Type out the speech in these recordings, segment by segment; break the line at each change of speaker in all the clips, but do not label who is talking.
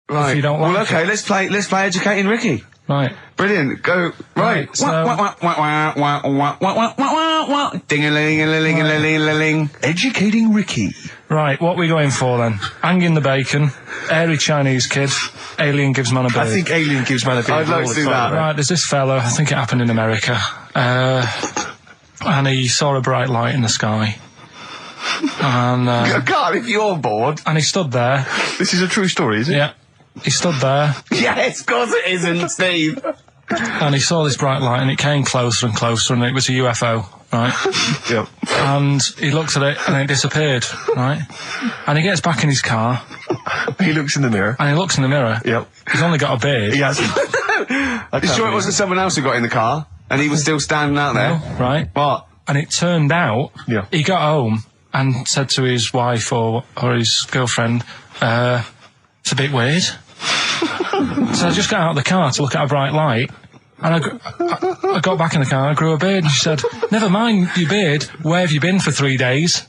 Right.
If you don't like
well, okay, let's play Educating Ricky.
Right.
Brilliant. Go. Right.
So-
Ding-a-ling-a-ling-a-ling.
Educating Ricky.
Right, what are we going for then? Hanging the bacon, airy Chinese kid, alien gives man a beard.
I think Alien gives man a beard.
I'd like to do that.
Right, there's this fella, I think it happened in America, and he saw a bright light in the sky. And,
God, if you're bored.
and he stood there.
This is a true story, is it?
Yeah. He stood there,
Yes, of course it isn't, Steve.
and he saw this bright light, and it came closer and closer, and it was a UFO, right?
Yep.
And he looked at it, and it disappeared, right? And he gets back in his car,
He looks in the mirror.
and he looks in the mirror.
Yep.
He's only got a beard.
He hasn't.
You sure it wasn't someone else who got in the car? And he was still standing out there?
Right?
What?
And it turned out,
Yeah.
he got home and said to his wife or his girlfriend, it's a bit weird. So I just got out of the car to look at a bright light, and I got back in the car and I grew a beard, and she said, never mind your beard, where have you been for 3 days?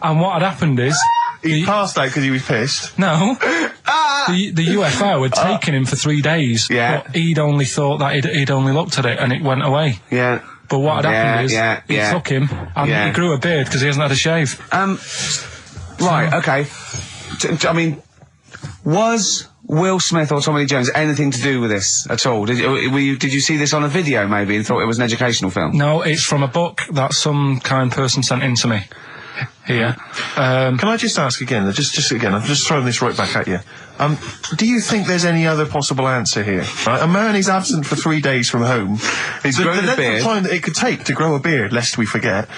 And what had happened is...
He passed out because he was pissed.
No. The UFO had taken him for 3 days.
Yeah.
But he'd only thought that he'd only looked at it and it went away.
Yeah.
But what had happened is, he took him, and he grew a beard because he hasn't had a shave.
Right, okay. I mean, was Will Smith or Tommy Lee Jones anything to do with this at all? Did you see this on a video maybe and thought it was an educational film?
No, it's from a book that some kind person sent in to me. Here.
Can I just ask again, just again, I'm just throwing this right back at you. Do you think there's any other possible answer here? Right? A man is absent for 3 days from home.
He's grown a
length
beard.
of time that it could take to grow a beard, lest we forget.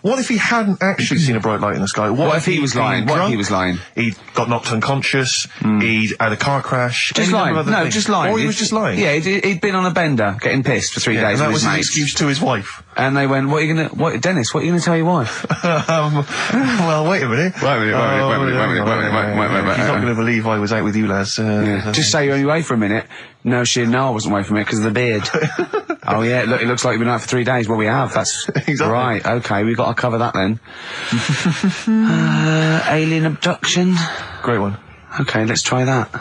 What if he hadn't actually seen a bright light in the sky?
What if he was lying? What if he was lying?
He got knocked unconscious. He'd had a car crash.
Just
any
lying.
number of
No,
other things.
just lying.
Or he was just lying.
Yeah, he'd been on a bender, getting pissed for 3 days
And that
with
was
his
his
mates.
excuse to his wife.
And they went, Dennis, what are you gonna tell your wife?
Well, wait a minute.
Wait a minute.
You're not going to believe I was out with you, lads.
Just say you're only away for a minute. No, I wasn't away from it because of the beard. Oh yeah, look, it looks like you've been out for 3 days. Well, we have. That's
Exactly.
right. Okay, we've got to cover that then. Alien abduction.
Great one.
Okay, let's try that.
Do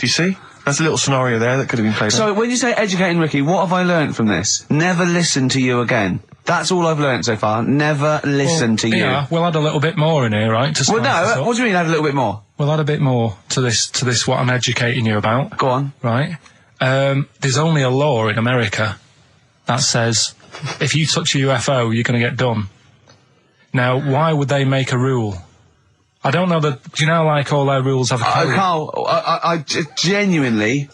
you see? That's a little scenario there that could have been played out.
So, when you say educating Ricky, what have I learnt from this? Never listen to you again. That's all I've learnt so far. Never listen to you.
Yeah, we'll add a little bit more in here, right? To
Well,
spice this
no,
up.
what do you mean add a little bit more?
We'll add a bit more to this what I'm educating you about.
Go on.
Right? There's only a law in America that says if you touch a UFO, you're going to get done. Now, why would they make a rule? I don't know that... Do you know, like, all their rules have a code?
Carl, I genuinely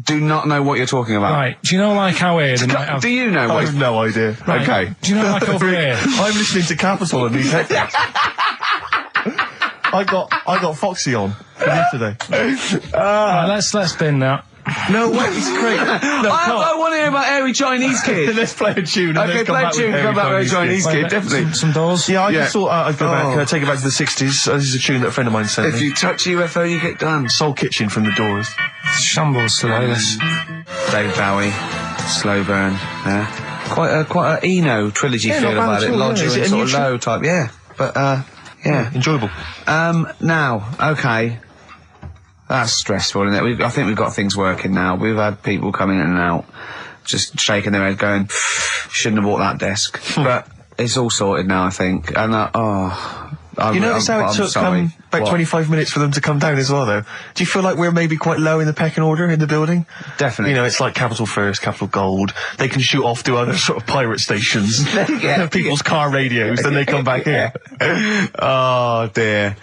do not know what you're talking about.
Right. Do you know, like, how here they might have...
Do you know
I
what...
have no idea.
Right.
Okay.
Do you know, like, over here...
I'm listening to Capital and these headphones. I got Foxy on from yesterday.
Right, let's bin that.
No way, it's great.
I want to hear about Airy Chinese Kid.
Let's play a tune. And
Okay,
then come
play a
back
tune,
with
come back with Chinese Kid, definitely.
Some doors.
Yeah, I
Yeah.
just thought I'd go back, take it back to the 60s. This is a tune that a friend of mine sent
If
me.
you touch a UFO, you get done.
Soul Kitchen from the Doors.
Shambles today, this.
David Bowie, Slow Burn, quite a Eno trilogy
Yeah,
feel
not bad
about
at
it,
all,
larger
yeah. Is it
and
a
sort
new
of
tune?
low type, yeah. But, yeah.
Enjoyable.
Now, okay. That's stressful, isn't it? I think we've got things working now. We've had people come in and out, just shaking their head going, shouldn't have bought that desk. But it's all sorted now, I think. And,
You notice how it took about 25 minutes for them to come down as well, though? Do you feel like we're maybe quite low in the pecking order in the building?
Definitely.
You know, it's like Capital First, Capital Gold. They can shoot off to other sort of pirate stations. People's car radios, then they come back here.
Oh, dear.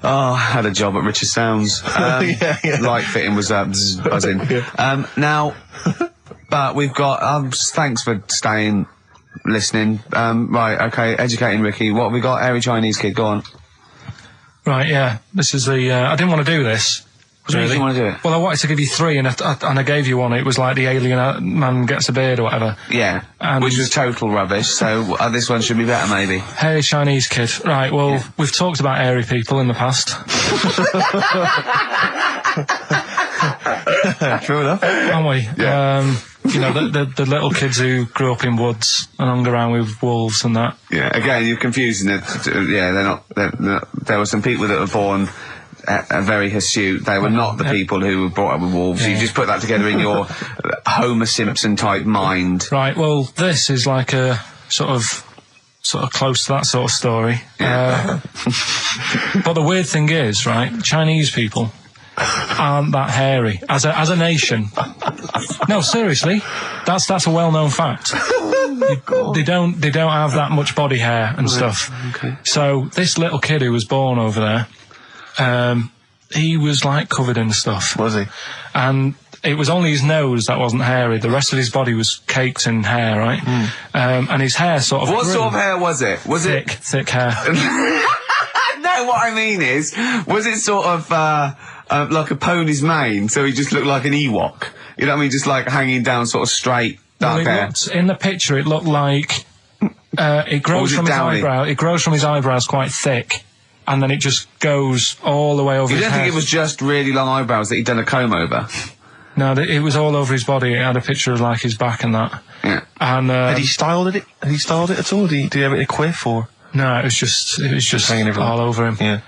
Oh, I had a job at Richard Sounds. Light fitting was buzzing. Now, but we've got, thanks for staying, listening. Right, okay, educating Ricky. What have we got? Airy Chinese Kid, go on.
Right, yeah. This is the... I didn't want to do this.
What do you want to do it?
Well, I wanted to give you three, and I gave you one. It was like the alien man gets a beard or whatever.
Yeah,
And-
which was total rubbish, so this one should be better, maybe.
Hey, Chinese kid. Right, well, we've talked about airy people in the past.
True enough.
Haven't we?
Yeah.
You know, the little kids who grew up in woods and hung around with wolves and that.
Yeah, again, you're confusing it. Yeah, they're not, there were some people that were born very hirsute. They were not the people who were brought up with wolves. You just put that together in your Homer Simpson type mind.
Right, well, this is like a sort of close to that sort of story.
Yeah.
But the weird thing is, right, Chinese people aren't that hairy as a nation. No, seriously, that's a well-known fact. They don't have that much body hair and stuff.
Okay.
So this little kid who was born over there, he was like covered in stuff.
Was he?
And it was only his nose that wasn't hairy. The rest of his body was caked in hair, right? And his hair sort of
What
grew.
sort of hair was it? Was
thick hair.
No, what I mean is, was it sort of like a pony's mane, so he just looked like an Ewok? You know what I mean? Just like hanging down sort of straight, dark hair.
In the picture, it looked like it grows from his eyebrow. It grows from his eyebrows quite thick, and then it just goes all the way over his head.
You don't think it was just really long eyebrows that he'd done a comb over?
No, it was all over his body. It had a picture of like his back and that.
Yeah.
And
Had he styled it? Had he styled it at all? Did he have it in a quiff or?
no, it was just
hanging everywhere.
all over him.
Yeah.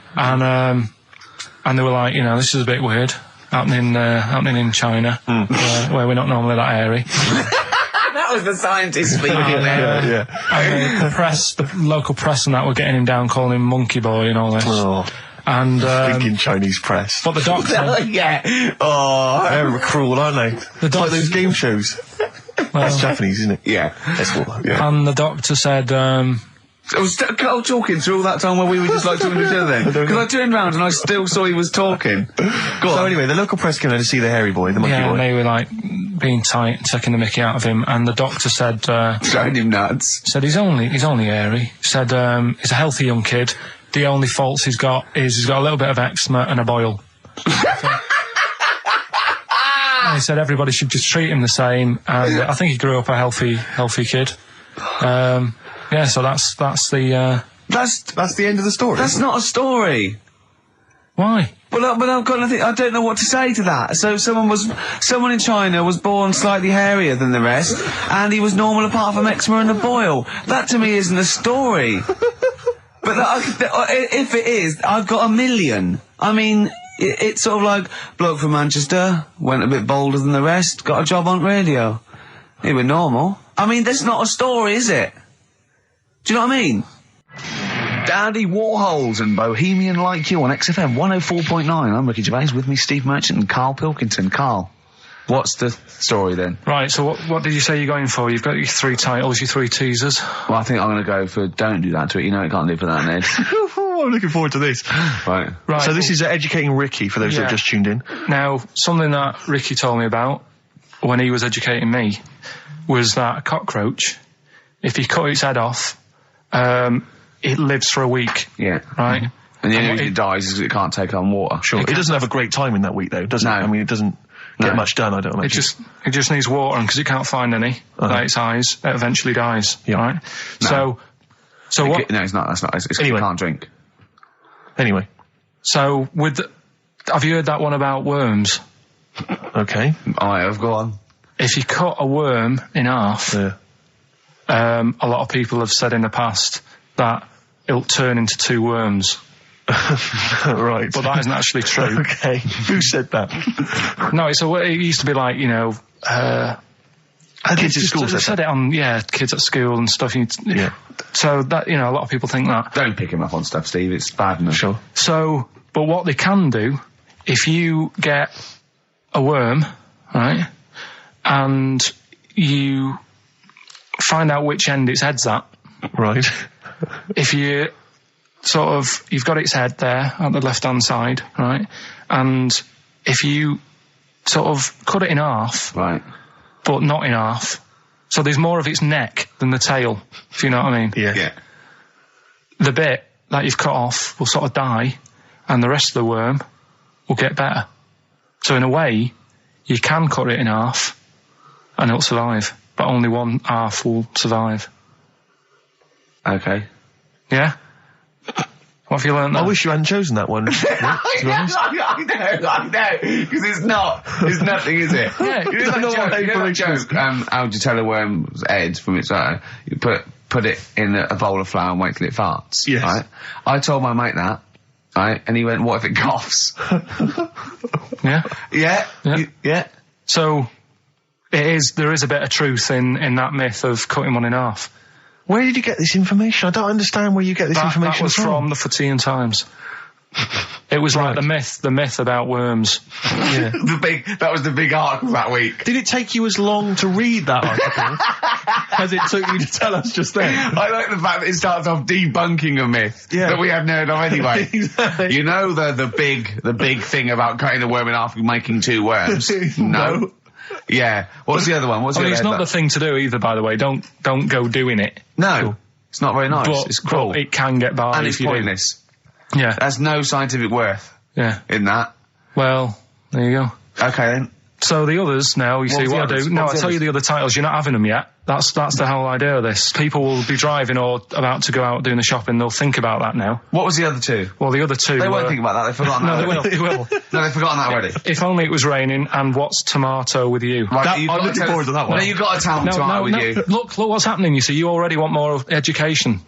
And they were like, you know, this is a bit weird happening in China, where we're not normally that hairy.
That was the scientist speaking there.
Yeah.
And the local press and that were getting him down, calling him monkey boy and all this.
Oh.
And
Thinking Chinese press.
but the doctor,
Yeah. Oh.
They're cruel, aren't they? It's like those game shows. That's Japanese, isn't it?
Yeah.
That's what. Yeah.
and the doctor said,
I was Carl talking through all that time while we were just like talking to each other then. Because I turned round and I still saw he was talking. Go on.
So anyway, the local press came there to see the hairy boy, the monkey
yeah,
boy.
and they were like being tight, taking the mickey out of him, and the doctor said,
Showing him nuts.
he's only hairy. Said he's a healthy young kid. The only faults he's got is he's got a little bit of eczema and a boil. And he said everybody should just treat him the same, and I think he grew up a healthy kid. Yeah, so that's the
That's
the end of the story.
That's not a story.
why.
But I've got nothing. I don't know what to say to that. So someone in China was born slightly hairier than the rest, and he was normal apart from eczema and a boil. That to me isn't a story. But if it is, I've got a million. I mean, it's sort of like bloke from Manchester went a bit bolder than the rest, got a job on radio. He was normal. I mean, that's not a story, is it? Do you know what I mean? Dandy Warhols and Bohemian Like You on XFM 104.9. I'm Ricky Gervais, with me Steve Merchant and Karl Pilkington. Karl, what's the story then?
Right, so what did you say you're going for? You've got your 3 titles, your 3 teasers.
Well, I think I'm going to go for Don't Do That to It. You know it can't live without an edge.
I'm looking forward to this.
Right.
So this is educating Ricky, for those that have just tuned in.
Now, something that Ricky told me about when he was educating me was that a cockroach, if you cut its head off, it lives for a week.
Yeah.
Right?
And the only reason it dies is because it can't take on water.
Sure. It doesn't have a great time in that week, though, does it?
No.
I mean, it doesn't get much done, I don't imagine.
It just needs water, and because it can't find any, like its eyes, it eventually dies.
Yeah.
Right?
No.
So what?
No, it's not. That's not. It's 'cause
Anyway.
you can't drink.
Anyway.
So have you heard that one about worms?
Okay.
I have. Go on.
If you cut a worm in half,
Yeah.
a lot of people have said in the past that it'll turn into 2 worms.
Right.
But that isn't actually true.
Okay. Who said that?
No, it used to be like, you know,
Kids at school
they said it on, kids at school and stuff.
Yeah.
So that, you know, a lot of people think that.
Don't pick him up on stuff, Steve. It's bad enough.
Sure.
So, but what they can do, if you get a worm, right, and you find out which end its head's at.
Right.
If you you've got its head there at the left-hand side, right, and if you sort of cut it in half,
Right.
but not in half, so there's more of its neck than the tail, if you know what I mean.
Yeah.
Yeah.
The bit that you've cut off will sort of die, and the rest of the worm will get better. So in a way, you can cut it in half, and it'll survive, but only one half will survive.
Okay.
Yeah? What have you learned there?
I wish you hadn't chosen that one.
I know, because it's not. There's nothing, is it?
Yeah,
you know that joke, how would you tell a worm's head from its eye? You put it in a bowl of flour and wait till it farts.
Yes.
Right? I told my mate that, right? And he went, what if it coughs?
Yeah?
Yeah.
So, there is a bit of truth in that myth of cutting one in half.
Where did you get this information? I don't understand where you get this information
That was from the Fortean Times. It was like the myth about worms.
Yeah.
That was the big article that week.
Did it take you as long to read that article as it took you to tell us just then?
I like the fact that it starts off debunking a myth that we hadn't heard of anyway.
Exactly.
You know the big thing about cutting a worm in half and making 2 worms? No. Yeah. What's the other one?
It's not the thing to do either, by the way. Don't go doing it.
No. It's not very nice. It's cruel.
But it can get by
and
if
it's
you
pointless.
do. Yeah.
There's no scientific worth in that.
Well, there you go.
Okay then.
So the others now, you see what I do. No, I tell you the other titles. You're not having them yet. That's the whole idea of this. People will be driving or about to go out doing the shopping. They'll think about that now.
What was the other 2?
Well, the other 2
They won't think about that. They've forgotten that.
No, they will.
No, they've forgotten that already.
If Only It Was Raining and What's Tomato With You.
Right,
I'm looking forward to that one.
No, you've got to tell them tomato with you.
Look what's happening. You see, you already want more education.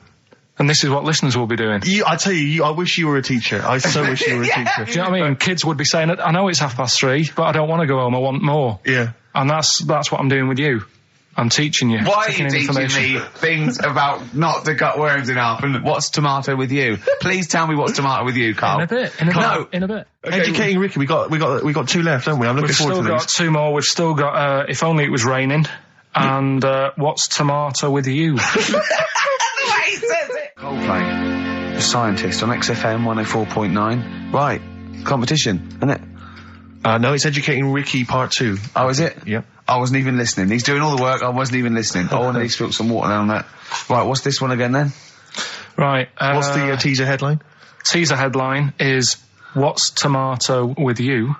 And this is what listeners will be doing.
I tell you, I wish you were a teacher. I so wish you were a teacher.
Do you know what I mean? Kids would be saying, I know it's 3:30, but I don't want to go home. I want more.
Yeah.
And that's what I'm doing with you. I'm teaching you.
Why are you teaching me things about not to cut worms in half and what's tomato with you? Please tell me what's tomato with you, Carl.
In a bit.
Okay, educating Ricky, we got 2 left, haven't we? I'm looking forward to these.
We've still got 2 more. We've still got If Only It Was Raining and What's Tomato With You.
Coldplay, the scientist on XFM 104.9. Right, competition, isn't it?
No, it's Educating Ricky Part 2.
Oh, is it?
Yep.
I wasn't even listening. He's doing all the work, I wasn't even listening. Oh, and he spilled some water down that. Right, what's this one again then?
Right.
What's the teaser headline?
Teaser headline is What's Tomato With You?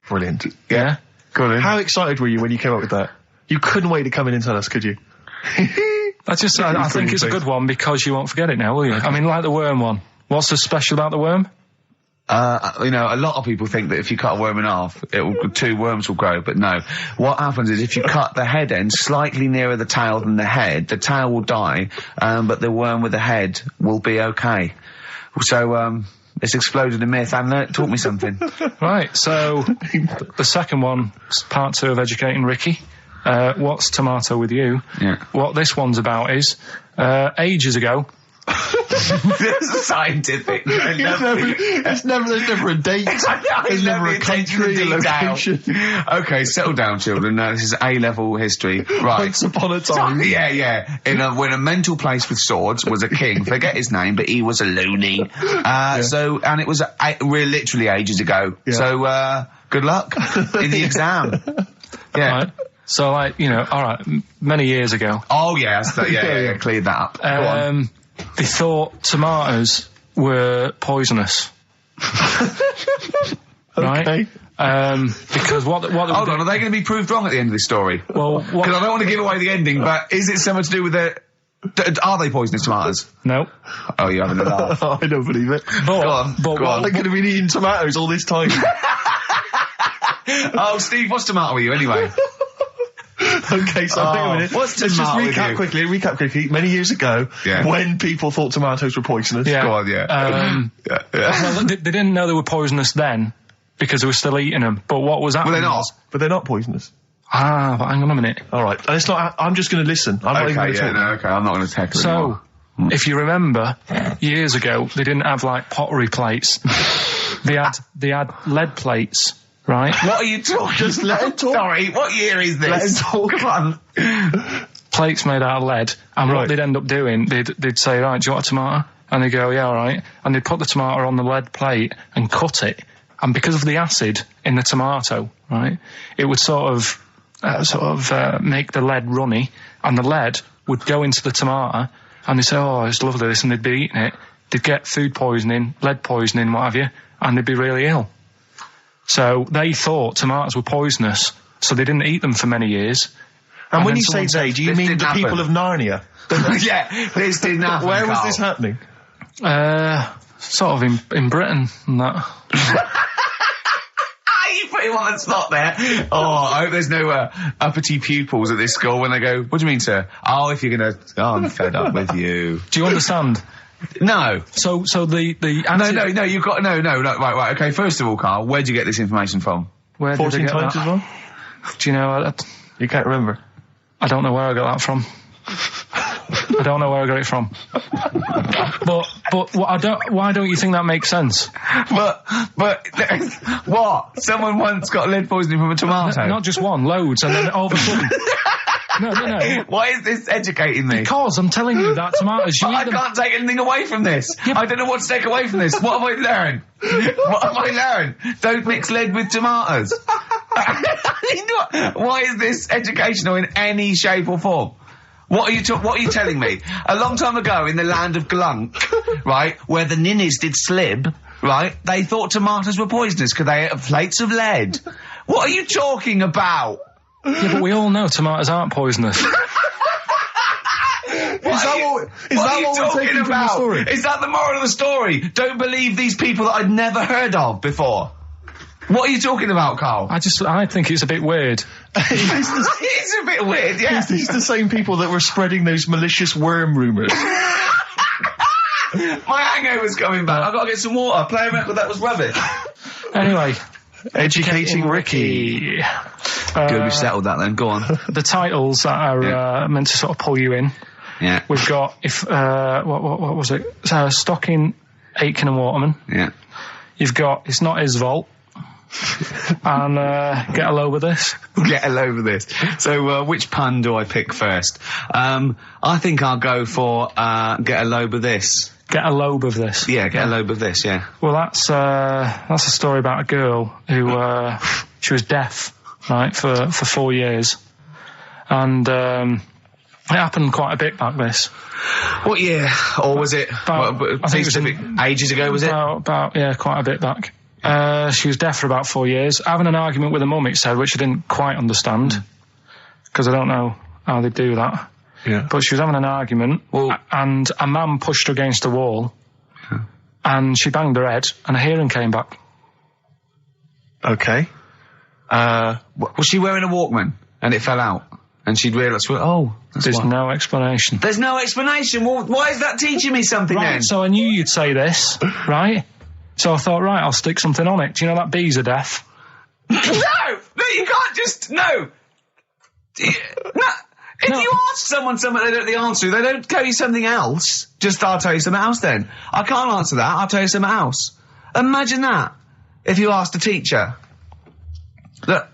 Brilliant.
Yeah?
Go on.
How excited were you when you came up with that? You couldn't wait to come in and tell us, could you?
I think it's a good one because you won't forget it now, will you? I mean, like the worm one. What's so special about the worm?
A lot of people think that if you cut a worm in half, 2 worms will grow, but no. What happens is if you cut the head end slightly nearer the tail than the tail will die, but the worm with the head will be okay. So, it's exploded a myth. And taught me something.
Right, so the second one, part 2 of Educating Ricky. What's Tomato With You?
Yeah.
What this one's about is, ages ago.
It's scientific.
There's never a date. There's never a country, a location.
Okay, settle down, children. This is A-level history. Right.
Once upon a time.
Yeah. When a mental place with swords was a king. Forget his name, but he was a loony. So, and it was literally ages ago. Yeah. So, good luck in the exam. Yeah.
Right. So, alright, many years ago.
Oh, yeah, cleared that up. Go on.
They thought tomatoes were poisonous. Right?
Okay.
Because what
hold on, are they going to be proved wrong at the end of this story?
Well,
because I don't want to give away the ending, but is it something to do with are they poisonous tomatoes?
No.
Oh, you're having a laugh.
I don't believe it.
Go
on.
They could have been eating tomatoes all this time.
Oh, Steve, what's tomato with you anyway?
Okay, so hang on a minute.
Let's
just recap quickly. Many years ago, when people thought tomatoes were poisonous.
Yeah.
Go on,
Well, they didn't know they were poisonous then because they were still eating them. But what was happening?
Well, they're not.
But they're not poisonous.
But hang on a minute.
All right, and it's not. I'm just going to listen. I'm not even going to talk.
I'm not going to tackle it anymore.
If you remember, years ago they didn't have like pottery plates. They had lead plates. Right?
What are you talking?
Just let him talk.
Sorry, what year is this?
Let him talk.
Come on.
Plates made out of lead, and what they'd end up doing, they'd say, right, do you want a tomato? And they'd go, yeah, all right. And they'd put the tomato on the lead plate and cut it. And because of the acid in the tomato, right, it would sort of make the lead runny, and the lead would go into the tomato, and they'd say, oh, it's lovely this, and they'd be eating it. They'd get food poisoning, lead poisoning, what have you, and they'd be really ill. So they thought tomatoes were poisonous, so they didn't eat them for many years.
And when you say they, do you mean the people of Narnia?
Yeah, this didn't happen.
Where was this happening?
sort of in Britain and that.
You put him on the spot there. Oh, I hope there's no uppity pupils at this school when they go, what do you mean, sir? Oh, if you're gonna... Oh, I'm fed up with you.
Do you understand?
No.
So the
No, you've got... No, right, okay, first of all, Carl, where'd you get this information from?
Where did
14
I get
times
that?
as well?
Do you know...
You can't remember?
I don't know where I got that from. I don't know where I got it from. But why don't you think that makes sense?
But what? Someone once got lead poisoning from a tomato?
Not just one, loads, and then all of a sudden... No.
Why is this educating me?
Because I'm telling you that tomatoes...
I can't take anything away from this. Yeah, I don't know what to take away from this. What have I learned? What have I learned? Don't mix lead with tomatoes. Why is this educational in any shape or form? What are you telling me? A long time ago in the land of Glunk, right, where the ninnies did slib, right, they thought tomatoes were poisonous because they ate plates of lead. What are you talking about?
Yeah, but we all know tomatoes aren't poisonous.
Is that what we're taking from the story?
Is that the moral of the story? Don't believe these people that I'd never heard of before. What are you talking about, Carl?
I think it's a bit weird.
It's a bit weird, yeah.
Is these the same people that were spreading those malicious worm rumours?
My hangover's coming back. I've got to get some water. Play a record that was rubbish.
Anyway.
Educating Ricky.
Good, we've settled that then. Go on.
The titles that are meant to sort of pull you in.
Yeah.
We've got, what was it? Stocking, Aitken and Waterman.
Yeah.
You've got It's Not His Fault. And Get a Load of This.
Get a load of this. So, which pun do I pick first? I think I'll go for Get a Load of This.
Get a lobe of this.
Yeah, get a lobe of this, yeah.
Well, that's a story about a girl who, she was deaf, right, for 4 years. And, it happened quite a bit back this.
What year? Or was it,
I think it was
ages ago, was it?
Yeah, quite a bit back. She was deaf for about 4 years. Having an argument with her mum, it said, which I didn't quite understand. Because I don't know how they do that.
Yeah.
But she was having an argument, and a man pushed her against a wall, and she banged her head, and her hearing came back.
Okay.
Was she wearing a Walkman, and it fell out? And she'd realised,
there's no explanation.
There's no explanation? Well, why is that teaching me something then?
So I knew you'd say this, right? So I thought, right, I'll stick something on it. Do you know that bees are deaf?
No, you can't just, no. If you ask someone something they don't know the answer to, they don't tell you something else. I'll tell you something else then. I can't answer that, I'll tell you something else. Imagine that, if you asked a teacher. Look,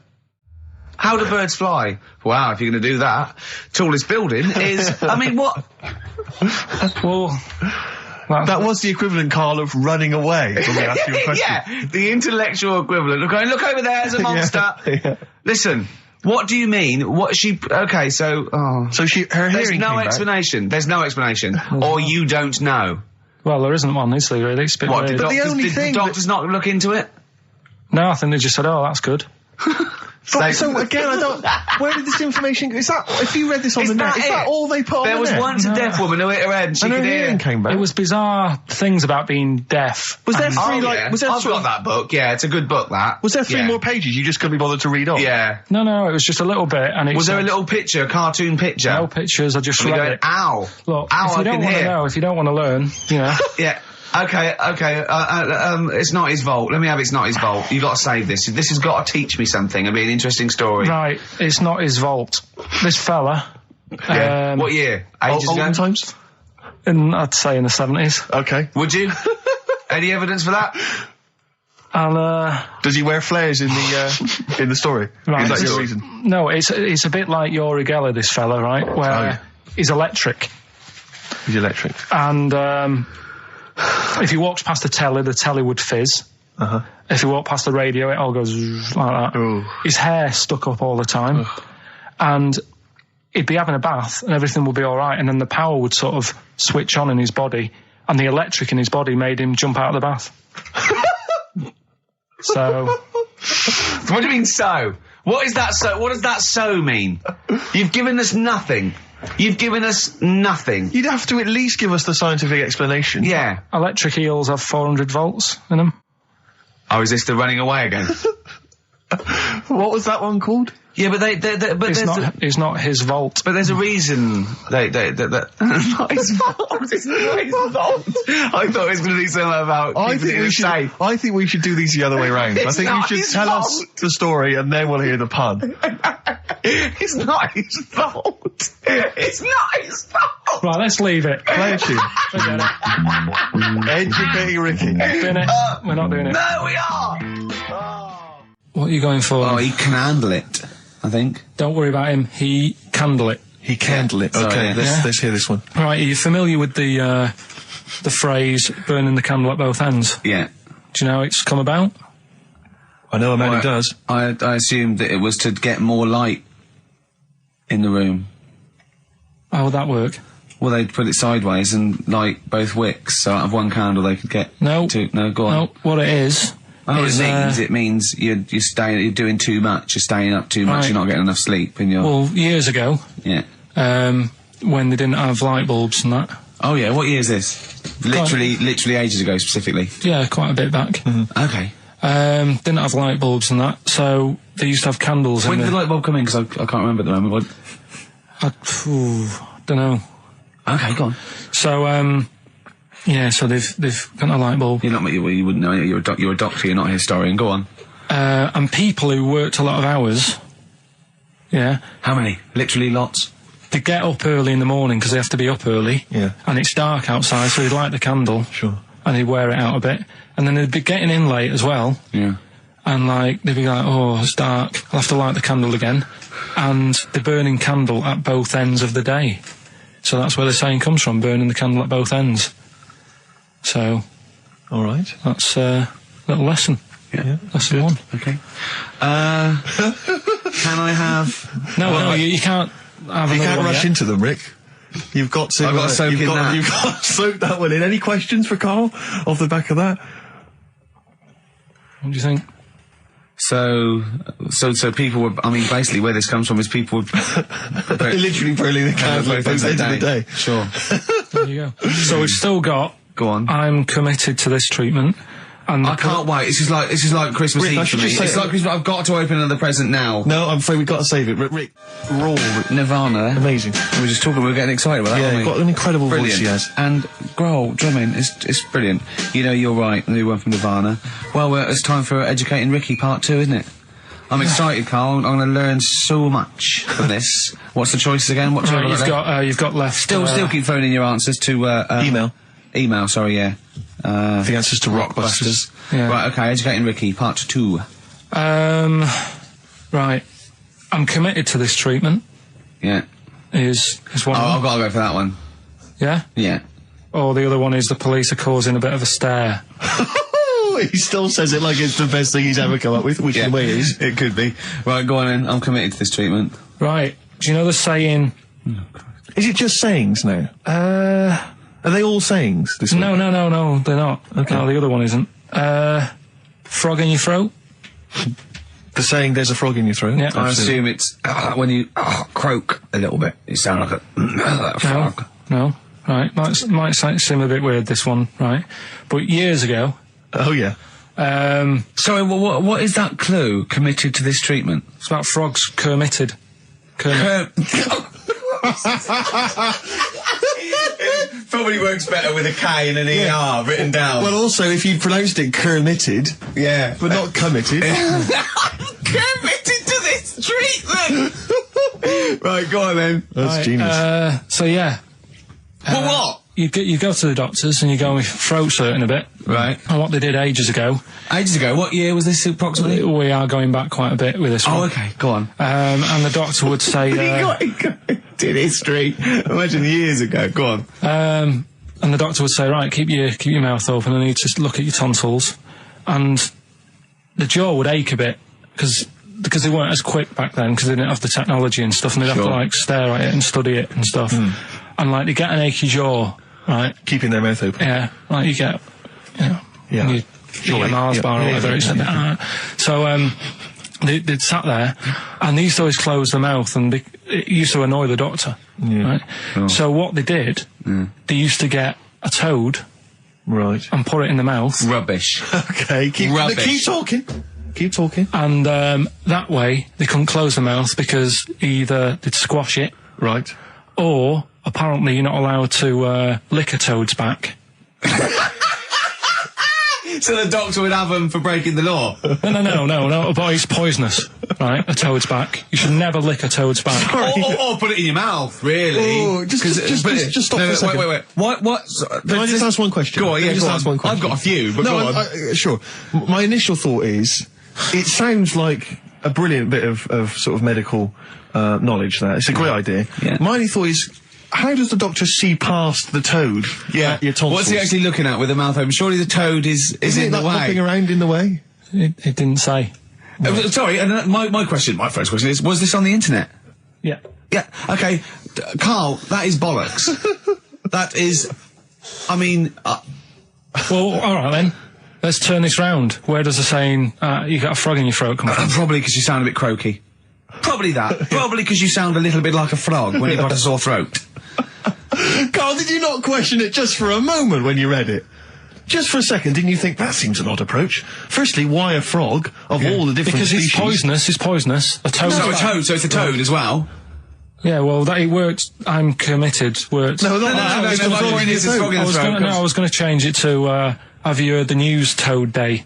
how do birds fly? Wow, if you're going to do that, tallest building is, I mean, what?
Well,
that was the equivalent, Carl, of running away when we asked you a question.
Yeah, the intellectual equivalent. Look over there, there's a monster.
Yeah.
Listen. What do you mean? Okay, so... Oh.
So her hearing came back.
There's no explanation. Or you don't know.
Well, there isn't one, is there, really? It's a bit weird.
But the only
thing... Did the doctors not look into it?
No, I think they just said, oh, that's good.
So again, I don't... Where did this information... Is that... If you read this on the net, is that all they put on the net?
There was once a deaf woman who hit her head and she could hear.
Hearing came back.
It was bizarre things about being deaf.
Was there three,
I've got that book, yeah, it's a good book, that.
Was there 3 more pages you just couldn't be bothered to read on?
Yeah.
No, it was just a little bit, and it
was there a little picture, a cartoon picture?
No pictures, I just read it.
Ow.
Look,
ow,
if you don't want to know, if you don't want to learn, you know.
Yeah. Okay, It's Not His Fault. Let me have It's Not His Fault. You got to save this. This has got to teach me something. It'll be an interesting story.
Right, It's Not His Fault. This fella...
Yeah. What year? Ages ago?
Olden times?
I'd say in the 70s.
Okay.
Would you? Any evidence for that?
And,
does he wear flares in the story?
Right,
is that your reason?
No, it's a bit like Yuri Geller, this fella, right? Where he's electric.
He's electric.
And, if he walks past the telly would fizz. If he walked past the radio, it all goes like that.
Ooh.
His hair stuck up all the time. And he'd be having a bath and everything would be all right, and then the power would sort of switch on in his body, and the electric in his body made him jump out of the bath. So...
What do you mean, so? What is that, so? What does that so mean? You've given us nothing. You've given us nothing.
You'd have to at least give us the scientific explanation.
Yeah.
Electric eels have 400 volts in them.
Oh, is this the running away again?
What was that one called?
Yeah, but
It's not his vault.
But there's a reason not his fault. It's not his fault. I thought it was going to be something about keeping it in a safe.
I think we should do these the other way round. I think you should tell us the story and then we'll hear the pun.
It's not his fault. It's not his fault.
Right, let's leave it.
Play a tune.
Forget it.
Educating Ricky.
Doing it. We're not doing it.
No, we are.
What are you going for?
Oh, he can handle it, I think.
Don't worry about him. He candle it.
He candle it. Okay, let's hear this one.
Right, are you familiar with the phrase burning the candle at both ends?
Yeah.
Do you know how it's come about?
I know a man who does.
I assumed that it was to get more light in the room.
How would that work?
Well, they'd put it sideways and light both wicks, so out of one candle they could get two. No, go on.
No, what it is...
it means you're doing too much, you're staying up too much,
right.
You're not getting enough sleep in your...
Well, years ago...
Yeah.
When they didn't have light bulbs and that.
Oh yeah, what year is this? Literally ages ago specifically?
Yeah, quite a bit back.
Mm-hmm. Okay.
Didn't have light bulbs and that, so they used to have candles.
When did the light bulb come in? Because I can't remember at the moment.
Don't know.
Okay, go on.
So, yeah, so they've got a light bulb.
You wouldn't know. You're a doctor. You're not a historian. Go on.
And people who worked a lot of hours. Yeah.
How many? Literally lots.
They get up early in the morning because they have to be up early.
Yeah.
And it's dark outside, so they'd light the candle.
Sure.
And they'd wear it out a bit, and then they'd be getting in late as well.
Yeah.
And they'd be like, oh, it's dark. I'll have to light the candle again. And they're burning candle at both ends of the day. So that's where the saying comes from, burning the candle at both ends. So,
all right,
that's a little lesson.
Yeah,
lesson one.
Okay. Can I have?
No, you can't.
You can't rush into them, Rick. You've got to.
I've got to soak in that.
You've got to soak that one in. Any questions for Karl off the back of that?
What do you think?
So people were. I mean, basically, where this comes from is people were
literally burning the candle at both ends of the day.
Sure.
There you go. So we've still got.
Go on.
I'm committed to this treatment. And
I can't wait. This is like Christmas Eve for me. It's like Christmas. I've got to open another present now.
No, I'm afraid we've got to save it. Rick, raw
Nirvana.
Amazing.
We were just talking. We were getting excited about that.
Yeah,
weren't we?
got an incredible voice he has.
And growl drumming is brilliant. You know, you're right. The new one from Nirvana. Well, it's time for Educating Ricky Part 2, isn't it? I'm excited, Karl. I'm going to learn so much from this. What's the choices again? What
you've got left.
Still keep phoning your answers to email. Sorry, yeah.
The answers to Rockbusters.
Yeah. Right, okay, Educating Ricky, Part 2.
Right. I'm committed to this treatment.
Yeah.
Is one.
I've got to go for that one.
Yeah?
Yeah.
Or the other one is the police are causing a bit of a stir.
He still says it like it's the best thing he's ever come up with, which in a way it is.
It could be. Right, go on then. I'm committed to this treatment.
Right. Do you know the saying...
Is it just sayings now? Are they all sayings? This
no, they're not. Okay. No, the other one isn't. Frog in your throat?
The saying, there's a frog in your throat?
Yeah.
I assume it's when you croak a little bit. You sound like a frog.
No. Right. Might seem a bit weird, this one, right? But years ago...
Oh, yeah.
Sorry, what is that clue? Committed to this treatment?
It's about frogs committed.
Probably works better with a K and an ER written down.
Well, also, if you pronounced it committed,
yeah,
but not committed.
Committed to this treatment. Right, go on then.
That's genius.
So yeah.
Well, what?
You go to the doctors and you go with throat hurting a bit.
Right.
And what they did ages ago.
Ages ago? What year was this approximately?
We are going back quite a bit with this one.
Oh, okay. Go on.
And the doctor would say...
did history. Imagine years ago. Go on.
And the doctor would say, right, keep your mouth open. I need to look at your tonsils. And the jaw would ache a bit because they weren't as quick back then because they didn't have the technology and stuff, and they'd have to stare at it and study it and stuff. And they get an achy jaw, right?
Keeping their mouth open.
Yeah, you get, you eat a Mars bar or whatever. So they'd sat there, and they used to always close their mouth, and it used to annoy the doctor. Right?
Oh.
So what they did, they used to get a toad,
right,
and put it in the mouth.
Rubbish.
Okay, keep talking. Keep talking.
And that way they couldn't close their mouth because either they'd squash it,
right,
or apparently you're not allowed to lick a toad's back.
So the doctor would have them for breaking the law?
No, but it's poisonous, right? A toad's back. You should never lick a toad's back.
Or put it in your mouth, really.
Oh, just stop for a second.
Wait. What?
Can I just ask one question?
Go on, yeah,
just ask one question.
I've got a few, but go on.
Sure. My initial thought is, it sounds like a brilliant bit of sort of medical knowledge there. It's a great idea.
Yeah.
My only thought is, how does the doctor see past the toad at your tonsils?
What's he actually looking at with the mouth open? Surely the toad is in the way.
Hopping around in the way?
It didn't say.
Sorry, and my first question is, was this on the internet?
Yeah.
Yeah, okay. Carl, that is bollocks. That is, I mean...
Well, alright then. Let's turn this round. Where does the saying, you got a frog in your throat come from?
Probably because you sound a bit croaky. Probably that. Probably because you sound a little bit like a frog when you've got a sore throat.
Carl, did you not question it just for a moment when you read it? Just for a second, didn't you think that seems an odd approach? Firstly, why a frog of all the different species?
Because it's poisonous. A toad.
So it's a toad as well.
Yeah, well, it worked. I'm committed. Worked.
No, my point is it's frog in the throat.
I was going to change it to, have you heard the news Toad Day?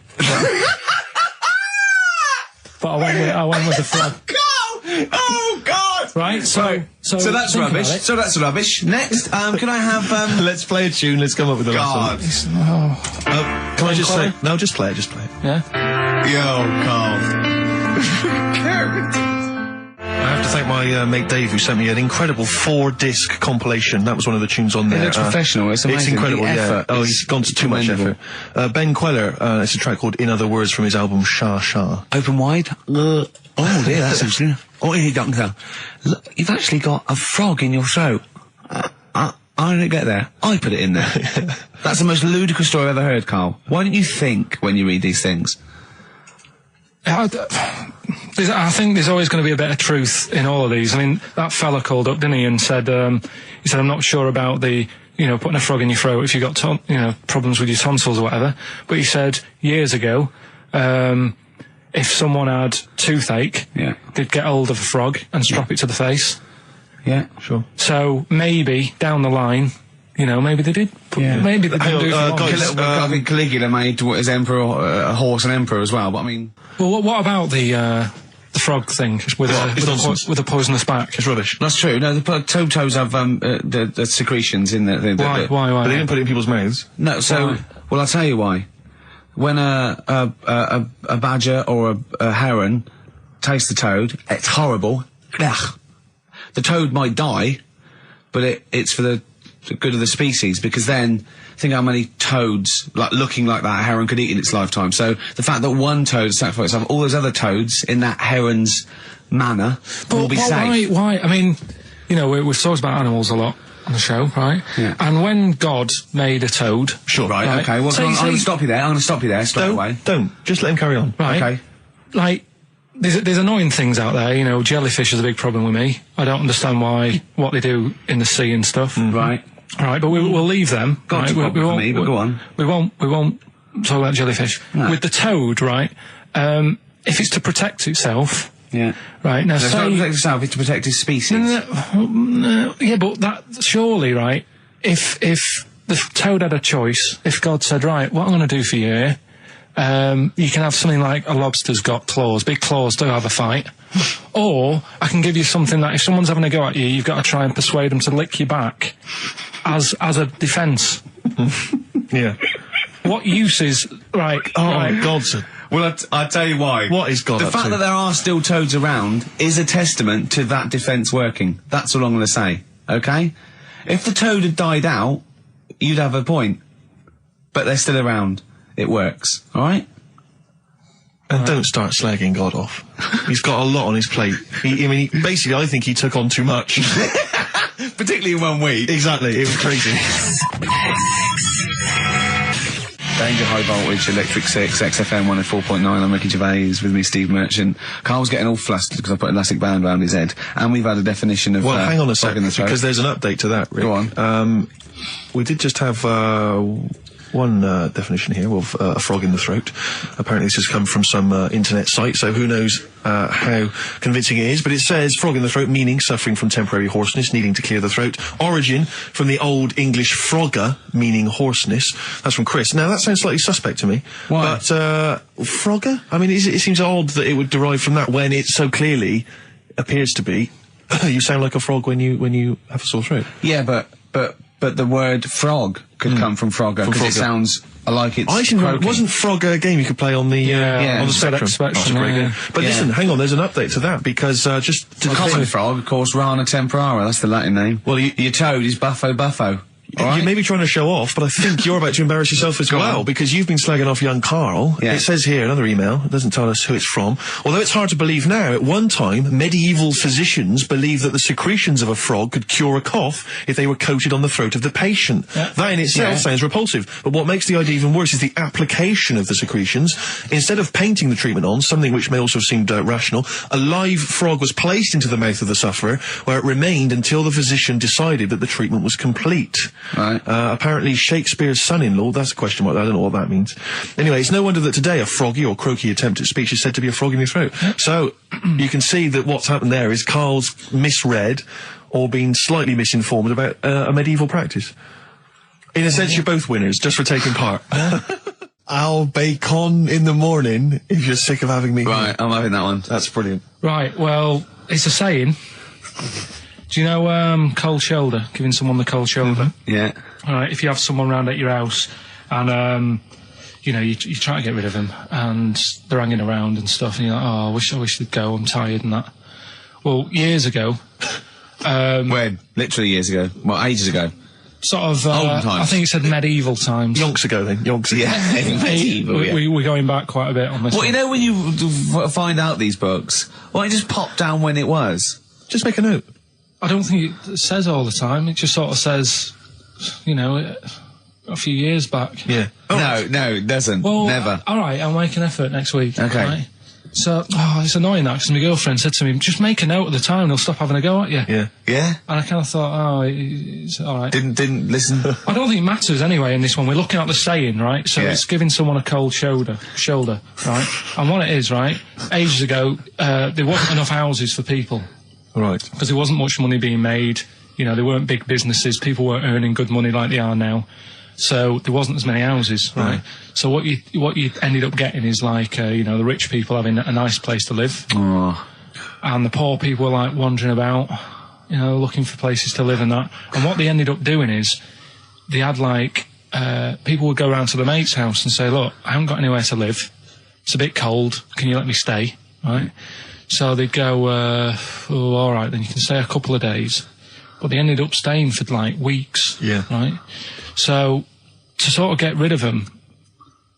But I went with the frog.
Oh God!
Right, so
that's rubbish. So that's rubbish. Next, can I have?
Let's play a tune. Let's come up with a
God.
Can I just say? No, just play it. Just play it.
Yeah.
Yo, Carl.
I have to thank my mate Dave, who sent me an incredible 4-disc compilation. That was one of the tunes on there.
It looks professional. It's amazing.
It's incredible.
The effort
he's gone to too much effort. Ben Queller. It's a track called "In Other Words" from his album Sha Sha.
Open wide. Oh dear, that's interesting. Oh, here, doctor. Look, you've actually got a frog in your throat. I didn't get there. I put it in there. That's the most ludicrous story I've ever heard, Carl. Why don't you think when you read these things?
I think there's always going to be a bit of truth in all of these. I mean, that fella called up, didn't he, and said, I'm not sure about the, putting a frog in your throat if you've got, problems with your tonsils or whatever. But he said years ago, if someone had toothache, they'd get hold of a frog and strap it to the face.
Yeah, sure.
So maybe down the line, maybe they did. Maybe they didn't do it.
I think Caligula made his emperor a horse and emperor as well. But I mean,
well, what about the frog thing with a poisonous back?
It's rubbish.
That's true. No, the toads have the secretions in the
Why?
But they didn't put it in people's mouths.
No. So, well, I'll tell you why. When a badger or a heron tastes the toad, it's horrible. Ugh. The toad might die, but it's for the good of the species, because then think how many toads looking like that heron could eat in its lifetime. So the fact that one toad sacrificed itself, all those other toads in that heron's manner will be safe.
Why? I mean, we've talked about animals a lot on the show, right?
Yeah.
And when God made a toad...
Sure. Right, okay. Well, I'm going to stop you there. I'm going to stop you there straight away.
Don't. Just let him carry on.
Right.
Okay.
Like, there's annoying things out there, jellyfish is a big problem with me. I don't understand what they do in the sea and stuff.
Right.
Right, but we'll leave them.
Got
right?
we won't, but go on.
We won't talk about jellyfish. No. With the toad, right, if it's to protect itself...
Yeah.
Right, now
it's not to protect itself, it's to protect its species.
No, yeah, but that, surely, right, if the toad had a choice, if God said, right, what I'm going to do for you here, you can have something like a lobster's got claws, big claws, do have a fight. Or, I can give you something that if someone's having a go at you, you've got to try and persuade them to lick you back as a defence.
Yeah.
What use is, right...
Oh, right. God, sir.
Well, I'll tell you why.
What is God up to?
The fact that there are still toads around is a testament to that defence working. That's all I'm going to say, okay? If the toad had died out, you'd have a point. But they're still around. It works, alright?
And don't start slagging God off. He's got a lot on his plate. Basically, I think he took on too much.
Particularly in 1 week.
Exactly, it was crazy.
Danger High Voltage, Electric 6, XFM 104.9. I'm Ricky Gervais, with me Steve Merchant. Carl's getting all flustered because I put an elastic band around his head. And we've had a definition of...
Well, hang on a second,
because
there's an update to that, Rick.
Go on.
We did just have one definition here of a frog in the throat. Apparently this has come from some internet site, so who knows how convincing it is, but it says frog in the throat, meaning suffering from temporary hoarseness, needing to clear the throat. Origin from the Old English frogger, meaning hoarseness. That's from Chris. Now that sounds slightly suspect to me.
Why?
But frogger? I mean, it seems odd that it would derive from that when it so clearly appears to be you sound like a frog when you have a sore throat.
Yeah, but the word frog could come from Frogger, because it sounds like it's croaking.
Wasn't Frogger a game you could play on the on the Spectrum? That's a great game. But listen, hang on, there's an update to that, because just to
common frog, of course, Rana temporara, that's the Latin name. Well, your toad is Buffo.
You may be trying to show off, but I think you're about to embarrass yourself as well, because you've been slagging off young Karl. Yeah. It says here, another email, it doesn't tell us who it's from. Although it's hard to believe now, at one time, medieval physicians believed that the secretions of a frog could cure a cough if they were coated on the throat of the patient. Yeah. That in itself sounds repulsive, but what makes the idea even worse is the application of the secretions. Instead of painting the treatment on, something which may also have seemed rational, a live frog was placed into the mouth of the sufferer, where it remained until the physician decided that the treatment was complete.
Right.
Apparently Shakespeare's son-in-law, that's a question mark, I don't know what that means. Anyway, it's no wonder that today a froggy or croaky attempt at speech is said to be a frog in your throat. So, you can see that what's happened there is Karl's misread or been slightly misinformed about a medieval practice. In a sense, you're both winners, just for taking part. I'll bacon in the morning if you're sick of having me.
Right, I'm having that one.
That's brilliant.
Right, well, it's a saying. Do you know cold shoulder? Giving someone the cold shoulder?
Yeah.
All right, if you have someone round at your house and, you know, you try to get rid of them and they're hanging around and stuff, and you're like, oh, I wish they'd go, I'm tired and that. Well, years ago...
when? Literally years ago? Well, ages ago?
Sort of...
Olden times.
I think it said medieval times.
Yonks ago, then. Yonks ago.
Yeah, medieval,
We're going back quite a bit on this
Well,
one.
you know when you find out these books, why don't you just pop down when it was?
Just make a note.
I don't think it says all the time. It just sort of says, you know, a few years back.
Yeah.
Oh. No, it doesn't. Well, never.
All right, I'll make an effort next week.
Okay.
Right? So, it's annoying that, because my girlfriend said to me, just make a note at the time and they'll stop having a go at you.
Yeah.
Yeah?
And I kind of thought, it's all right.
Didn't listen?
I don't think it matters anyway in this one. We're looking at the saying, right? So it's giving someone a cold shoulder, right? And what it is, right, ages ago, there wasn't enough houses for people.
Right.
Because there wasn't much money being made. You know, there weren't big businesses. People weren't earning good money like they are now. So there wasn't as many houses, right? So what you ended up getting is like, you know, the rich people having a nice place to live.
Oh.
And the poor people were like wandering about, you know, looking for places to live and that. And what they ended up doing is they had like, people would go around to the mate's house and say, look, I haven't got anywhere to live. It's a bit cold. Can you let me stay? Right? So they'd go, all right, then you can stay a couple of days. But they ended up staying for like weeks.
Yeah.
Right? So to sort of get rid of them,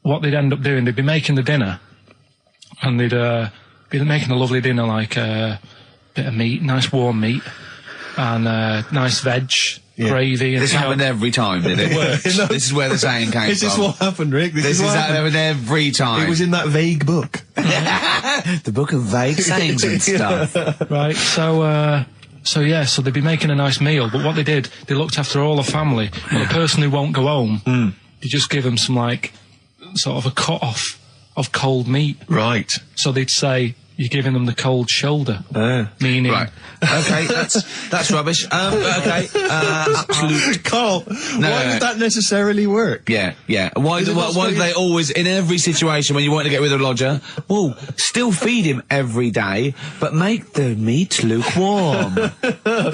what they'd end up doing, they'd be making the dinner, and they'd be making a lovely dinner, like a bit of meat, nice warm meat, and nice veg, gravy. And
this happened every time, did it? This is where the saying came from.
This is what happened, Rick.
This is what happened every time.
It was in that vague book.
The book of vague sayings and stuff.
Right, so they'd be making a nice meal, but what they did, they looked after all the family, and the person who won't go home, they just give them some, like, sort of a cut-off of cold meat.
Right.
So they'd say, you're giving them the cold shoulder. Meaning...
Right. Okay, that's rubbish. Okay, absolute...
Karl, why would that necessarily work?
Yeah. Why do they always, in every situation when you want to get rid of a lodger, well, still feed him every day, but make the meat lukewarm.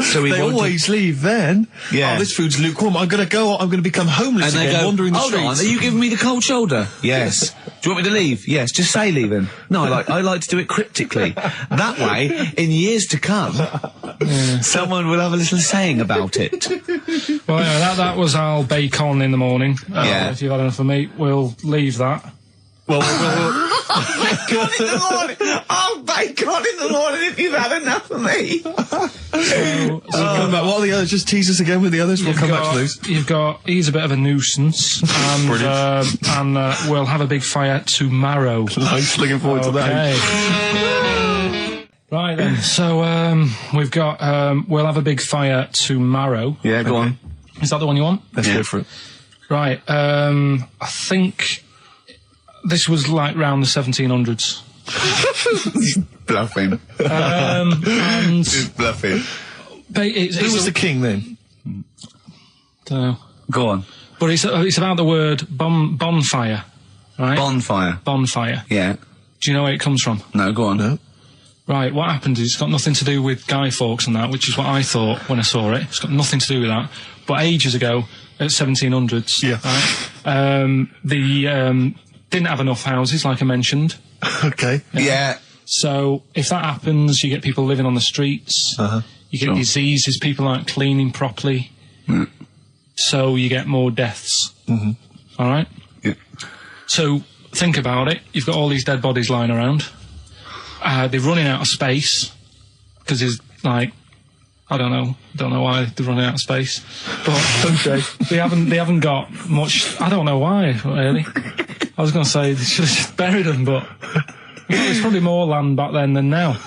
So they
always leave then.
Yeah.
Oh, this food's lukewarm. I'm going to become homeless again, wandering the streets.
Hold on, are you giving me the cold shoulder? Yes. Do you want me to leave? Yes, just say leaving. No, I like to do it cryptically. That way, in years to come, someone will have a little saying about it.
Well, yeah, that was our bacon in the morning. If you've had enough of meat, we'll leave that.
Well,
bacon in the morning. Oh, bacon in the morning if you've had enough of me.
So come back. What are the others? Just tease us again with the others. We'll come back to those.
You've got, he's a bit of a nuisance, and we'll have a big fire tomorrow.
Nice, looking forward to that.
Right then, so we've got, we'll have a big fire tomorrow.
Yeah, go on.
Is that the one you want?
Let's go for it.
Right, I think this was like round the 1700s.
Bluffing.
And
He's bluffing.
Who
was the king then?
Don't know.
Go on.
But it's about the word bonfire, right?
Bonfire.
Bonfire.
Yeah.
Do you know where it comes from?
No, go on.
No.
Right, what happened is it's got nothing to do with Guy Fawkes and that, which is what I thought when I saw it. It's got nothing to do with that. But ages ago, at 1700s, right, they didn't have enough houses, like I mentioned.
Okay.
Yeah.
So if that happens, you get people living on the streets. You get diseases, people aren't cleaning properly. So you get more deaths. All right?
Yeah.
So think about it. You've got all these dead bodies lying around. They're running out of space because there's like, I don't know why they're running out of space, but they haven't got much. I don't know why really. I was going to say they should have just buried them, but there's probably more land back then than now.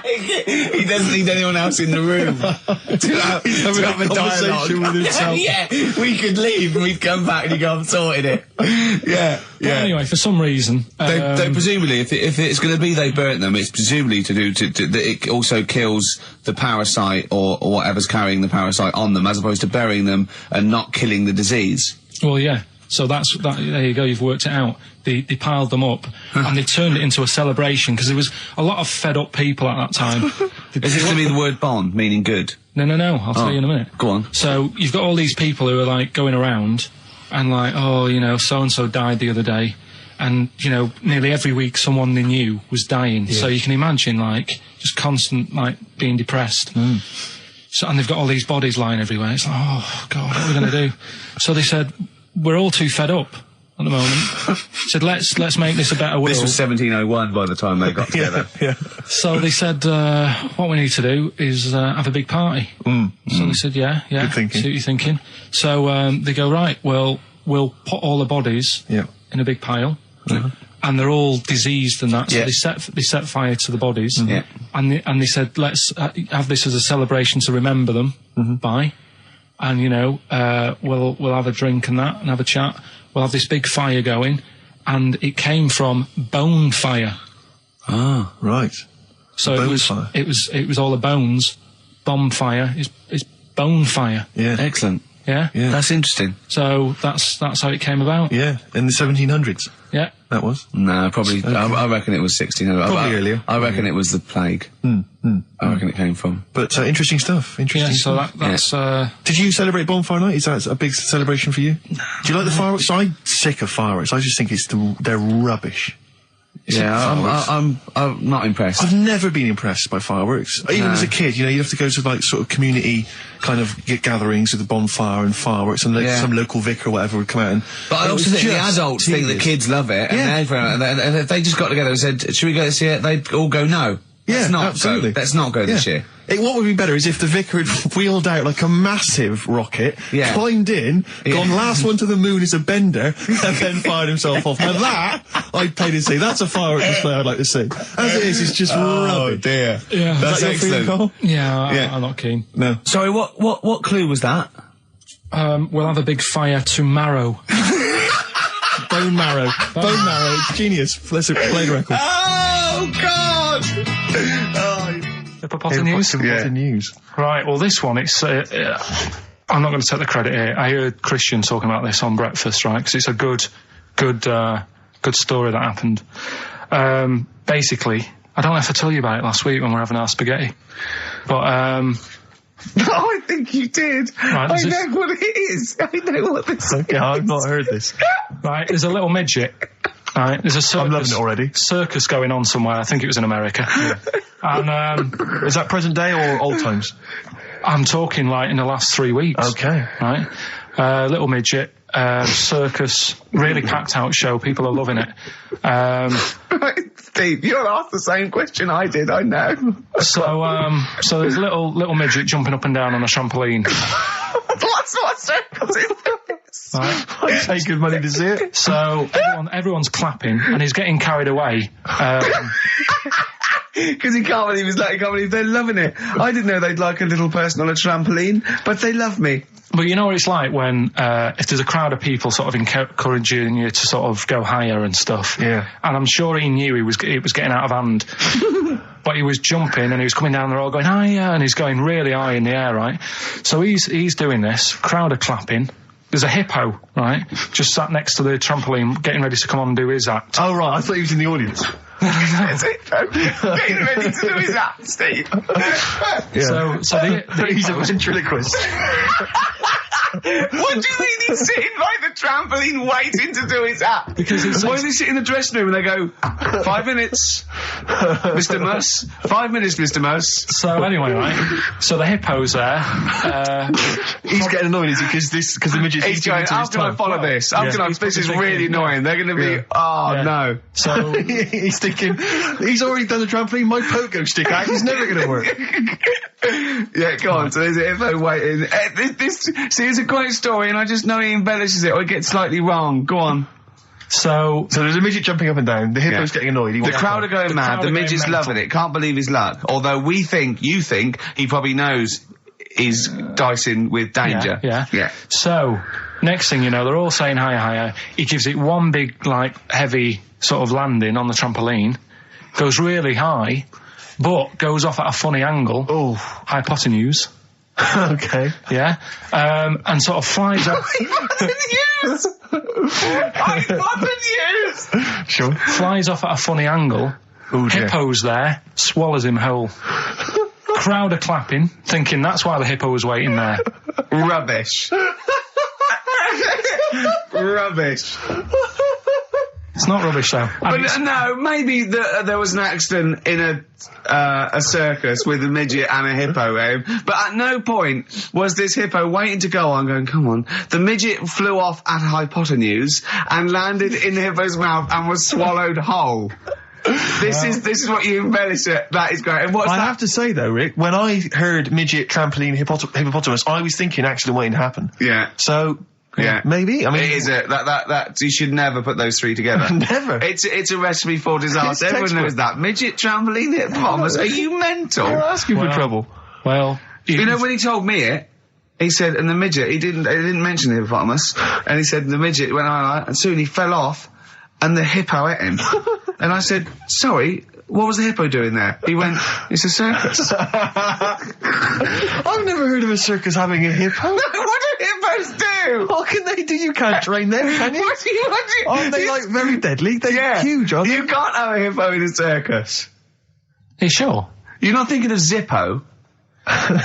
He doesn't need anyone else in the room to have a conversation with himself. Yeah, we could leave and we'd come back and he'd go, I've sorted it. Yeah.
But anyway, for some reason,
they presumably, if it's going to be they burnt them, it's presumably to do that it also kills the parasite or whatever's carrying the parasite on them, as opposed to burying them and not killing the disease.
Well, yeah. So there you go, you've worked it out. They piled them up and they turned it into a celebration because there was a lot of fed up people at that time.
Is this going to be the word bon, meaning good?
No, I'll tell you in a minute.
Go on.
So you've got all these people who are like going around and like, oh, you know, so-and-so died the other day. And, you know, nearly every week someone they knew was dying. Yeah. So you can imagine like just constant like being depressed. So, and they've got all these bodies lying everywhere. It's like, oh, God, what are we going to do? So they said, we're all too fed up at the moment. Said, let's make this a better world.
This was 1701 by the time they got together.
Yeah.
So they said, what we need to do is have a big party. So they said, yeah.
Good thinking.
See what you're thinking. So they go, right, well, we'll put all the bodies in a big pile. And they're all diseased and that. So they set fire to the bodies. And they said, let's have this as a celebration to remember them by. And, you know, we'll have a drink and that and have a chat. We'll have this big fire going. And it came from bone fire.
Ah, right.
So it was all the bones. Bonfire is bone fire.
Yeah.
Excellent.
Yeah?
That's interesting.
So that's how it came about.
Yeah, in the 1700s.
Yeah.
That was?
No, probably. Okay. I reckon it was 1600.
Probably earlier.
I reckon it was the plague. I reckon it came from.
But interesting stuff.
So that's.
Did you celebrate Bonfire Night? Is that a big celebration for you? Do you like the fireworks? I'm sick of fireworks. I just think they're rubbish.
I'm not impressed.
I've never been impressed by fireworks. Even as a kid, you know, you have to go to like sort of community kind of gatherings with a bonfire and fireworks, and some local vicar or whatever would come out. But
I also think the adults think the kids love it, and if they just got together and said, "Should we go this year?" They'd all go, "No."
Absolutely.
Let's not go this year.
What would be better is if the vicar had wheeled out like a massive rocket, climbed in, gone last one to the moon as a bender, and then fired himself off. Now that, I'd pay to see. That's a firework display I'd like to see. As it is, it's just rubbish.
Oh dear.
Yeah.
That's
your feeling,
excellent.
Carl?
Yeah, I'm not keen.
No.
Sorry, what clue was that?
We'll have a big fire tomorrow.
Bone marrow. Bone marrow. Genius. Let's play the record.
Oh, God!
Potter
news.
Right, well, this one, it's... I'm not going to take the credit here. I heard Christian talking about this on breakfast, right? Because it's a good story that happened. Basically, I don't know if I told you about it last week when we were having our spaghetti, but...
No, I think you did.
Right,
I know what it is. I know what this is.
Okay, I've not heard this.
Right, there's a little midget. Right, there's a circus.
I'm loving it already.
Circus going on somewhere. I think it was in America. And
is that present day or old times?
I'm talking like in the last 3 weeks.
Okay.
Right, little midget. circus, really packed out show. People are loving it.
Steve, you asked the same question I did, I know.
So there's a little midget jumping up and down on a trampoline.
What circus is this?
Right.
I'd pay good money to see it.
So everyone's clapping, and he's getting carried away.
Because he can't believe they're loving it. I didn't know they'd like a little person on a trampoline, but they love me.
But you know what it's like when, if there's a crowd of people sort of encouraging you to sort of go higher and stuff.
Yeah.
And I'm sure he knew it was getting out of hand. But he was jumping and he was coming down the road going higher, and he's going really high in the air, right? So he's doing this, crowd are clapping. There's a hippo, right, just sat next to the trampoline getting ready to come on and do his act.
Oh, right, I thought he was in the audience.
There's a hippo getting ready to do his act, Steve.
Yeah. So
he's a ventriloquist.
What do you mean he's sitting by the trampoline waiting to do his act?
Because
why does he sit in the dressing room and they go, 5 minutes, Mr. Muss, 5 minutes, Mr. Muss.
So anyway, right, so the hippo's there.
He's getting annoyed, is he? Because the midget's
he's going, how can I follow this? This is really annoying. They're going to be, no.
So
he's thinking, he's already done the trampoline, my pogo stick act is never going to work.
Yeah, go on. So there's a hippo waiting. See, it's a great story, and I just know he embellishes it, or it gets slightly wrong. Go on.
So
there's a midget jumping up and down. The hippo's getting annoyed.
The crowd are going mad. The midget's loving it. Can't believe his luck. Although you think he probably knows he's dicing with danger.
Yeah. So next thing you know, they're all saying higher. He gives it one big, heavy sort of landing on the trampoline. Goes really high, but goes off at a funny angle.
Oh,
hypotenuse.
Okay.
Yeah. And sort of flies off.
Hypotenuse!
Sure.
Flies off at a funny angle.
Ooh,
Hippo's there, swallows him whole. Crowd are clapping, thinking that's why the hippo was waiting there.
Rubbish. Rubbish.
It's not rubbish, though.
But no, maybe there was an accident in a circus with a midget and a hippo, but at no point was this hippo waiting to go on, going, come on. The midget flew off at a hypotenuse and landed in the hippo's mouth and was swallowed whole. This is what you embellish it. That is great. And
I have to say though, Rick, when I heard midget, trampoline, hippopotamus, I was thinking accident waiting to happen.
Yeah.
So.
Yeah,
maybe. I mean,
it is that you should never put those three together.
Never.
It's a recipe for disaster. Everyone knows that. Midget, trampoline, hippopotamus. Are you mental?
You're asking for trouble.
Well,
you know when he told me it, he said, and the midget, he didn't mention the hippopotamus, and he said the midget went on, and soon he fell off, and the hippo ate him. And I said, sorry. What was the hippo doing there? He went, it's a circus.
I've never heard of a circus having a hippo.
No, what do hippos do?
What can they do? You can't train them, can you?
What do you...
Aren't they, very deadly? They're huge, aren't they?
You can't have a hippo in a circus.
Are you sure?
You're not thinking of Zippo?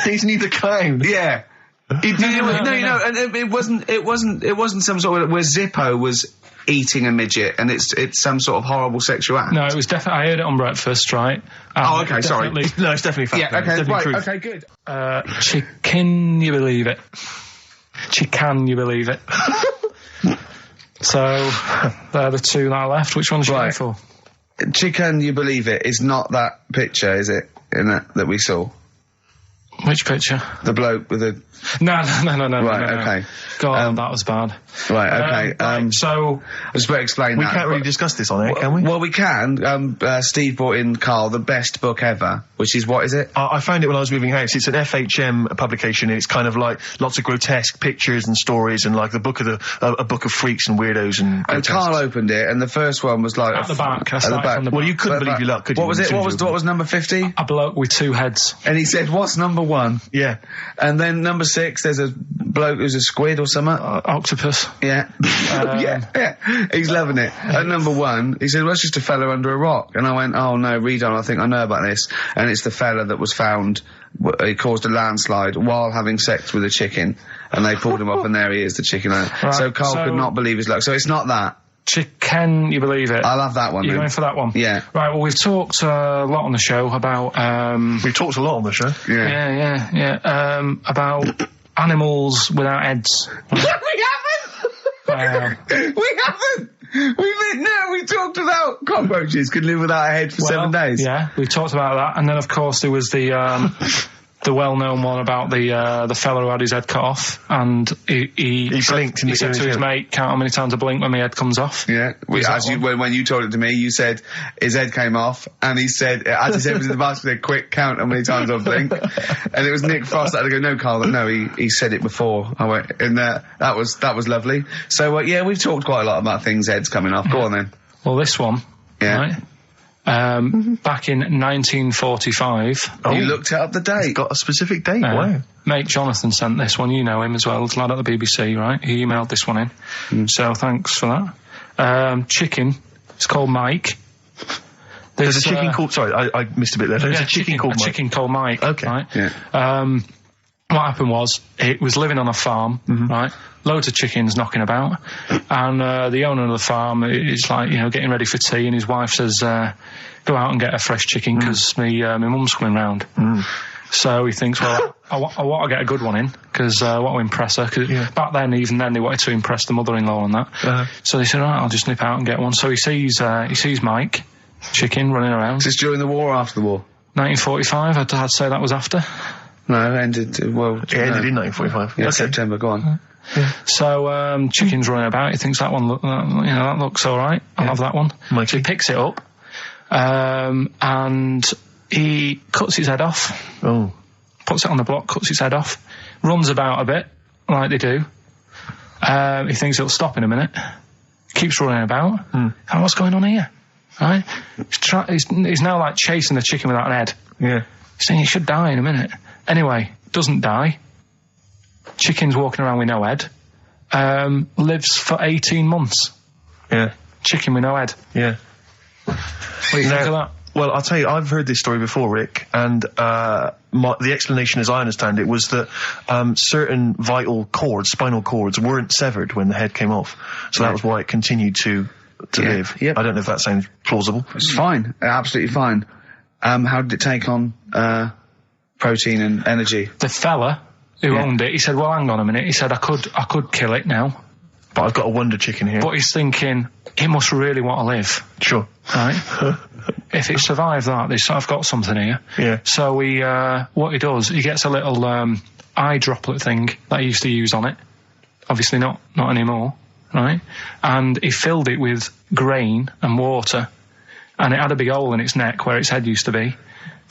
He's neither kind.
Yeah. No, and it wasn't some sort of where Zippo was eating a midget, and it's some sort of horrible sexual act.
No, it was definitely. I heard it on breakfast, right?
Oh, okay, sorry.
No, it's definitely fact.
Yeah, okay,
right,
truth. Okay, good.
Can you believe it? Can you believe it? So, they're the two that are left. Which one's you going for?
Can you believe it? Is not that picture, is it? In that we saw.
Which picture?
The bloke with the...
No.
Right, okay.
God, that was bad.
Right, okay.
So...
I just better explain
we
that.
We can't really discuss this on air, can we?
Well, we can. Steve brought in, Karl, the best book ever, which is, what is it?
I found it when I was moving house. It's an FHM publication, and it's kind of like lots of grotesque pictures and stories, and like a book of freaks and weirdos and...
And Karl opened it, and the first one was like...
At the back.
At the back.
Well, you couldn't believe your luck, could you?
What was it? What was number 50?
A bloke with two heads.
And he said, what's number 1?
Yeah.
And then number 6, there's a bloke who's a squid or something.
Octopus.
Yeah. Yeah. He's loving it. At number 1, he said, well, it's just a fella under a rock. And I went, oh no, read on, I think I know about this. And it's the fella that was found, he caused a landslide while having sex with a chicken. And they pulled him up, and there he is, the chicken. Right, so Karl could not believe his luck. So it's not that.
Can you believe it?
I'll have that one.
You're going for that one?
Yeah.
Right, well, we've talked a lot on the show about...
We've talked a lot on the show.
Yeah. About animals without heads.
We haven't! We haven't. We talked about cockroaches could live without a head for 7 days.
Yeah, we talked about that, and then of course there was the well-known one about the fella who had his head cut off, and he
blinked.
He said to his mate, "Count how many times I blink when my head comes off."
Yeah, when you told it to me, you said his head came off, and he said, as his head was in the basket, he said, "Quick, count how many times I blink." And it was Nick Frost that had to go, "No, Carl, no, he said it before." I went, and that was lovely. So yeah, we've talked quite a lot about things heads coming off. Go on then.
Well, this one, right? Back in 1945.
You looked up the date.
It's got a specific date. Wow.
Mate Jonathan sent this one. You know him as well. It's a lad at the BBC, right? He emailed this one in. So thanks for that. Chicken. It's called Mike.
There's a chicken called... Sorry, I missed a bit there. There's a chicken called Mike.
Chicken called Mike.
Okay.
Right?
Yeah.
What happened was, it was living on a farm, right? Loads of chickens knocking about. And the owner of the farm is like, getting ready for tea, and his wife says, go out and get a fresh chicken, because my mum's coming round. So he thinks, well, I want to get a good one in, because I want to impress her. Cause back then, even then, they wanted to impress the mother-in-law and that. So they said, all right, I'll just nip out and get one. So he sees Mike, chicken, running around.
Is this during the war or after the war?
1945, I'd say that was after.
No, it ended,
It ended in 1945.
Yeah, okay. September, go on.
So, chicken's running about, he thinks that one, that looks alright, I'll have that one.
Mikey.
So he picks it up, and he cuts his head off.
Oh.
Puts it on the block, cuts his head off, runs about a bit, like they do. He thinks it'll stop in a minute, keeps running about, and what's going on here? Right? He's now like chasing the chicken without an head.
Yeah.
He's saying he should die in a minute. Anyway, doesn't die. Chicken's walking around with no head. Lives for 18 months.
Yeah.
Chicken with no head.
Yeah.
What do you think of that?
Well, I'll tell you, I've heard this story before, Rick, and the explanation, as I understand it, was that certain vital cords, spinal cords, weren't severed when the head came off. So that was why it continued to live. Yep. I don't know if that sounds plausible.
It's fine. Absolutely fine. How did it take on protein and energy?
The fella who owned it, he said, well, hang on a minute. He said, I could kill it now.
But I've got a wonder chicken here.
But he's thinking, it must really want to live.
Sure.
Right? If it survives that, I've got something here.
Yeah.
So what he does, he gets a little eye droplet thing that he used to use on it. Obviously not anymore. Right? And he filled it with grain and water. And it had a big hole in its neck where its head used to be.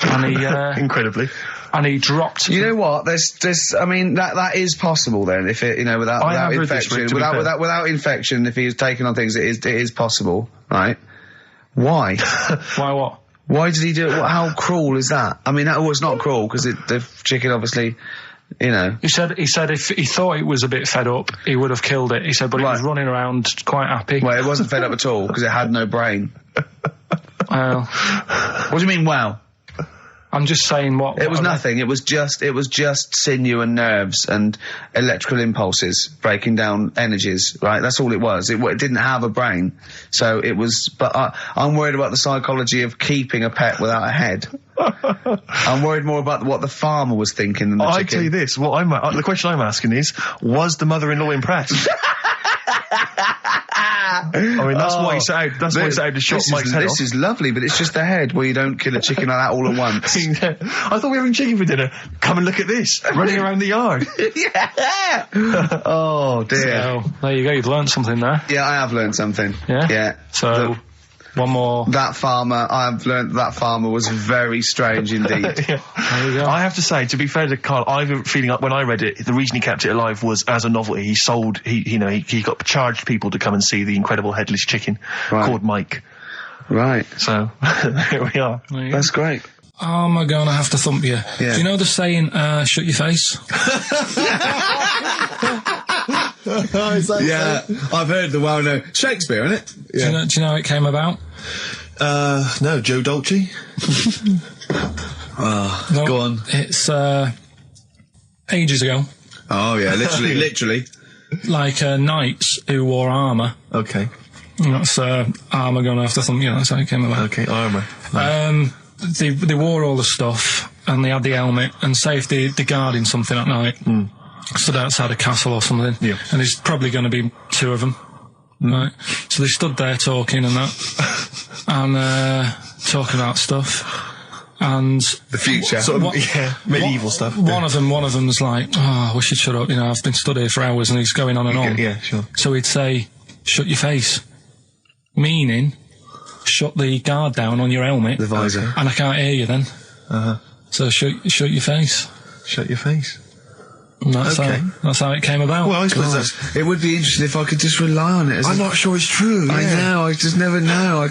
And he
incredibly.
And he dropped. You know what? I mean, that is possible then. If it, without infection, without infection, if he was taking on things, it is possible, right? Why?
Why what?
Why did he do it? How cruel is that? I mean, it's not cruel because the chicken obviously,
He said if he thought it was a bit fed up, he would have killed it. He said, but it was running around quite happy.
Well, it wasn't fed up at all because it had no brain.
Well,
what do you mean? Wow.
I'm just saying
it was nothing. It was just sinew and nerves and electrical impulses breaking down energies, right? That's all it was. It didn't have a brain. So it was, but I'm worried about the psychology of keeping a pet without a head. I'm worried more about what the farmer was thinking than the chicken.
I tell you this, the question I'm asking is, was the mother-in-law impressed? I mean, that's why he set out to shot Mike's head off.
This is lovely, but it's just the head where you don't kill a chicken like that all at once.
I thought we were having chicken for dinner. Come and look at this, running around the yard.
Yeah. Oh, dear.
So, there you go, you've learned something there.
Yeah, I have learned something.
Yeah?
Yeah.
So... one more.
I've learned that farmer was very strange indeed.
Yeah. There you go.
I have to say, to be fair to Carl, I have a feeling like when I read it, the reason he kept it alive was as a novelty. He got charged people to come and see the incredible headless chicken called Mike.
Right.
So, here we are.
That's great.
Oh, am I gonna have to thump you?
Yeah.
Do you know the saying, shut your face?
Yeah, I've heard the well-known Shakespeare, isn't it? Yeah.
Do you know how it came about?
No, Joe Dolce.
Go on.
It's ages ago.
Oh yeah, literally.
Like knights who wore armour.
Okay.
That's armour gonna have to thump you. That's how it came about.
Okay, armour.
They wore all the stuff and they had the helmet, and say if they're guarding something at night, stood outside a castle or something.
Yeah.
And there's probably going to be 2 of them. Right. So they stood there talking and that. And, talking about stuff. And
the future,
medieval stuff.
One of them was like, "Oh, we should shut up. You know, I've been stood here for hours," and he's going on and on.
Yeah, sure.
So he'd say, "Shut your face," meaning, shut the guard down on your helmet,
the visor,
and I can't hear you then. So shut your face.
Shut your face.
And that's how it came about.
Well, I suppose
it would be interesting if I could just rely on it.
I'm not sure it's true. Yeah.
I know. I just never know.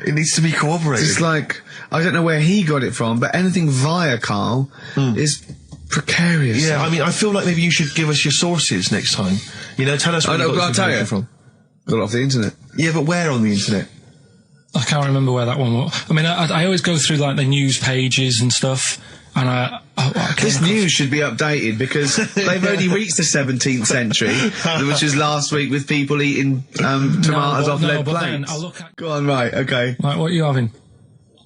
It needs to be corroborated.
It's like, I don't know where he got it from, but anything via Karl is precarious.
Yeah, I mean, I feel like maybe you should give us your sources next time. You know, tell us where you got this information from.
Got it off the internet.
Yeah, but where on the internet?
I can't remember where that one was. I mean, I always go through, like, the news pages and stuff, and
this news should be updated because they've only reached the 17th century, which was last week with people eating tomatoes off lead plates. Go on, right, okay.
Like, what are you having?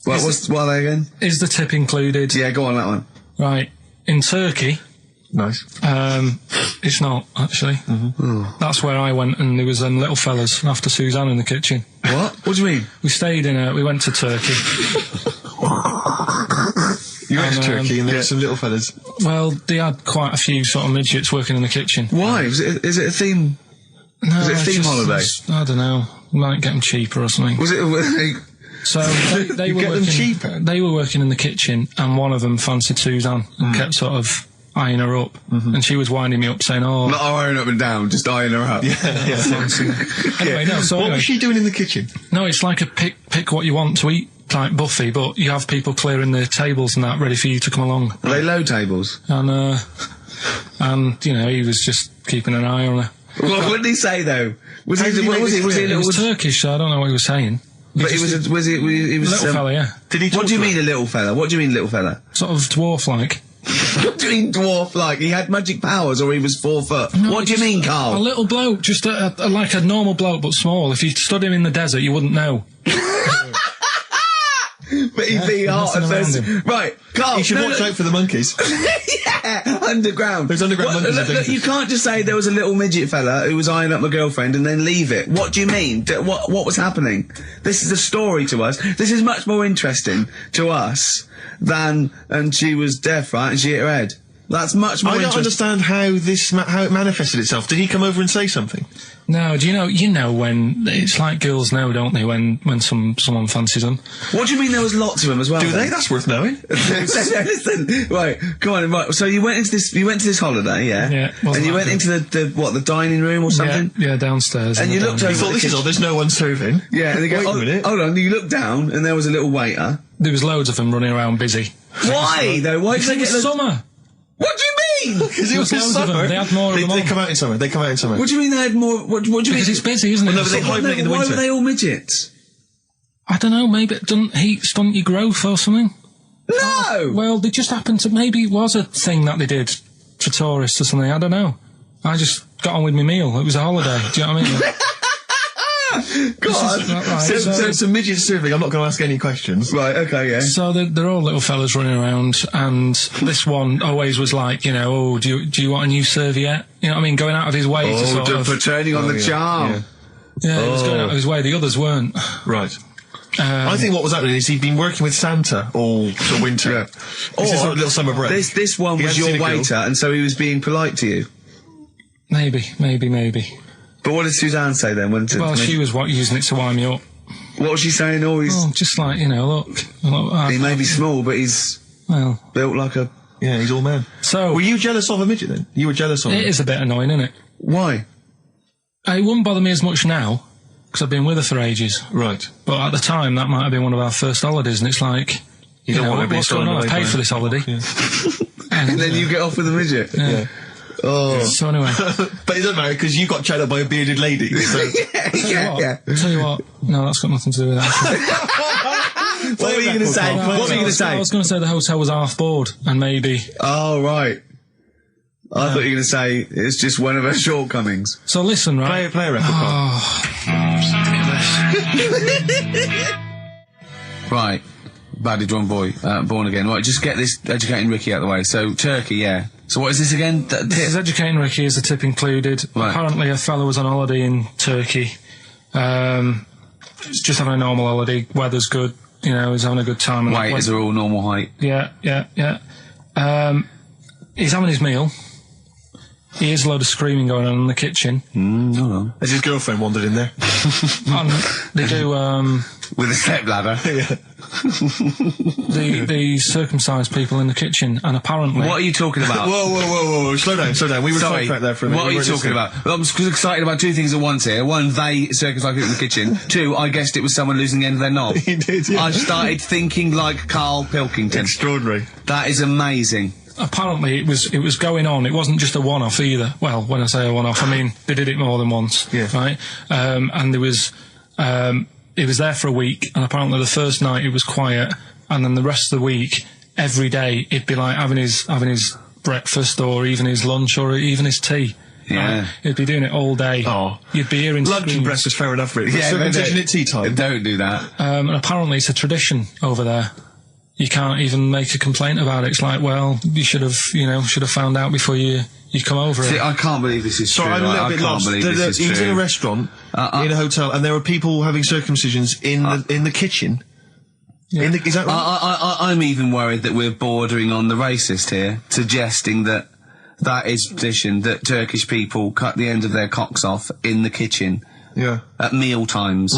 What are they again?
Is the tip included?
Yeah, go on, that one.
Right. In Turkey...
Nice.
It's not, actually. That's where I went, and there was them little fellas after Suzanne in the kitchen.
What? What do you mean?
We went to Turkey.
You went to Turkey and there were some little fellas?
Well, they had quite a few sort of midgets working in the kitchen.
Why? Is it a theme?
No,
was it a theme holiday?
I don't know. Might get them cheaper or something.
Was it?
So they were working cheaper. They were working in the kitchen, and one of them fancied Suzanne and kept sort of eyeing her up, and she was winding me up saying, "Oh,
not eyeing up and down, just eyeing her up."
Yeah. Anyway, no. So
what was she doing in the kitchen?
No, it's like a pick what you want to eat type buffet, but you have people clearing the tables and that ready for you to come along.
Are they low tables?
And you know, he was just keeping an eye on her.
What did he say though? Was he
Turkish, so I don't know what he was saying.
But he was a
little fella, yeah.
Did he? What do you mean a little fella? What do you mean little fella?
Sort of dwarf-like.
What do you mean dwarf-like? He had magic powers, or he was 4 foot? No, what do you mean, Karl?
A little bloke, just like a normal bloke, but small. If you stood him in the desert, you wouldn't know.
But he'd be hot at first. Right, Karl.
You should watch out for the monkeys.
Yeah, underground.
Those underground monkeys are dangerous.
You can't just say there was a little midget fella who was eyeing up my girlfriend and then leave it. What do you mean? What was happening? This is a story to us. This is much more interesting to us than, and she was deaf, right, and she hit her head. That's much more interesting.
I don't understand how it manifested itself. Did he come over and say something?
No, do you know when, it's like girls know, don't they, when someone fancies them?
What do you mean there was lots of them as well?
Do they? That's worth knowing.
Listen, right, come on, right, so you went to this holiday, yeah?
Yeah.
And you went into the dining room or something?
Yeah, downstairs.
And you looked over.
You thought, this is odd, there's no one serving.
Yeah, and they go,
wait a minute.
Hold on, you looked down and there was a little waiter.
There was loads of them running around busy.
Why, though? Why did they get
summer?
What do you mean?
Because it was summer.
They had more of them.
They come out in summer.
What do you mean they had more? What do you mean?
Because it's busy, isn't it?
Well, no, but they hibernate in the winter.
Why were they all midgets?
I don't know, maybe it doesn't heat stunt your growth or something.
No!
Well, they just happened to, maybe it was a thing that they did for tourists or something, I don't know. I just got on with my meal. It was a holiday, do you know what I mean?
God.
Right,
so some midget serving, I'm not going to ask any questions.
Right, okay, yeah.
So they're all little fellas running around, and this one always was like, you know, oh, do you want a new serviette? You know what I mean? Going out of his way to sort of...
for turning on the charm.
Yeah, he was going out of his way. The others weren't.
Right. I think what was happening is he'd been working with Santa all the winter.
Yeah.
This is sort of little summer break.
This one was your waiter, and so he was being polite to you.
Maybe.
But what did Suzanne say then?
Well, she was using it to wind me up.
What was she saying?
Just like, you know, look
he may be small, but he's built like a...
Yeah, he's all man.
So...
Were you jealous of a midget then? You were jealous of him?
It is a bit annoying, isn't it?
Why?
It wouldn't bother me as much now, because I've been with her for ages.
Right.
But at the time, that might have been one of our first holidays, and it's like... You don't want to be what's going on? I paid for this holiday.
Yeah.
and
then you get off with a midget?
Yeah. Oh. So anyway.
But it doesn't matter, because you got chatted by a bearded lady. So.
yeah.
Tell you what, no, that's got nothing to do with that.
What were you going to say?
I was going to say the hotel was half board, and maybe...
Oh, right. I thought you were going to say it's just one of her shortcomings.
So listen, right?
Play a record.
Right. Badly drawn boy, born again. Right, just get this educating Ricky out of the way. So, Turkey, yeah. So what is this again?
This is Educating Ricky. Is the tip included?
Right.
Apparently, a fellow was on holiday in Turkey. He's just having a normal holiday. Weather's good. You know, he's having a good time. And
Weight is all normal height.
Yeah. He's having his meal. He hears a load of screaming going on in the kitchen.
Hold on.
Has his girlfriend wandered in there?
And they do,
With a stepladder.
Yeah.
the circumcised people in the kitchen, and apparently...
What are you talking about?
Whoa. Slow down. We were
Sorry,
sidetracked there for a minute.
what are you talking about? Well, I'm excited about two things at once here. One, they circumcised people in the kitchen. Two, I guessed it was someone losing the end of their knob.
He did, yeah.
I started thinking like Karl Pilkington.
Extraordinary.
That is amazing.
Apparently it was going on. It wasn't just a one-off either. Well, when I say a one-off, I mean they did it more than once.
Yeah.
Right? And there was... it was there for a week, and apparently the first night it was quiet, and then the rest of the week, every day, it'd be like having his breakfast, or even his lunch, or even his tea.
Yeah.
Right? He'd be doing it all day.
Oh.
You'd be hearing
Lunch
screams.
and breakfast, fair enough, really.
Yeah,
Circumcision at tea time.
Don't do that.
And apparently it's a tradition over there. You can't even make a complaint about it. It's like, well, you should have found out before you come over.
See, I can't believe this is true.
Sorry, I'm a little bit lost.
Believe this is
He was
true.
in a restaurant, in a hotel, and there were people having circumcisions in the kitchen.
Yeah.
Is that right?
I'm even worried that we're bordering on the racist here, suggesting that is tradition that Turkish people cut the end of their cocks off in the kitchen.
Yeah.
At meal times.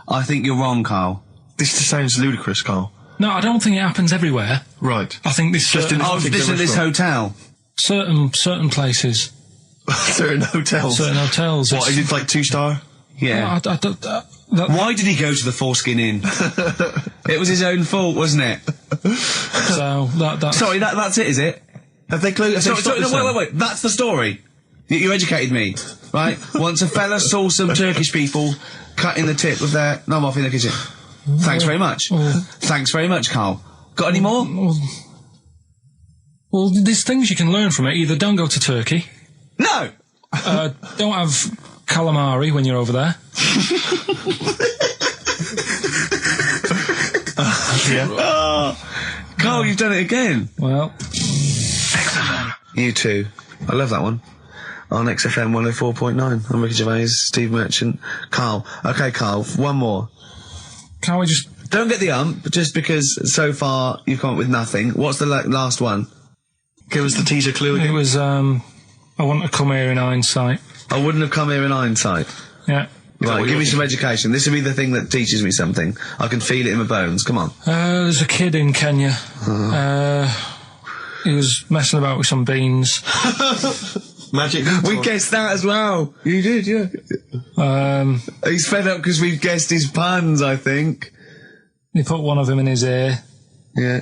I think you're wrong, Karl.
This sounds ludicrous, Karl.
No, I don't think it happens everywhere.
Right.
I think this
Just in
Oh, this is this hotel.
certain places,
Certain hotels.
certain hotels.
What, is it like 2-star?
Yeah. Why did he go to the Foreskin Inn? It was his own fault, wasn't it?
So that's
Sorry, that's it, is it?
Have they closed?
Wait. That's the story. You educated me, right? Once a fella saw some Turkish people cutting the tip of their knob off in the kitchen. Thanks very much. Thanks very much, Karl. Got any more?
Well, there's things you can learn from it. Either don't go to Turkey.
No!
Don't have calamari when you're over there.
Karl, you've done it again.
Well,
You too. I love that one. On XFM 104.9. I'm Ricky Gervais, Steve Merchant, Karl. Okay, Karl, one more.
can't we just...
Don't get the just because so far you've come up with nothing. What's the last one?
Give us the teaser clue
It
again.
was, I want to come here in hindsight.
I wouldn't have come here in hindsight.
Yeah.
Right, give me some education. This will be the thing that teaches me something. I can feel it in my bones. Come on.
There's a kid in Kenya. He was messing about with some beans.
Magic.
We guessed that as well. You did, yeah. He's fed up because we've guessed his puns, I think.
He put one of them in his ear.
Yeah.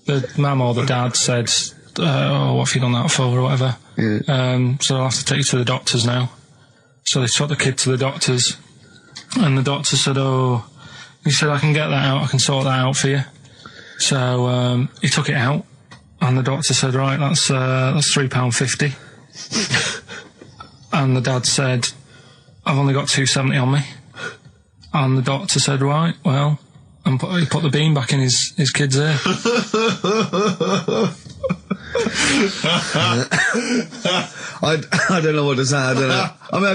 The mum or the dad said, oh, what have you done that for, or whatever.
Yeah.
So I'll have to take you to the doctors now. So they took the kid to the doctors, and the doctor said, he said, I can get that out, I can sort that out for you. So he took it out, and the doctor said, right, that's £3.50. And the dad said, I've only got £2.70 on me. And the doctor said, right, well, and he put the bean back in his kid's ear.
I don't know what to say. I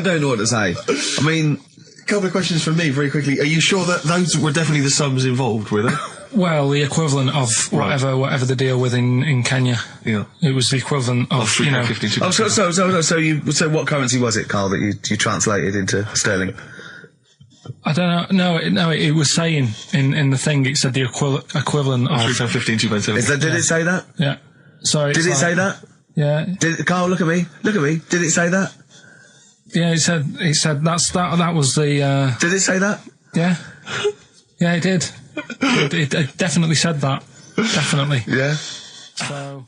don't know what to say. I mean,
A couple of questions from me, very quickly. Are you sure that those were definitely the sums involved, were they?
Well, the equivalent of whatever the deal with in Kenya.
Yeah.
It was the equivalent of
£3.50.
So what currency was it, Karl, that you translated into sterling?
I don't know. No, it was saying in the thing. It said the equivalent of
£3.15, £2.70.
Did it say that?
Yeah. So
Did it say that?
Yeah.
Karl, look at me. Look at me. Did it say that?
Yeah. It said that was the.
Did it say that?
Yeah. Yeah, it did. It definitely said that. Definitely.
Yeah.
So.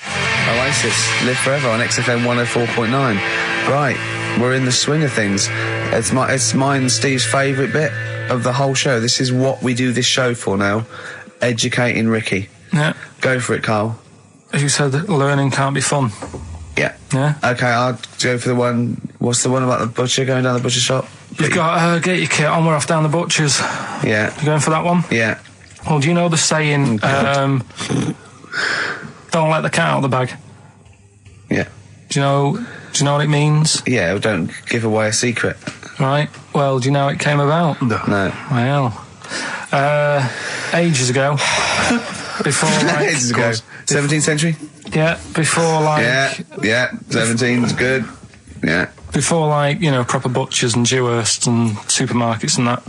Oasis, Live Forever on XFM 104.9. Right, we're in the swing of things. It's mine and Steve's favourite bit of the whole show. This is what we do this show for now. Educating Ricky.
Yeah.
Go for it, Karl.
You said that learning can't be fun.
Yeah.
Yeah.
Okay, I'll go for the one. What's the one about the butcher going down the butcher shop?
You've got get your kit on. We're off down the butcher's.
Yeah.
You going for that one?
Yeah.
Well, do you know the saying? That don't let the cat out of the bag.
Yeah.
Do you know what it means?
Yeah, don't give away a secret.
Right. Well, do you know how it came about?
No.
Well, ages ago. Before, like...
ages ago. 17th century?
Yeah, before, like...
Yeah, 17's good. Yeah.
Before, like, you know, proper butchers and Dewhursts and supermarkets and that,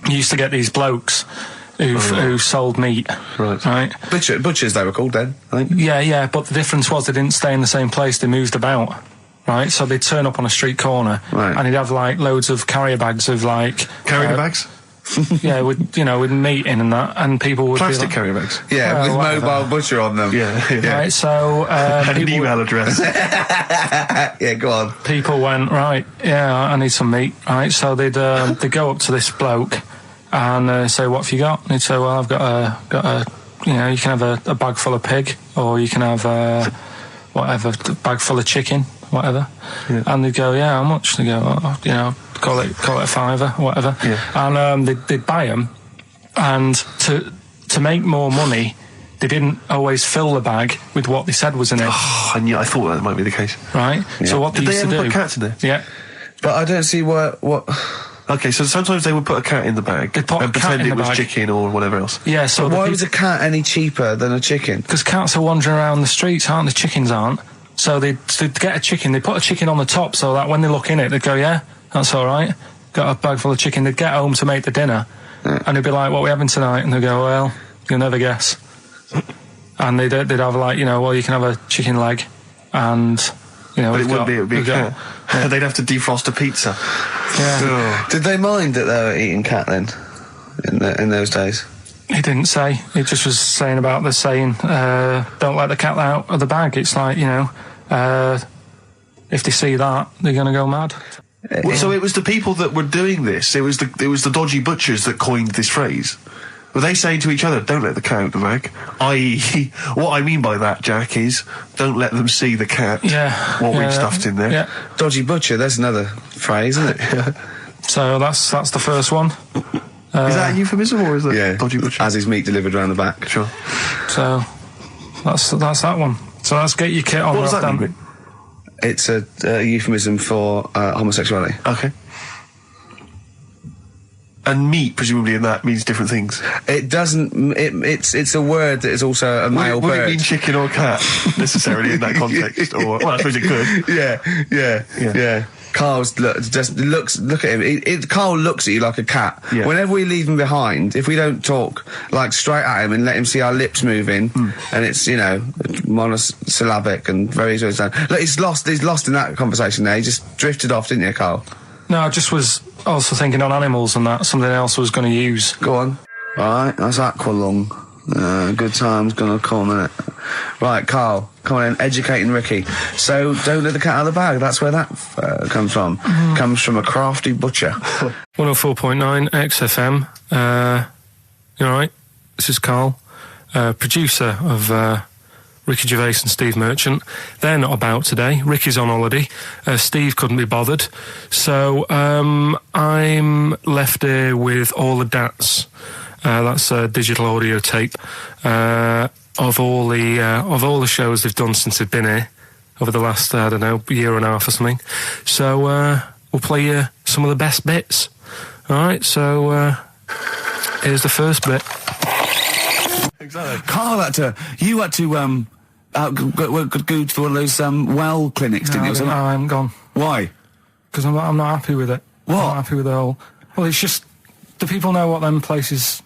you used to get these blokes who sold meat. Right.
Butchers, they were called then, I think.
Yeah, but the difference was they didn't stay in the same place, they moved about. Right, so they'd turn up on a street corner, and he'd have, like, loads of carrier bags of, like...
Carrier bags?
Yeah, with meat in and that, and people would
plastic
be like,
carrier bags.
Yeah, with mobile butcher on them.
Yeah.
Right, so
and an email address.
Yeah, go on.
People went, right, yeah, I need some meat. Right, so they'd go up to this bloke and say, what have you got? And he'd say, well, I've got a you know, you can have a bag full of pig, or you can have whatever, a bag full of chicken, whatever. Yeah. And they'd go, yeah, how much? They go, you know, call it a fiver, whatever. Yeah. And they'd buy them, and to make more money, they didn't always fill the bag with what they said was in it.
Oh, I thought that might be the case.
Right. Yeah. So what they used to do?
Put cats in there?
Yeah.
But I don't see what.
Okay, so sometimes they would put a cat in the bag and pretend it was chicken or whatever else.
Yeah. So
why was a cat any cheaper than a chicken? Because
cats are wandering around the streets, aren't they? Chickens aren't. So they'd get a chicken. They put a chicken on the top so that when they look in it, they'd go, yeah, that's all right. Got a bag full of chicken. They'd get home to make the dinner, and they'd be like, what are we having tonight? And they'd go, well, you'll never guess. And they'd have, like, you know, well, you can have a chicken leg, and, you know...
But it would be a cat. Yeah. They'd have to defrost a pizza.
Yeah.
Did they mind that they were eating cat then, in those days?
He didn't say. He just was saying about the saying, don't let the cat out of the bag. It's like, you know, if they see that, they're going to go mad.
Well, so it was the people that were doing this, it was the dodgy butchers that coined this phrase. Were they saying to each other, don't let the cat out of the bag? I.e., what I mean by that, Jack, is don't let them see the cat, what we've stuffed in there.
Yeah.
Dodgy butcher, there's another phrase, isn't it?
So that's the first one.
Is that a euphemism, or is that dodgy butcher?
As his meat delivered around the back.
Sure.
So that's that one. So let's get your kit on.
What does that mean?
It's a euphemism for homosexuality.
Okay. And meat, presumably, in that means different things.
It doesn't. It's a word that is also a male bird.
Would it mean chicken or cat necessarily in that context? Or well, I suppose it could.
Yeah. Carl's look at him. Carl looks at you like a cat. Yeah. Whenever we leave him behind, if we don't talk like straight at him and let him see our lips moving, and it's, you know, monosyllabic and very look, he's lost in that conversation there. He just drifted off, didn't you, Carl?
No, I just was also thinking on animals and that, something else I was going to use.
Go on. Alright, that's aqualung. Good time's gonna come, innit? Right, Carl, come on in, educating Ricky. So, don't let the cat out of the bag, that's where that comes from. Comes from a crafty butcher.
104.9 XFM. You alright? This is Carl, producer of Ricky Gervais and Steve Merchant. They're not about today. Ricky's on holiday. Steve couldn't be bothered. So I'm left here with all the DATs. That's a digital audio tape of all the shows they've done since they've been here over the last, I don't know, year and a half or something. So we'll play you some of the best bits. All right. So here's the first bit.
Exactly.
Carl you had to go to one of those well clinics, didn't you?
No, I haven't gone.
Why?
Because I'm not happy with it.
What?
I'm not happy with the whole. Well, it's just, do people know what them places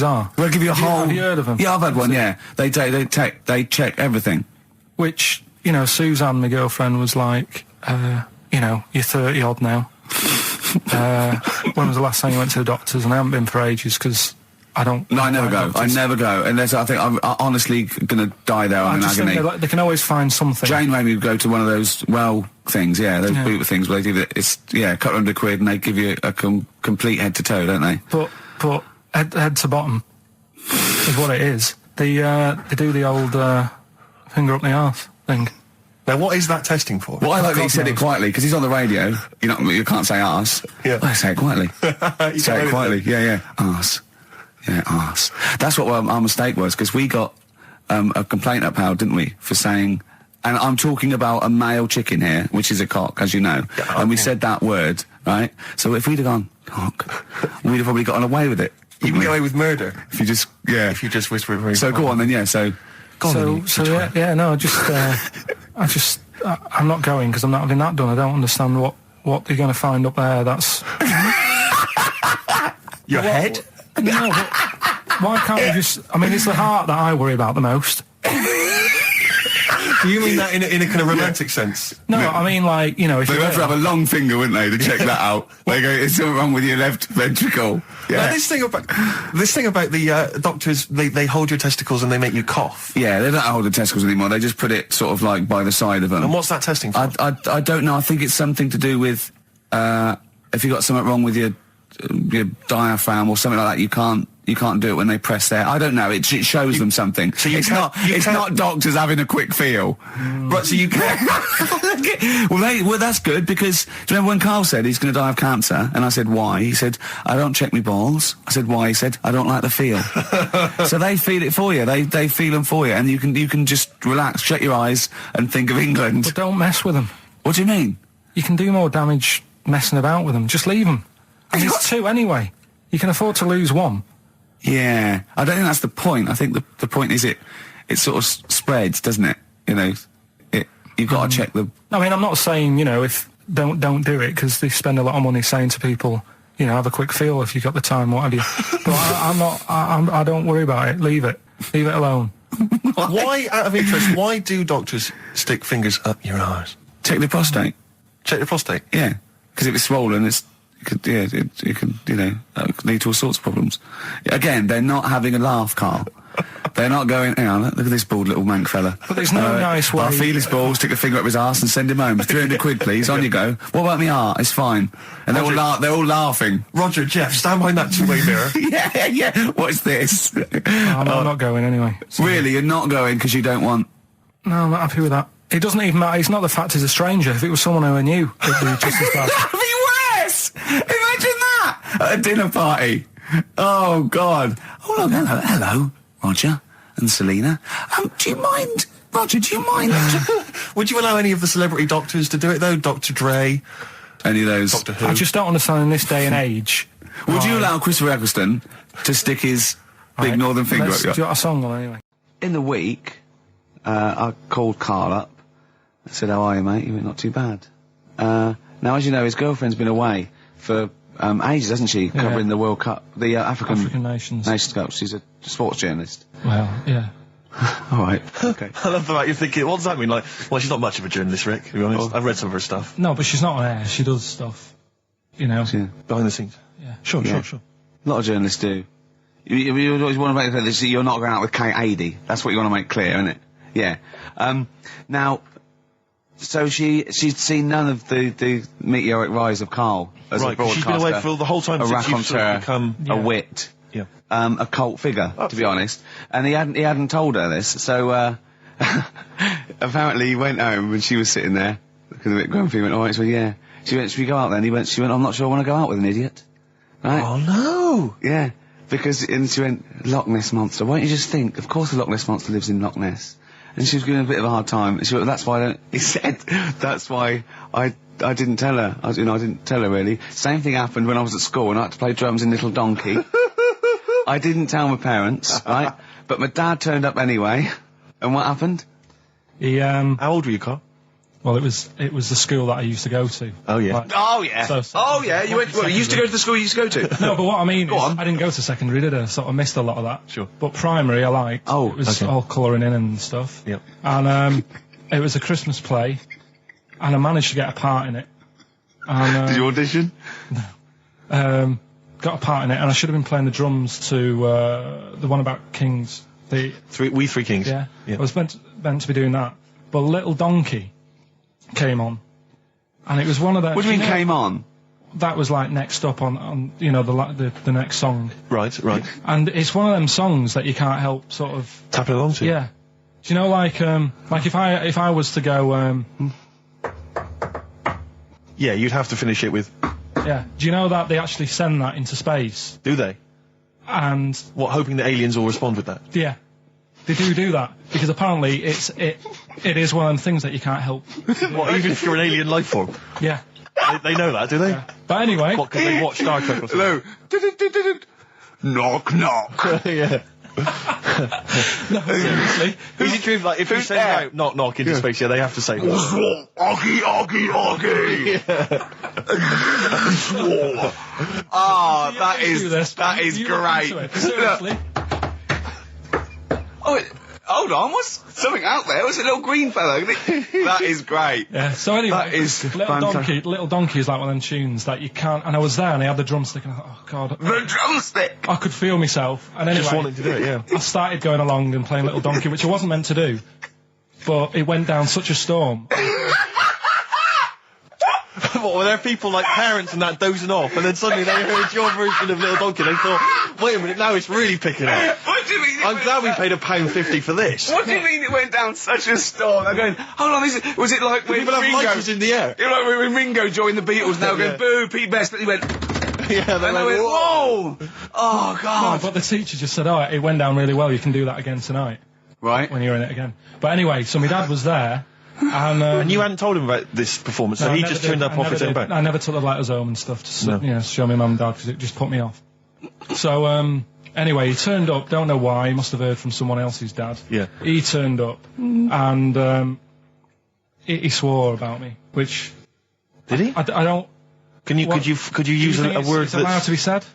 are?
We'll give you a whole.
Have you heard of them?
Yeah, I've had one. Yeah, they check everything.
Which, you know, Suzanne, my girlfriend, was like, you know, you're 30 odd now. When was the last time you went to the doctors? And I haven't been for ages because I don't.
No, I never go. I never go unless I think I'm honestly going to die there in agony.
They can always find something.
Jane made me go to one of those things, those boot things where they do that. It's couple £100 and they give you a complete head to toe, don't they?
But head to bottom is what it is. They do the old finger up the arse thing.
Now, what is that testing for?
Well, I like that he said it quietly, because he's on the radio. You can't say arse.
Yeah.
I say it quietly. Say it quietly. Yeah. Arse. Yeah, arse. That's what our mistake was, because we got a complaint upheld, didn't we, for saying, and I'm talking about a male chicken here, which is a cock, as you know, and we said that word, right? So if we'd have gone cock, we'd have probably gotten away with it.
You can get away with murder
if you just
whisper it very
So go on then, yeah. So
no, I'm not going because I'm not having that done. I don't understand what you're going to find up there. That's
your head.
No, but why can't we just? I mean, it's the heart that I worry about the most.
Do you mean that in a kind of romantic sense?
No, I mean, like, you know, if
they'd have to have a long finger, wouldn't they, to check that out? They go, "Is something wrong with your left ventricle?" Yeah.
Now, this thing about the doctors, they hold your testicles and they make you cough.
Yeah, they don't hold the testicles anymore. They just put it sort of like by the side of them.
And what's that testing for?
I don't know. I think it's something to do with if you got something wrong with your diaphragm or something like that. You can't do it when they press there. I don't know. It shows them something. So it's not doctors having a quick feel.
Right, so you can't.
well, that's good, because do you remember when Karl said he's going to die of cancer? And I said, why? He said, I don't check my balls. I said, why? He said, I don't like the feel. So they feel it for you. They feel them for you, and you can just relax, shut your eyes, and think of England.
But don't mess with them.
What do you mean?
You can do more damage messing about with them. Just leave them. And it's two anyway. You can afford to lose one.
Yeah, I don't think that's the point. I think the point is it sort of spreads, doesn't it? You know, you've got to check the.
I mean, I'm not saying, you know, if don't do it, because they spend a lot of money saying to people, you know, have a quick feel if you've got the time, what have you. But I don't worry about it. Leave it alone.
Why, out of interest, why do doctors stick fingers up your arse?
Check the prostate.
Check the prostate?
Yeah, because if it's swollen, it could lead to all sorts of problems. Again, they're not having a laugh, Karl. They're not going, hang on, look at this bald little mank fella.
But there's no nice way.
I'll feel his balls, stick a finger up his arse and send him home. 300 quid, please, on you go. What about me art? It's fine. And they're all laughing.
Roger, Jeff, stand behind that two-way mirror.
yeah, what's this?
I'm not going anyway. So.
Really, you're not going because you don't want...
No, I'm not happy with that. It doesn't even matter. It's not the fact he's a stranger. If it was someone who I knew, it'd be just as bad.
That'd be worse! Imagine that! At a dinner party. Oh, God. Oh, look, hello, Roger and Selena. Do you mind, Roger,
Would you allow any of the celebrity doctors to do it, though? Dr. Dre?
Any of those?
Doctor Who?
I just don't understand in this day and age.
Would you allow Christopher Eccleston to stick his big northern finger up your...
Do you got a song on anyway?
In the week, I called Karl up. I said, how are you, mate? He went, not too bad. Now, as you know, his girlfriend's been away for ages, hasn't she?
Yeah.
Covering the World Cup, the African
Nations
Cup. She's a sports journalist.
Well, yeah.
All right. Okay.
I love the fact you're thinking, what does that mean? Like, well, she's not much of a journalist, Rick, to be honest. I've read some of her stuff.
No, but she's not on air. She does stuff, you know.
Yeah.
Behind the scenes.
Yeah.
Sure.
A lot of journalists do. You always want to make clear that you're not going out with Kate Adie. That's what you want to make clear, isn't it? Yeah. Now, so she'd seen none of the meteoric rise of Karl as a broadcaster.
She's been away for the whole time since you've sort of become...
a wit.
Yeah.
A cult figure, to be honest. And he hadn't told her this, so, apparently he went home and she was sitting there, looking a bit grumpy. He went, all right, so yeah. She went, should we go out then? She went, I'm not sure I want to go out with an idiot. Right?
Oh, no!
Yeah. And she went, Loch Ness Monster. Why don't you just think, of course the Loch Ness Monster lives in Loch Ness. And she was giving a bit of a hard time. And she went, that's why that's why I didn't tell her. I didn't tell her really. Same thing happened when I was at school and I had to play drums in Little Donkey. I didn't tell my parents, right? But my dad turned up anyway. And what happened?
He,
How old were you, Karl?
Well, it was the school that I used to go to.
Oh, yeah.
Like,
Oh, yeah. You used to go to the school you used to go to?
No, but what I mean is, I didn't go to secondary, did I? So I missed a lot of that.
Sure.
But primary, I liked.
Oh,
it was all colouring in and stuff.
Yep.
And it was a Christmas play, and I managed to get a part in it. And,
did you audition?
No. Got a part in it, and I should have been playing the drums to the one about Kings. We Three Kings.
Yeah.
I was meant to be doing that, but Little Donkey came on, and it was one of the...
What do you mean came on?
That was like next up on the next song.
Right.
And it's one of them songs that you can't help sort of
tapping along to.
Yeah. Do you know, like if I was to go
yeah, you'd have to finish it with...
Yeah. Do you know that they actually send that into space?
Do they?
And...
What, hoping that aliens will respond with that?
Yeah. They do that because apparently it is one of them things that you can't help.
What, even if you're an alien life form?
Yeah.
They know that, do they?
Yeah. But anyway,
what, because they watch Star Trek or something?
Hello. Knock knock.
Yeah.
no, seriously.
Is it true, like, if you send out knock knock into space, they have to say
Oggy, oggy, oggy. Oh, that is great.
Seriously.
Oh, hold on, what's something out there? What's a little green fellow? That is great.
Yeah, so anyway,
that is
Little Donkey is like one of them tunes that you can't, and I was there and he had the drumstick and I thought, oh god.
The drumstick!
I could feel myself. And anyway,
just wanting to do it, yeah.
I started going along and playing Little Donkey, which I wasn't meant to do. But it went down such a storm.
What, were there people like parents and that dozing off, and then suddenly they heard your version of Little Donkey, and they thought, wait a minute, now it's really picking up.
What do you mean?
I'm glad we paid £1.50 for this.
What do you mean it went down such a storm? I'm going, hold on, was it like when
People have
Ringo...
lighters in the air.
You know, like when Ringo joined the Beatles, now going, boo, Pete Best, but he went...
Yeah,
and I went, whoa! Oh, God.
No, but the teacher just said, oh, it went down really well, you can do that again tonight.
Right.
When you're in it again. But anyway, so my dad was there, and
you hadn't told him about this performance, so he just turned up off his own back.
I never took the letters home and stuff to show my mum and dad, because it just put me off. So, anyway, he turned up, don't know why, he must have heard from someone else's dad.
Yeah.
He turned up, and he swore about me, which...
Did he?
I don't...
Could you use a word
that's allowed to be said?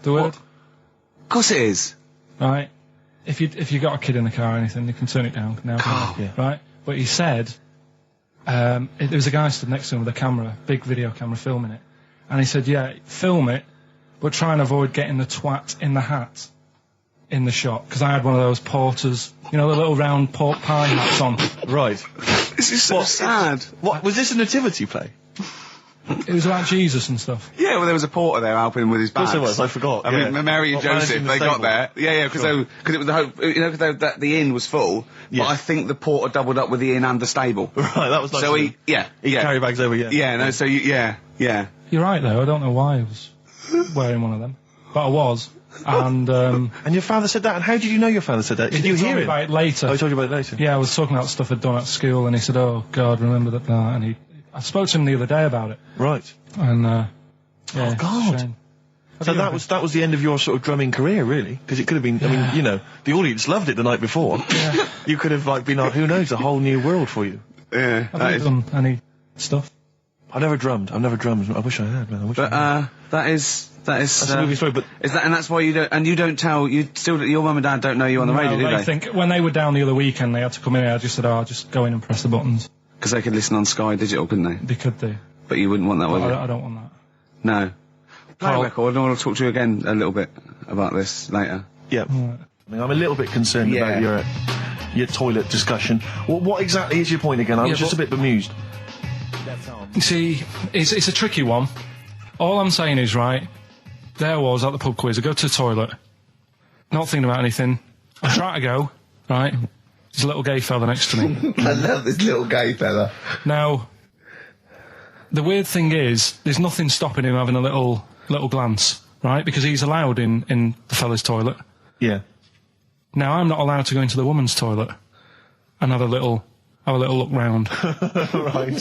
The word?
Of course it is.
Right. If you got a kid in the car or anything, you can turn it down now.
Yeah.
Right? But he said... there was a guy stood next to him with a camera, big video camera, filming it. And he said, yeah, film it, but try and avoid getting the twat in the hat in the shot. Because I had one of those porters, you know, the little round pork pie hats on.
Right.
This is so sad.
What, was this a nativity play?
It was about Jesus and stuff.
Yeah, well, there was a porter there helping him with his bags.
Of course there was, I forgot.
I mean, Mary and Joseph, they got there. Yeah, because it was the hope, you know, because the inn was full.
Yeah.
But I think the porter doubled up with the inn and the stable.
Right, that was nice.
So he
carry bags over, yeah.
Yeah, no, so yeah.
You're right, though. I don't know why I was wearing one of them. But I was. And
your father said that? And how did you know your father said that? Did you hear
it? About it later.
Oh, he told you about it later?
Yeah, I was talking about stuff I'd done at school, and he said, oh, God, remember that. And I spoke to him the other day about it.
Right.
And, yeah.
Oh, God. So that was the end of your sort of drumming career, really? Because it could have been, I mean, you know, the audience loved it the night before.
Yeah.
You could have, like, been, who knows, a whole new world for you.
Yeah.
Have you done any stuff?
I've never drummed. I wish I had, man.
That's
a movie story, but...
Is that, and that's why you don't tell, your mum and dad don't know you on the radio, do they?
I think when they were down the other weekend, they had to come in here, I just said, I'll just go in and press the buttons.
Because they could listen on Sky Digital, couldn't they?
They could do.
But you wouldn't want that, would you?
I don't want that.
No. Play a record, and I want to talk to you again a little bit about this later.
Yeah. Right. I mean, I'm a little bit concerned about your toilet discussion. What exactly is your point again? I was just a bit bemused.
You see, it's a tricky one. All I'm saying is, right, there I was at the pub quiz, I go to the toilet, not thinking about anything, I try to go, right, there's a little gay fella next to me.
I love this little gay fella.
Now, the weird thing is, there's nothing stopping him having a little glance, right, because he's allowed in the fella's toilet.
Yeah.
Now, I'm not allowed to go into the woman's toilet and have a little look round.
Right.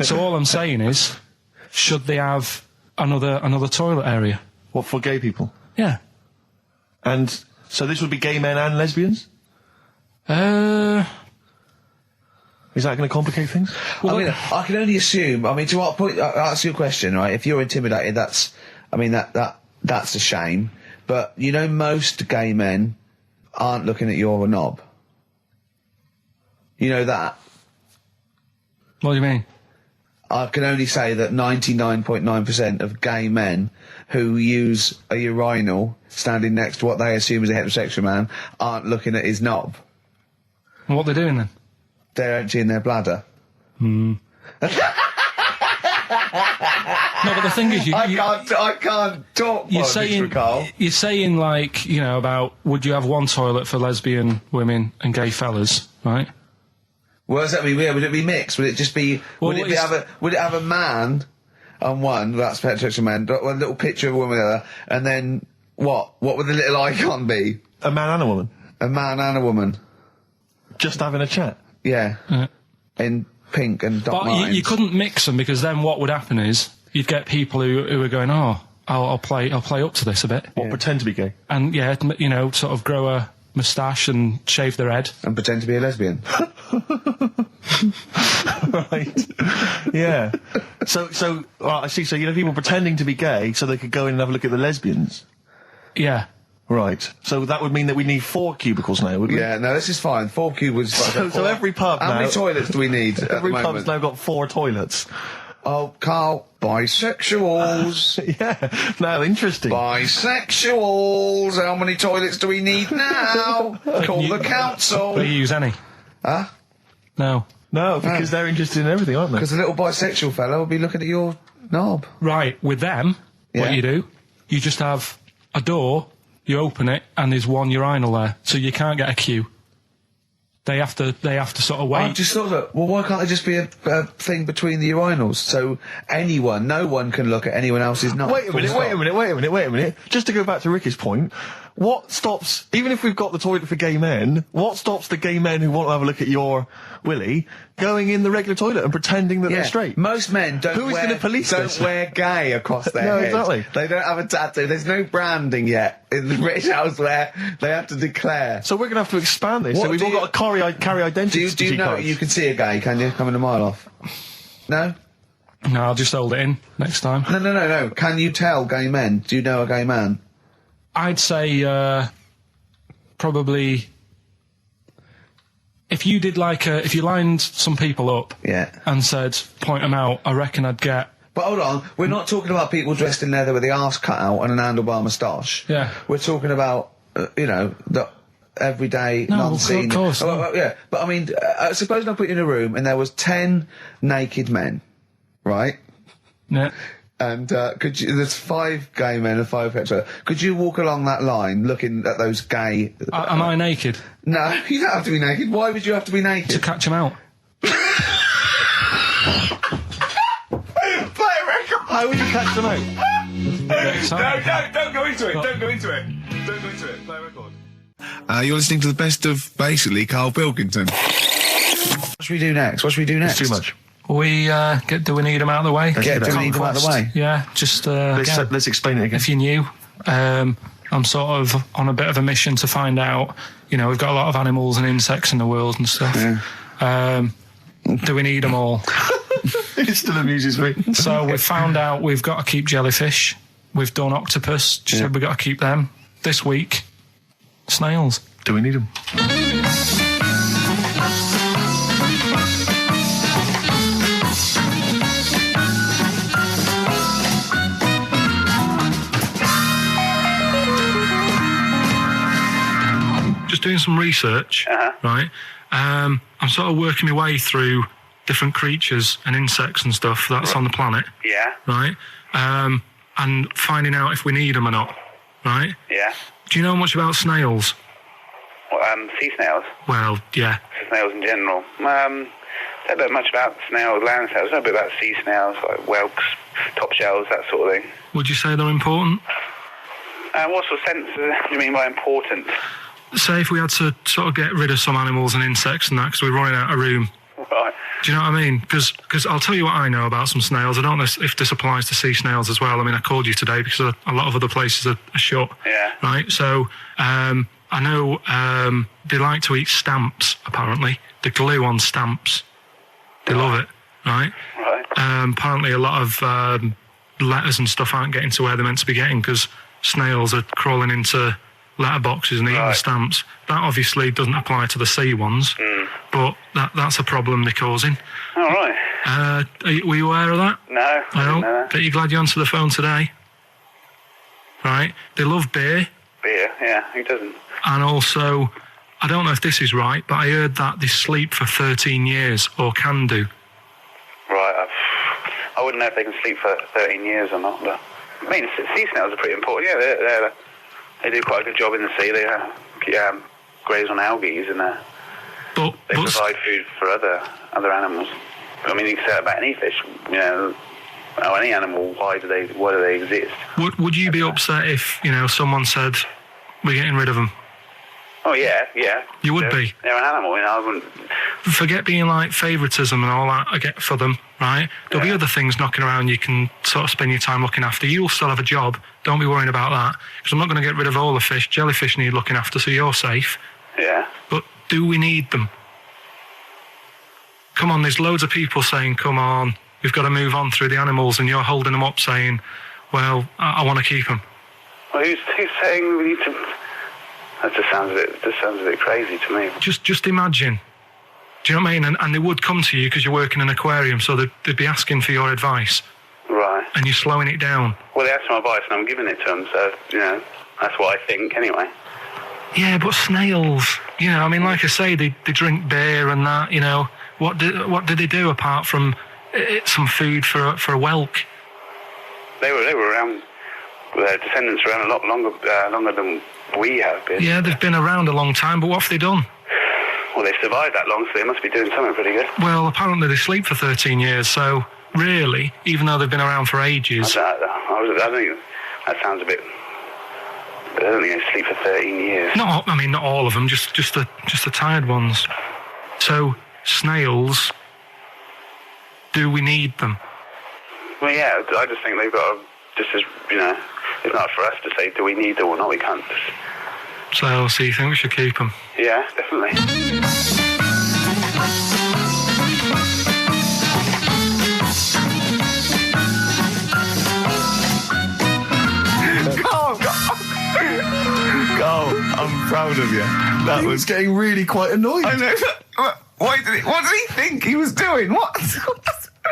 So all I'm saying is, should they have another toilet area?
What, for gay people?
Yeah.
And so this would be gay men and lesbians? Is that going to complicate things?
Well, I mean, I can only assume. I mean, to what point? I'll ask you a question, right? If you're intimidated, that's a shame. But you know, most gay men aren't looking at your knob. You know that.
What do you mean?
I can only say that 99.9% of gay men who use a urinal standing next to what they assume is a heterosexual man aren't looking at his knob.
And what are they doing then?
They're emptying their bladder.
No, but the thing is,
I can't talk politics, Carl.
You're saying, like, you know, about would you have one toilet for lesbian women and gay fellas, right?
What does that mean? Would it be mixed? Would it just be? Would it have a man on one? That's heterosexual man. One little picture of a woman on the other, and then what? What would the little icon be?
A man and a woman.
A man and a woman.
Just having a chat?
Yeah. In pink and Doc Martens.
But you couldn't mix them, because then what would happen is you'd get people who are going, oh, I'll play up to this a bit.
What, pretend to be gay?
And yeah, you know, sort of grow a moustache and shave their head.
And pretend to be a lesbian.
Right. Yeah. So I see. So you know, people pretending to be gay so they could go in and have a look at the lesbians.
Yeah.
Right. So that would mean that we need 4 cubicles now, would we?
Yeah, no, this is fine. 4 cubicles.
So every pub
How
now...
many toilets do we need
Every
at the
pub's
moment?
now got 4 toilets.
Oh, Carl, bisexuals.
Yeah. Now, interesting.
Bisexuals. How many toilets do we need now? Call the council.
Do you use any?
Huh?
No.
No, because they're interested in everything, aren't they?
Because the little bisexual fella will be looking at your knob.
Right, with them, what you do, you just have a door, you open it, and there's one urinal there, so you can't get a queue. They have to sort of wait.
I just thought that, well, why can't there just be a thing between the urinals so no one can look at anyone else's knob?
Wait a minute. Just to go back to Ricky's point, what stops, even if we've got the toilet for gay men, what stops the gay men who want to have a look at your willy going in the regular toilet and pretending that they're straight?
Most men don't
Who's gonna police this?
wear gay across their
No,
head.
exactly.
They don't have a tattoo. There's no branding yet in the British house where they have to declare.
So we're going to have to expand this.
What
So we've
do
all
you-
got to carry identity
Do you know
cards.
you can see a gay, can you? Coming a mile off. No?
No, I'll just hold it in next time.
No. Can you tell gay men? Do you know a gay man?
I'd say probably if you did if you lined some people up and said point them out, I reckon I'd get.
But hold on, we're not talking about people dressed in leather with the arse cut out and an handlebar moustache.
Yeah.
We're talking about the everyday, non-seen.
Of course.
Yeah, but I mean, suppose I put you in a room and there was 10 naked men, right?
Yeah.
And there's 5 gay men and 5 hetero. Could you walk along that line looking at those gay...
Am I naked?
No, you don't have to be naked. Why would you have to be naked?
To catch them out.
Play a record!
How would you catch them out?
No,
don't go into it. Don't go into it. Play a record.
You're listening to the best of, basically, Karl Pilkington.
What should we do next?
It's too much.
do we need them out of the way?
Do we need them out of the way?
Yeah, just
Let's explain it again.
if you're new, I'm sort of on a bit of a mission to find out, we've got a lot of animals and insects in the world and stuff.
Yeah.
Do we need them all?
It still amuses me.
So we've found out we've got to keep jellyfish. We've done octopus. Just said we've got to keep them. This week, snails.
Do we need them?
Just doing some research, right? I'm sort of working my way through different creatures and insects and stuff that's on the planet.
Yeah.
Right? And finding out if we need them or not. Right?
Yeah.
Do you know much about snails?
Well, sea snails.
Well, yeah.
Snails in general. Don't know much about snails, land snails. I know a bit about sea snails, like whelks, top shells, that sort of thing.
Would you say they're important?
What sort of sense do you mean by important?
Say if we had to sort of get rid of some animals and insects and that because we're running out of room.
Right.
Do you know what I mean? Because I'll tell you what I know about some snails. I don't know if this applies to sea snails as well. I mean, I called you today because a lot of other places are shut.
Yeah.
Right? So, I know they like to eat stamps, apparently. The glue on stamps. They love it, right?
Right.
Apparently a lot of letters and stuff aren't getting to where they're meant to be getting because snails are crawling into letterboxes and eating the stamps. That obviously doesn't apply to the sea ones, but that's a problem they're causing.
All right.
Were you aware of that?
No, I didn't know that.
Bet you're glad you answered the phone today. Right? They love beer.
Beer, yeah, who doesn't?
And also, I don't know if this is right, but I heard that they sleep for 13 years, or can do.
Right, I wouldn't know if they can sleep for 13 years or not, but... I mean, sea snails are pretty important. Yeah, they do quite a good job in the sea. They graze on algae and they provide food for other animals. I mean, you can say that about any fish, or any animal. Why do they exist?
Would you be upset if, someone said, we're getting rid of them?
Oh, yeah.
You would be.
They're an animal, you know, I wouldn't...
Forget being like favouritism and all that I get for them, right? There'll be other things knocking around you can sort of spend your time looking after. You'll still have a job. Don't be worrying about that. Because I'm not going to get rid of all the fish. Jellyfish need looking after, so you're safe.
Yeah.
But do we need them? Come on, there's loads of people saying, come on, we've got to move on through the animals, and you're holding them up saying, well, I want to keep them.
Well, who's saying we need to... That just sounds a bit crazy to me.
Just imagine. Do you know what I mean? And they would come to you because you work in an aquarium, so they'd be asking for your advice.
Right.
And you're slowing it down.
Well, they asked my advice and I'm giving it to them, so, you know, that's what I think anyway.
Yeah, but snails, you know, I mean, like I say, they drink beer and that, you know. What did they do apart from some food for a whelk? They were
around, their descendants were around a lot longer than we have been.
Yeah, they've been around a long time, but what have they done?
Well, they've survived that long, so they must be doing something pretty good.
Well, apparently they sleep for 13 years, so really, even though they've been around for ages...
I think that sounds a bit... I don't think they sleep for 13 years.
Not all of them, just the tired ones. So, snails, do we need them?
Well, yeah, I just think they've got to, just as, you know, it's not for us to say, do we need them or not, we can't just...
So you think we should keep them?
Yeah, definitely.
Carl, I'm proud of you. That was
getting really quite annoyed.
I know. What did he think he was doing? What?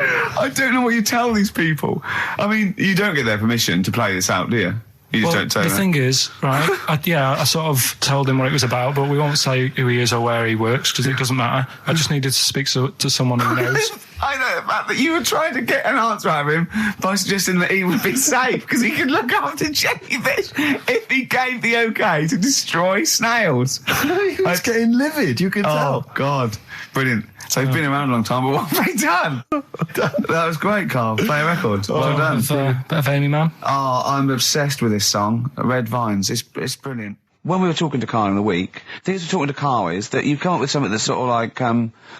I don't know what you tell these people. I mean, you don't get their permission to play this out, do you? You just don't say
the
that.
thing is, right, I sort of told him what it was about, but we won't say who he is or where he works, because it doesn't matter. I just needed to speak to someone who knows.
I know the fact that you were trying to get an answer out of him by suggesting that he would be safe, because he could look after jellyfish if he gave the okay to destroy snails.
He was getting livid, you can tell.
Oh, God. Brilliant. So you've been around a long time, but what have they done? That was great, Carl. Play a record. Well done.
Bit of Amy Man.
Oh, I'm obsessed with this song, Red Vines. It's brilliant. When we were talking to Carl in the week, the thing we're talking to Carl is that you come up with something that's sort of like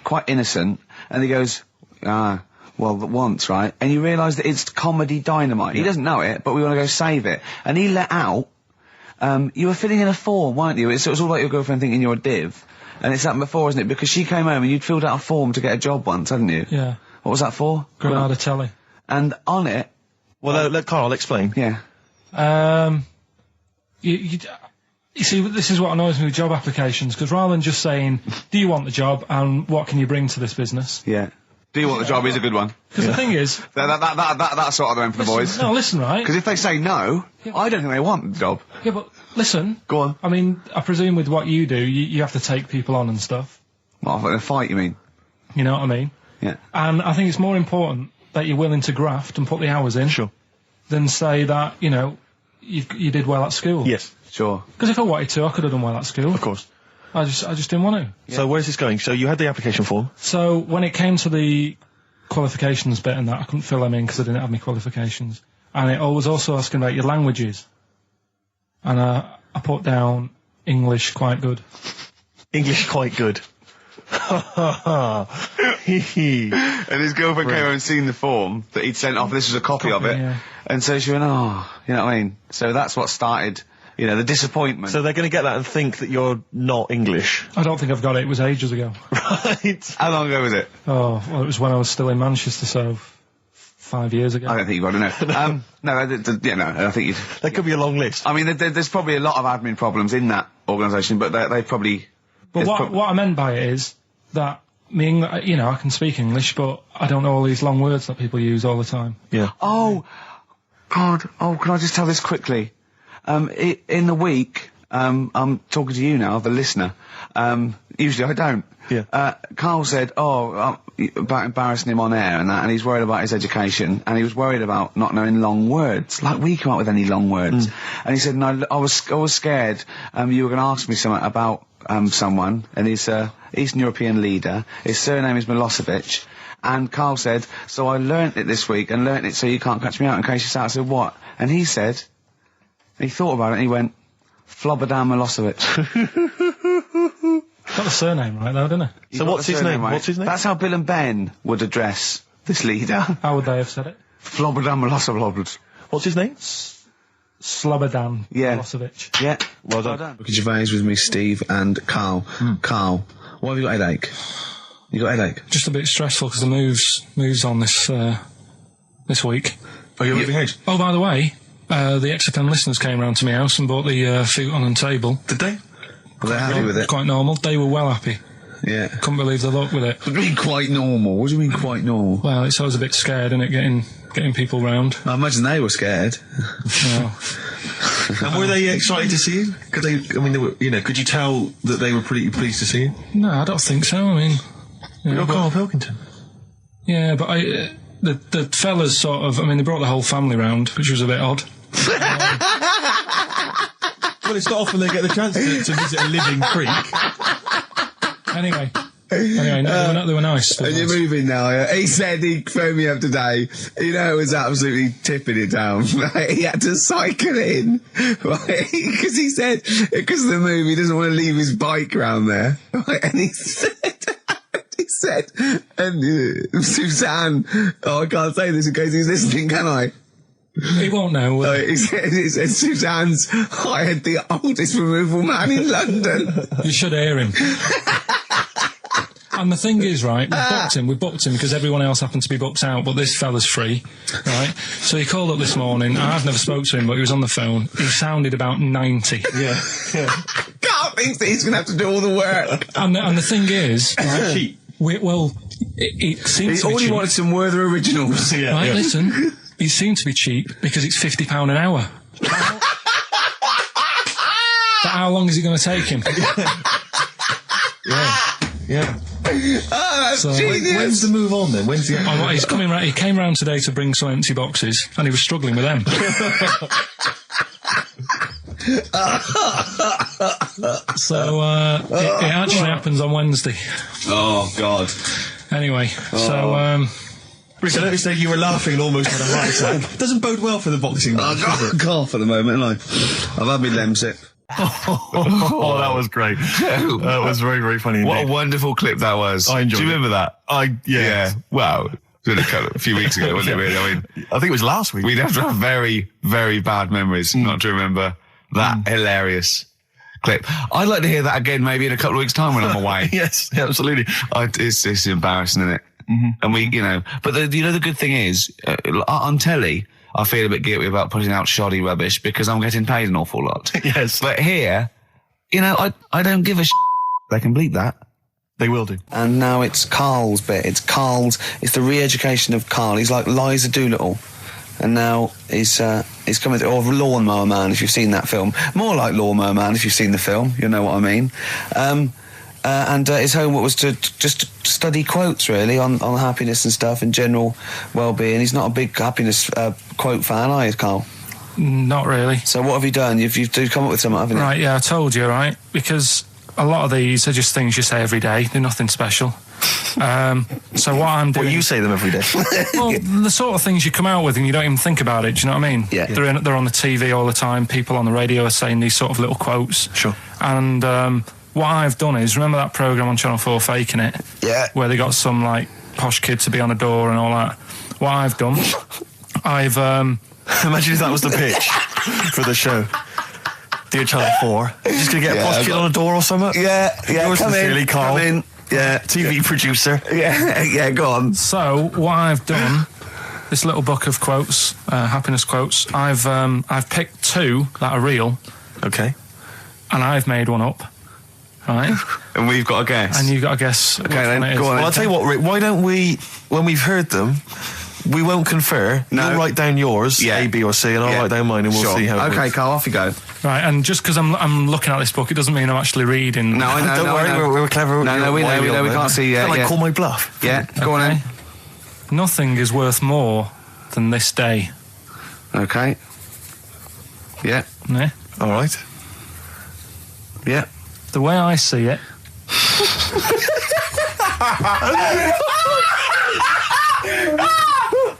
quite innocent, and he goes, well, once, right? And you realise that it's comedy dynamite. Yeah. He doesn't know it, but we want to go save it. And he let out, you were filling in a form, weren't you? It was all like your girlfriend thinking you're a div. And it's happened before, isn't it? Because she came home and you'd filled out a form to get a job once, hadn't you?
Yeah.
What was that for?
Granada Telly.
And on it...
Well, let Carl explain.
Yeah.
You see, this is what annoys me with job applications, because rather than just saying, do you want the job and what can you bring to this business?
Yeah. Do you want the job is a good one.
Because the thing is...
That's sort of the one for the boys.
No, listen, right?
Because if they say no, I don't think they want the job.
Yeah, but listen.
Go on.
I mean, I presume with what you do, you have to take people on and stuff.
What, in a fight, you mean?
You know what I mean?
Yeah.
And I think it's more important that you're willing to graft and put the hours in.
Sure.
Than say that, you know, you did well at school.
Yes.
Sure.
Because if I wanted to, I could have done well at school.
Of course.
I just didn't want to.
Yeah. So where's this going? So you had the application form.
So when it came to the qualifications bit and that, I couldn't fill them in because I didn't have my qualifications. And it was also asking about your languages. And I put down English quite good.
English quite good.
And his girlfriend came over and seen the form that he'd sent off. This was a copy of it. Yeah. And so she went, oh, you know what I mean? So that's what started, you know, the disappointment.
So they're going to get that and think that you're not English.
I don't think I've got it. It was ages ago.
Right.
How long ago was it?
Oh, well, it was when I was still in Manchester, so 5 years ago.
I don't think you've got to know. I think
There could be a long list.
I mean, there's probably a lot of admin problems in that organisation, but they probably...
But what I meant by it is that I can speak English, but I don't know all these long words that people use all the time.
Yeah.
Oh, God. Oh, can I just tell this quickly? In the week, I'm talking to you now, the listener. Usually I don't.
Yeah.
Carl said, about embarrassing him on air and that, and he's worried about his education, and he was worried about not knowing long words. Like, we come up with any long words. And he said, no, I was scared, you were going to ask me something about, someone, and he's a Eastern European leader. His surname is Milosevic. And Carl said, so I learnt it this week, and learnt it so you can't catch me out in case you start. I said, what? And he thought about it, and he went, Flobodan Milosevic.
Got the surname right though, didn't I?
So what's his name?
Right?
What's his name?
That's how Bill and Ben would address this leader.
How would they have said it?
Flobberdam Milosevic.
What's his name?
Slobodan Milosevic.
Yeah. Well done. Look at Gervais with me, Steve and Karl. Karl, why have you got a headache? You got a headache?
Just a bit stressful because the moves on this week.
Oh, you're moving house?
Oh, by the way, the XFM listeners came round to my house and bought the futon and table.
Did they?
Well, they're happy with it.
Quite normal. They were well happy.
Yeah.
Couldn't believe the luck with it.
What do you mean quite normal? What do you mean quite normal?
Well, it's always a bit scared, isn't it, getting people round.
I imagine they were scared.
Well,
And were they excited to see you? Could they? I mean, they were, could you tell that they were pretty pleased to see you?
no, I don't think so. I mean,
You're Karl Pilkington.
yeah, but the fellas sort of, I mean, they brought the whole family round, which was a bit odd.
Well, it's not often they get the chance to visit a living creek.
Anyway, no, they were nice.
And you're moving now, yeah? He said he phoned me up today. It was absolutely tipping it down. Right? He had to cycle in, right? Because he said, because of the move, he doesn't want to leave his bike around there. Right? And he said, and Suzanne, I can't say this in case he's listening, can I?
He won't know.
He said Suzanne's hired the oldest removal man in London.
You should hear him. And the thing is, right, we booked him because everyone else happened to be booked out, but this fella's free, right? So he called up this morning. I've never spoke to him, but he was on the phone. He sounded about 90.
Yeah.
Carl thinks that he's going to have to do all the work.
And the thing is, right,
cheap.
it seems to be
All he
cheap.
wanted some Werther originals.
Yeah.
Right, listen, it seemed to be cheap because it's £50 an hour. But how long is it going to take him?
Yeah.
Oh, that's
So,
genius.
When's the move on then? When's the?
Oh, well, he's coming round. He came round today to bring some empty boxes, and he was struggling with them. So it actually happens on Wednesday.
Oh, God.
Anyway, so
Rick, I noticed that you were laughing and almost had a heart attack. Doesn't bode well for the boxing match, does it?
Cough at the moment, I've had my Lemsip.
Oh, that was great. That was very, very funny.
What
indeed.
a wonderful clip that was.
I enjoyed
Do you
it.
remember that?
Yeah.
Wow. It was a few weeks ago, wasn't it, really? I mean,
I think it was last week.
we'd have to have very, very bad memories not to remember that hilarious clip. I'd like to hear that again maybe in a couple of weeks' time when I'm away.
Yes, absolutely.
It's embarrassing, isn't it? And we, but the good thing is, on telly, I feel a bit guilty about putting out shoddy rubbish because I'm getting paid an awful lot.
Yes.
But here, I don't give a They can bleep that.
They will do.
And now it's Karl's bit. It's the re-education of Karl. He's like Liza Doolittle. And now he's coming through, or Lawnmower Man, if you've seen that film. More like Lawnmower Man, if you've seen the film. You know what I mean. And his homework was to just study quotes, really, on happiness and stuff and general well-being. He's not a big happiness quote fan, are you, Karl?
not really.
So what have you done? You've come up with something, haven't you?
Right, yeah, I told you, right? Because a lot of these are just things you say every day. They're nothing special. So what I'm doing...
Well, you say them every day.
Well, the sort of things you come out with and you don't even think about it, do you know what I mean?
Yeah.
They're on the TV all the time. People on the radio are saying these sort of little quotes.
Sure.
And what I've done is, remember that programme on Channel 4, Faking It?
Yeah.
Where they got some, like, posh kid to be on a door and all that. What I've done, I've...
Imagine if that was the pitch for the show. Dear Channel 4, just gonna get a posh kid on a door or something?
Yeah,
Yours
come
sincerely,
in,
Karl.
come in. Yeah.
TV producer.
Yeah, go on.
So what I've done, this little book of quotes, happiness quotes. I've picked two that are real,
Okay.
and I've made one up, right?
And we've got a guess.
And you've got to guess. Which
then,
one it is.
go on.
Well, I'll tell you what, Rick, why don't we, when we've heard them, we won't confer.
No.
You'll write down yours,
Yeah.
A, B or C, and I'll write down mine and we'll
Sure.
see how it
Okay,
works.
Karl, off you go.
Right, and just because I'm looking at this book, it doesn't mean I'm actually reading.
No, I know.
Don't worry,
I know.
we're clever.
No, we know, we can't see yet.
Like, call my bluff.
Yeah, go on then.
Nothing is worth more than this day.
Okay. Yeah,
Yeah?
All right.
yeah.
The way I see it.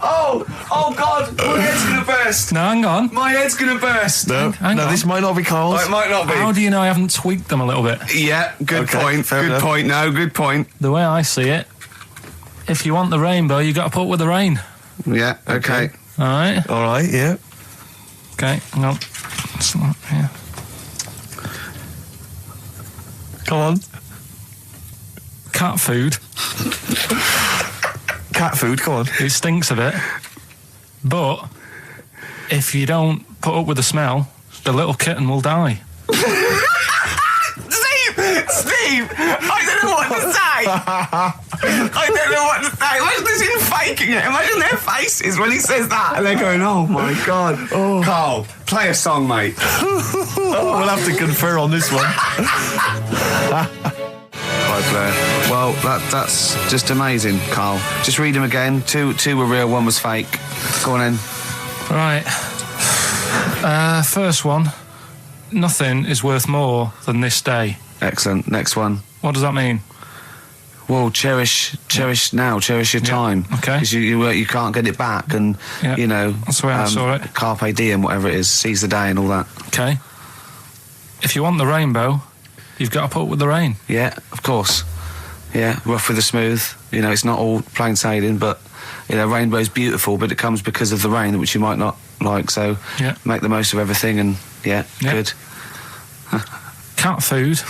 Oh God, my head's gonna burst.
No, hang on.
My head's gonna burst.
No,
Hang on.
this might not be Carl's.
Oh, it might not be.
How do you know I haven't tweaked them a little bit?
Yeah, good
Okay,
point.
fair
Good
enough.
point. No, good point.
The way I see it, if you want the rainbow, you got to put up with the rain.
Yeah, okay.
All right.
All right, yeah.
Okay. Hang on. It's not here.
Come on.
Cat food.
Cat food, come on.
It stinks a bit, but if you don't put up with the smell, the little kitten will die.
Steve, I don't know what to say. I don't know what to say. Imagine this in faking it. Imagine their faces when he says that, and they're going, "Oh my God." Oh. Carl, play a song, mate.
We'll have to confer on this one.
Right, Blair. Well, that's just amazing, Carl. Just read them again. Two were real, one was fake. Go on in.
Right. First one. Nothing is worth more than this day.
Excellent. Next one.
What does that mean?
Well, cherish now, cherish your time.
Okay.
Because you can't get it back, and
Yeah,
you know
that's the way I saw it.
Carpe diem, whatever it is, seize the day and all that.
Okay. If you want the rainbow, you've got to put up with the rain.
Yeah, of course. Yeah, rough with the smooth. You know, it's not all plain sailing, but you know, rainbow's beautiful, but it comes because of the rain, which you might not like. So
Yeah.
make the most of everything, and
Yeah.
good.
Cat food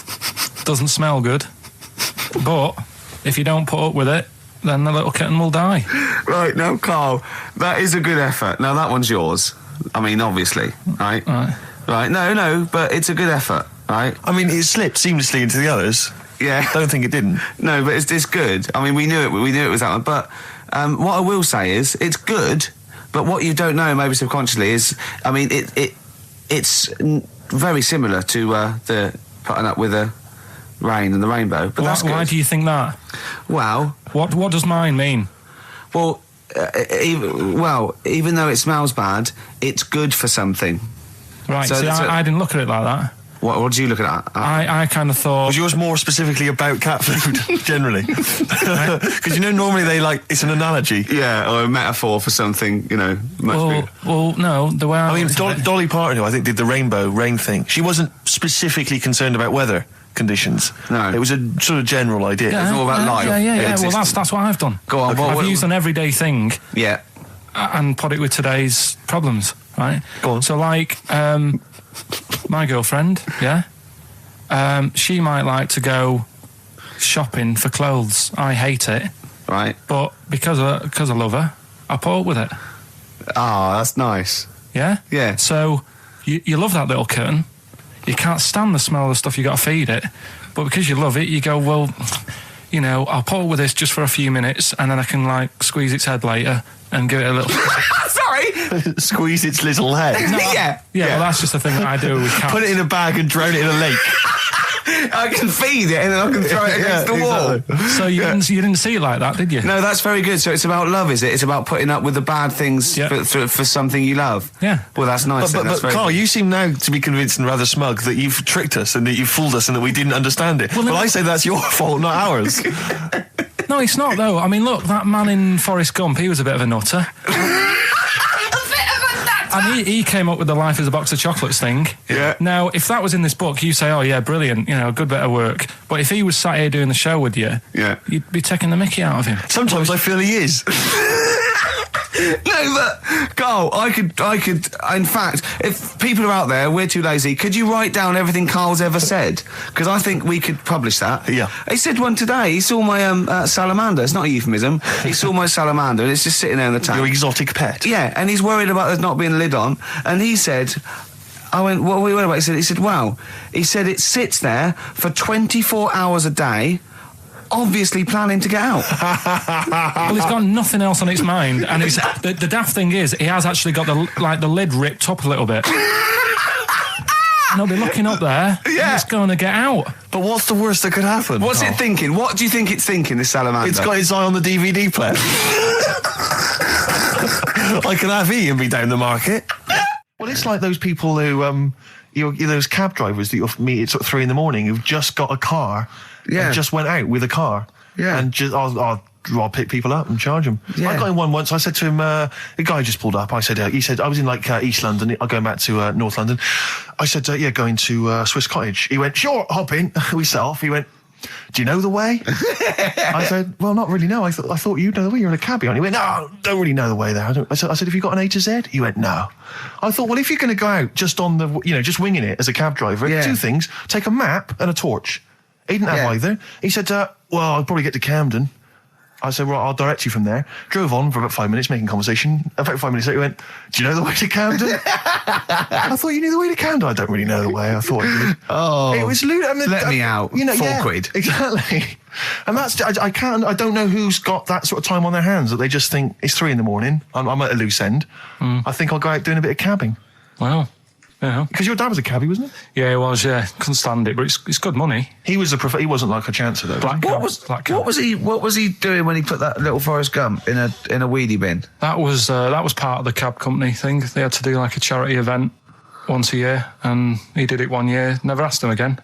doesn't smell good, but if you don't put up with it, then the little kitten will die.
Right, now, Carl, that is a good effort. Now, that one's yours. I mean, obviously, right?
Right.
No, but it's a good effort, right?
I mean, it slipped seamlessly into the others.
Yeah.
Don't think it didn't.
No, but it's good. I mean, we knew it was that one. But what I will say is, it's good, but what you don't know, maybe subconsciously, is, I mean, it's very similar to the putting up with the rain and the rainbow. But that's good.
Why do you think that?
Well,
What does mine mean?
well, even though it smells bad, it's good for something.
Right,
So
see,
that's
I didn't look at it like that.
What do you look at?
I kind of thought...
Was yours more specifically about cat food, generally? Because you know, normally it's an analogy.
Yeah, or a metaphor for something, you know, much bigger.
Well, no, the way I
I mean,
looked at it-
Dolly Parton, who I think did the rainbow rain thing, she wasn't specifically concerned about weather conditions.
No.
It was a sort of general idea.
It's all about life.
Yeah. Well,
existence.
that's what I've done.
Go on,
I've used an everyday thing
Yeah.
and put it with today's problems, right?
Go on.
So, like, my girlfriend, yeah, she might like to go shopping for clothes. I hate it,
Right.
but because I love her, I put up with it.
Ah, that's nice.
Yeah?
Yeah.
So, you love that little kitten. You can't stand the smell of the stuff you got to feed it. But because you love it, you go, well, you know, I'll put up with this just for a few minutes and then I can, like, squeeze its head later and give it a little...
Sorry.
Squeeze its little head.
Yeah, well, that's just the thing that I do with cats.
Put it in a bag and drown it in a lake.
I can feed it and then I can throw it against the wall.
Exactly.
So you didn't see it like that, did you?
No, that's very good. So it's about love, is it? It's about putting up with the bad things for something you love.
Yeah.
Well, that's nice.
But
that's very
Carl,
good.
you seem now to be convinced and rather smug that you've tricked us and that you've fooled us and that we didn't understand it. Well, I say that's your fault, not ours.
No, it's not, though. I mean, look, that man in Forrest Gump, he was a bit of a nutter. And he came up with the life is a box of chocolates thing.
Yeah.
Now, if that was in this book, you say, oh, yeah, brilliant, you know, good bit of work. But if he was sat here doing the show with you,
Yeah.
you'd be taking the mickey out of him.
Sometimes I feel he is.
No, but Carl, I could. In fact, if people are out there, we're too lazy. Could you write down everything Carl's ever said? Because I think we could publish that.
Yeah.
He said one today. He saw my salamander. It's not a euphemism. He saw my salamander, and it's just sitting there in the tank.
Your exotic pet.
Yeah, and he's worried about there not being a lid on. And he said, I went, what are we worried about? He said, wow. He said it sits there for 24 hours a day, obviously planning to get out.
Well, he's got nothing else on its mind, and it's, the daft thing is, he has actually got the lid ripped up a little bit. And he'll be looking up there, and it's going to get out.
But what's the worst that could happen?
What's it thinking? What do you think it's thinking, this salamander?
It's got its eye on the DVD player. I can have Ian be down the market. Well, it's like those people who, those cab drivers that you'll meet at sort of 3 a.m. who've just got a car and just went out with a car.
Yeah.
And just,
I'll pick people up and charge them.
Yeah.
I got in one once. I said to him, a guy just pulled up. I said, he said, I was in like East London. I'm going back to North London. I said, yeah, going to Swiss Cottage. He went, sure, hop in. We set off. He went, do you know the way? I said, well, not really, no. I thought you'd know the way. You're in a cabbie, aren't you? He went, no, don't really know the way there. I said, have you got an A to Z? He went, no. I thought, well, if you're going to go out just on the, just winging it as a cab driver, two things, take a map and a torch. He didn't have either. He said, well, I'll probably get to Camden. I said, well, I'll direct you from there. Drove on for about 5 minutes, making conversation. About 5 minutes later, he went, do you know the way to Camden? I thought you knew the way to Camden. I don't really know the way. I thought I did.
Oh.
It was lewd. I mean,
let me out. £4.
Exactly. And that's, I don't know who's got that sort of time on their hands that they just think it's 3 a.m. I'm at a loose end. I think I'll go out doing a bit of cabbing.
Wow. Yeah.
Because your dad was a cabbie, wasn't he?
Yeah, he was, yeah. Couldn't stand it, but it's good money.
He was he wasn't like a chancer, though.
What was he doing when he put that little Forrest Gump in a wheelie bin?
That was part of the cab company thing. They had to do like a charity event once a year, and he did it 1 year. Never asked him again.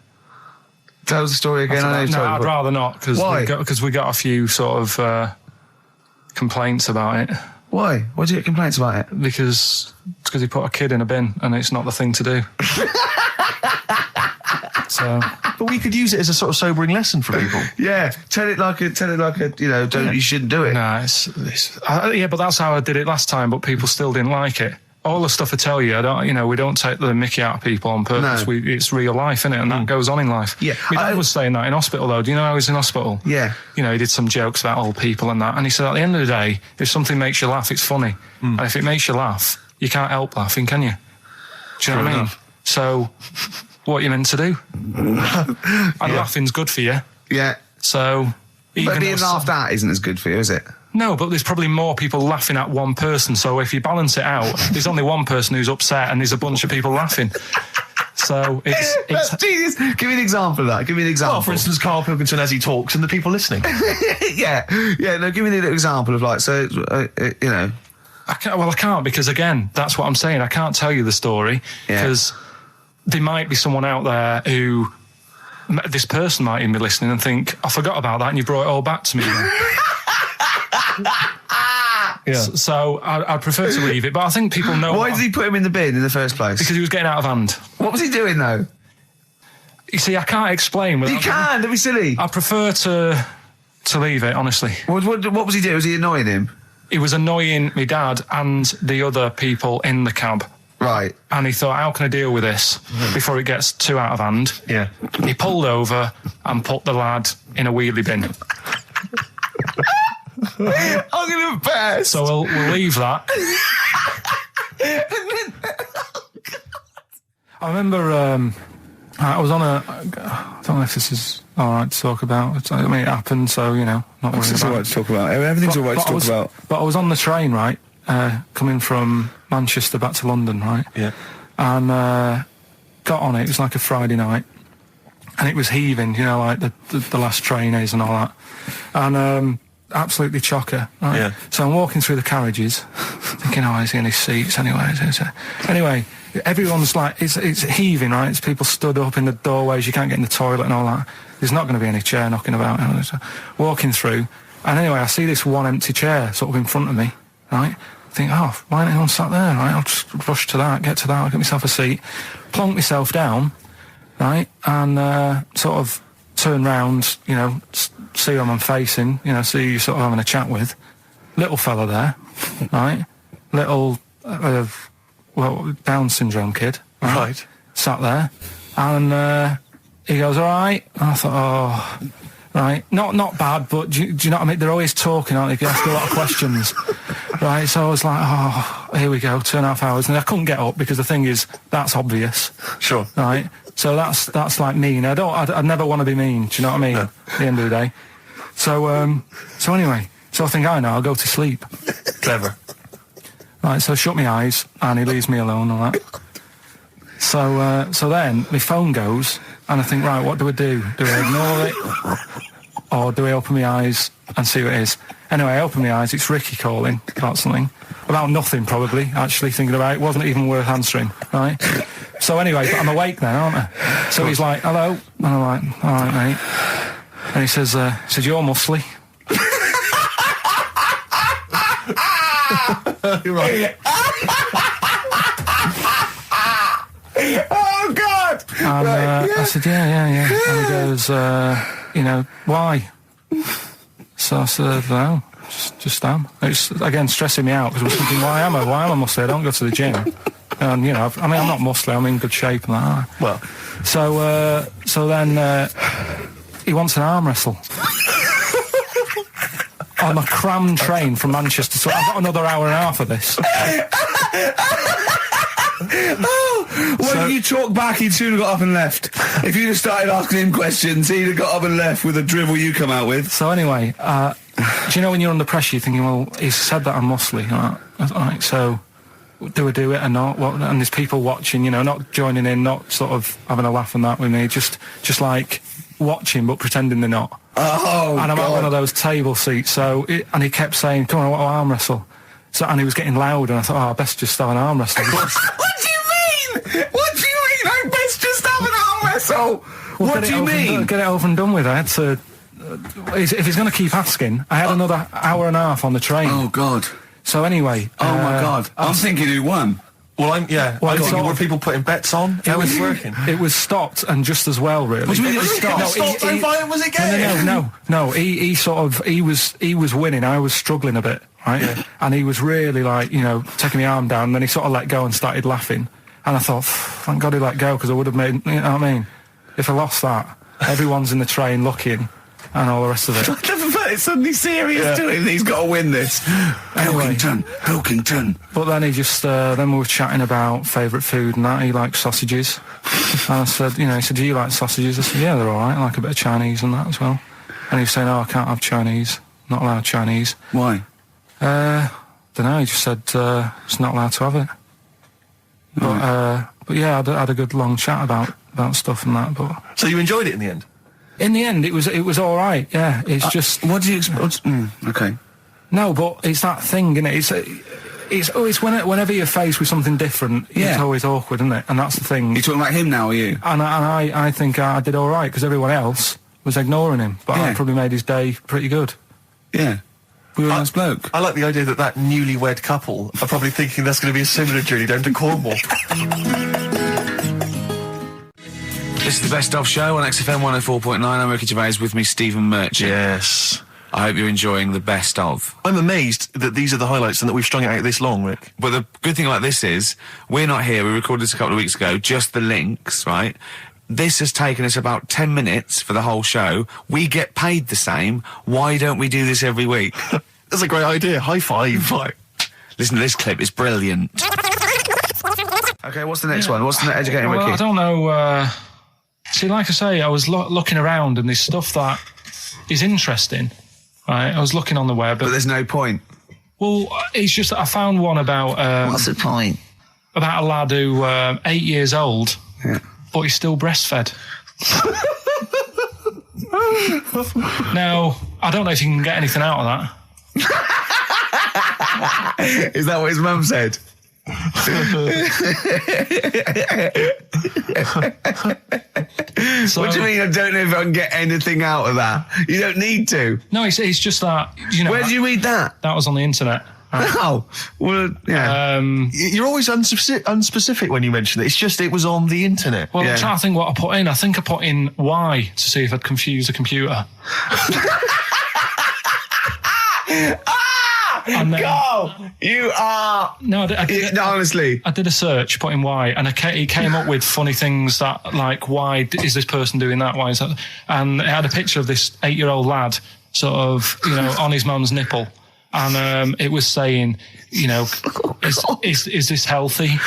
Tell us the story again.
I'd rather not, because we got a few sort of complaints about it.
Why? Why did you get complaints about it?
Because he put a kid in a bin, and it's not the thing to do. So,
but we could use it as a sort of sobering lesson for people.
Yeah, tell it like a, you shouldn't do it.
Nah, yeah, but that's how I did it last time. But people still didn't like it. All the stuff I tell you, we don't take the mickey out of people on purpose.
No.
It's real life, innit? And that goes on in life.
Yeah.
My dad was saying that in hospital, though. Do you know I was in hospital?
Yeah.
He did some jokes about old people and that. And he said, at the end of the day, if something makes you laugh, it's funny. And if it makes you laugh, you can't help laughing, can you? Do you know what I mean? So, what are you meant to do? And laughing's good for you.
Yeah.
So...
But being laughed at isn't as good for you, is it?
No, but there's probably more people laughing at one person. So if you balance it out, there's only one person who's upset and there's a bunch of people laughing. So it's
That's genius. Give me an example of that. Give me an example.
Well, for instance, Karl Pilkington as he talks and the people listening.
Yeah. No, give me an example of
I can't because, again, that's what I'm saying. I can't tell you the story because there might be someone out there who... This person might even be listening and think, I forgot about that and you brought it all back to me. So I'd prefer to leave it, but I think people know...
Why did he put him in the bin in the first place?
Because he was getting out of hand.
What was he doing, though?
You see, I can't explain.
You can, don't be silly.
I prefer to leave it, honestly.
What was he doing? Was he annoying him?
He was annoying my dad and the other people in the cab.
Right.
And he thought, how can I deal with this before it gets too out of hand?
Yeah.
He pulled over and put the lad in a wheelie bin.
I'm going to embarrass.
So we'll leave that. I remember I was on I don't know if this is all right to talk about. I mean, it happened, so, not worried
It's all right to talk about. Everything's all right to talk about.
But I was on the train, right, coming from Manchester back to London, right?
Yeah.
And got on it. It was like a Friday night. And it was heaving, like the last train is and all that. And absolutely chocker, right?
Yeah.
So I'm walking through the carriages, thinking, is he in his seats anyway? Anyway, everyone's like, it's heaving, right? It's people stood up in the doorways, you can't get in the toilet and all that. There's not going to be any chair knocking about. So walking through, and anyway, I see this one empty chair sort of in front of me, right? I think, why ain't anyone sat there, right? I'll just rush to that, get myself a seat, plonk myself down, right? And sort of turn round, see who I'm facing, see who you're sort of having a chat with. Little fella there, right? Little, Down syndrome kid, right? Sat there, and he goes, all right. And I thought, right, not bad, but do you know what I mean? They're always talking, aren't they? They ask a lot of questions, right? So I was like, here we go, 2.5 hours, and I couldn't get up because the thing is, that's obvious,
Sure.
right? So that's like mean. I'd never want to be mean. Do you know what I mean?
No.
At the end of the day. So anyway, I think I'll go to sleep.
Clever.
Right, so I shut my eyes and he leaves me alone and that. So then my phone goes and I think, right, what do I do? Do I ignore it? Or do I open my eyes and see what it is? Anyway, I open my eyes, it's Ricky calling about something. About nothing, probably, actually, thinking about it. It wasn't even worth answering, right? So anyway, but I'm awake now, aren't I? So he's like, hello? And I'm like, all right, mate. And he says, you're muscly.
You're right.
Oh, God!
And I said, yeah. And he goes, why? So I said, no, just am. It's, again, stressing me out, because I was thinking, why am I muscly? I don't go to the gym. And, I'm not muscly, I'm in good shape and that.
Well.
So then he wants an arm wrestle. On a crammed train from Manchester, so I've got another hour and a half of this.
If you talk back, he'd soon have got up and left. If you'd have started asking him questions, he'd have got up and left with the drivel you come out with.
So anyway, do you know when you're under pressure, you're thinking, well, he's said that I'm muscly. Right, so do I do it or not? And there's people watching, not joining in, not sort of having a laugh and that with me, just like watching but pretending they're not.
Oh,
and I'm
God.
at one of those table seats, and he kept saying, come on, I want to arm wrestle. So, and he was getting loud, and I thought, I best just start an arm wrestle.
What do you mean? I best just have an arm wrestle?
Well,
what do you mean?
Get it over and done with. I had to... if he's going to keep asking, I had another hour and a half on the train.
Oh, God.
So anyway...
Oh, my God. I'm thinking who won.
Well, were people putting bets on? How was working?
It was stopped, and just as well, really.
What do you mean it was stopped?
Was it game?
No, he was winning, I was struggling a bit, right? Yeah. And he was really like, taking my arm down, and then he sort of let go and started laughing. And I thought, thank God he let go, because I would have made, you know what I mean? If I lost that, everyone's in the train looking, and all the rest of it.
I never felt it suddenly serious to him. He's got to win this.
Anyway.
Pilkington.
But then he just, then we were chatting about favourite food and that. He liked sausages. And I said, he said, do you like sausages? I said, yeah, they're all right. I like a bit of Chinese and that as well. And he was saying, I can't have Chinese. Not allowed Chinese.
Why?
Don't know. He just said, it's not allowed to have it. But yeah, I had a good long chat about stuff and that. But
so you enjoyed it in the end?
In the end, it was all right. Yeah, it's just.
What do you expect? Okay.
No, but it's that thing, isn't it? It's whenever you're faced with something different, it's always awkward, isn't it? And that's the thing.
You're talking about him now, are you?
And I think I did all right, because everyone else was ignoring him. But I probably made his day pretty good.
Yeah. We were a nice bloke.
I like the idea that newlywed couple are probably thinking that's going to be a similar journey down to Cornwall.
This is the Best Of Show on XFM 104.9. I'm Ricky Gervais, with me, Stephen Merchant.
Yes.
I hope you're enjoying the Best Of.
I'm amazed that these are the highlights and that we've strung it out this long, Rick.
But the good thing about this is, we're not here, we recorded this a couple of weeks ago, just the links, right? This has taken us about 10 minutes for the whole show. We get paid the same. Why don't we do this every week?
That's a great idea. High five.
Listen to this clip, it's brilliant. Okay, what's the next one? What's the Educating Ricky?
I don't know, see, like I say, I was looking around, and there's stuff that is interesting, right? I was looking on the web.
But there's no point.
Well, it's just that I found one about...
what's the point?
About a lad who, 8 years old, but he's still breastfed. Now, I don't know if you can get anything out of that.
Is that what his mum said?
So,
what do you mean, I don't know if I can get anything out of that? You don't need to.
No, it's just that,
Where did you read that?
That was on the internet.
Oh, well, yeah.
You're always unspecific when you mention it. It's just it was on the internet.
Well, I'm trying to think what I put in. I think I put in Y to see if I'd confuse a computer. And then,
go! You are...
No,
honestly.
I did a search, put in why, and he came up with funny things that, like, why is this person doing that? Why is that? And it had a picture of this 8-year-old lad, sort of, on his mum's nipple. And it was saying, is this healthy?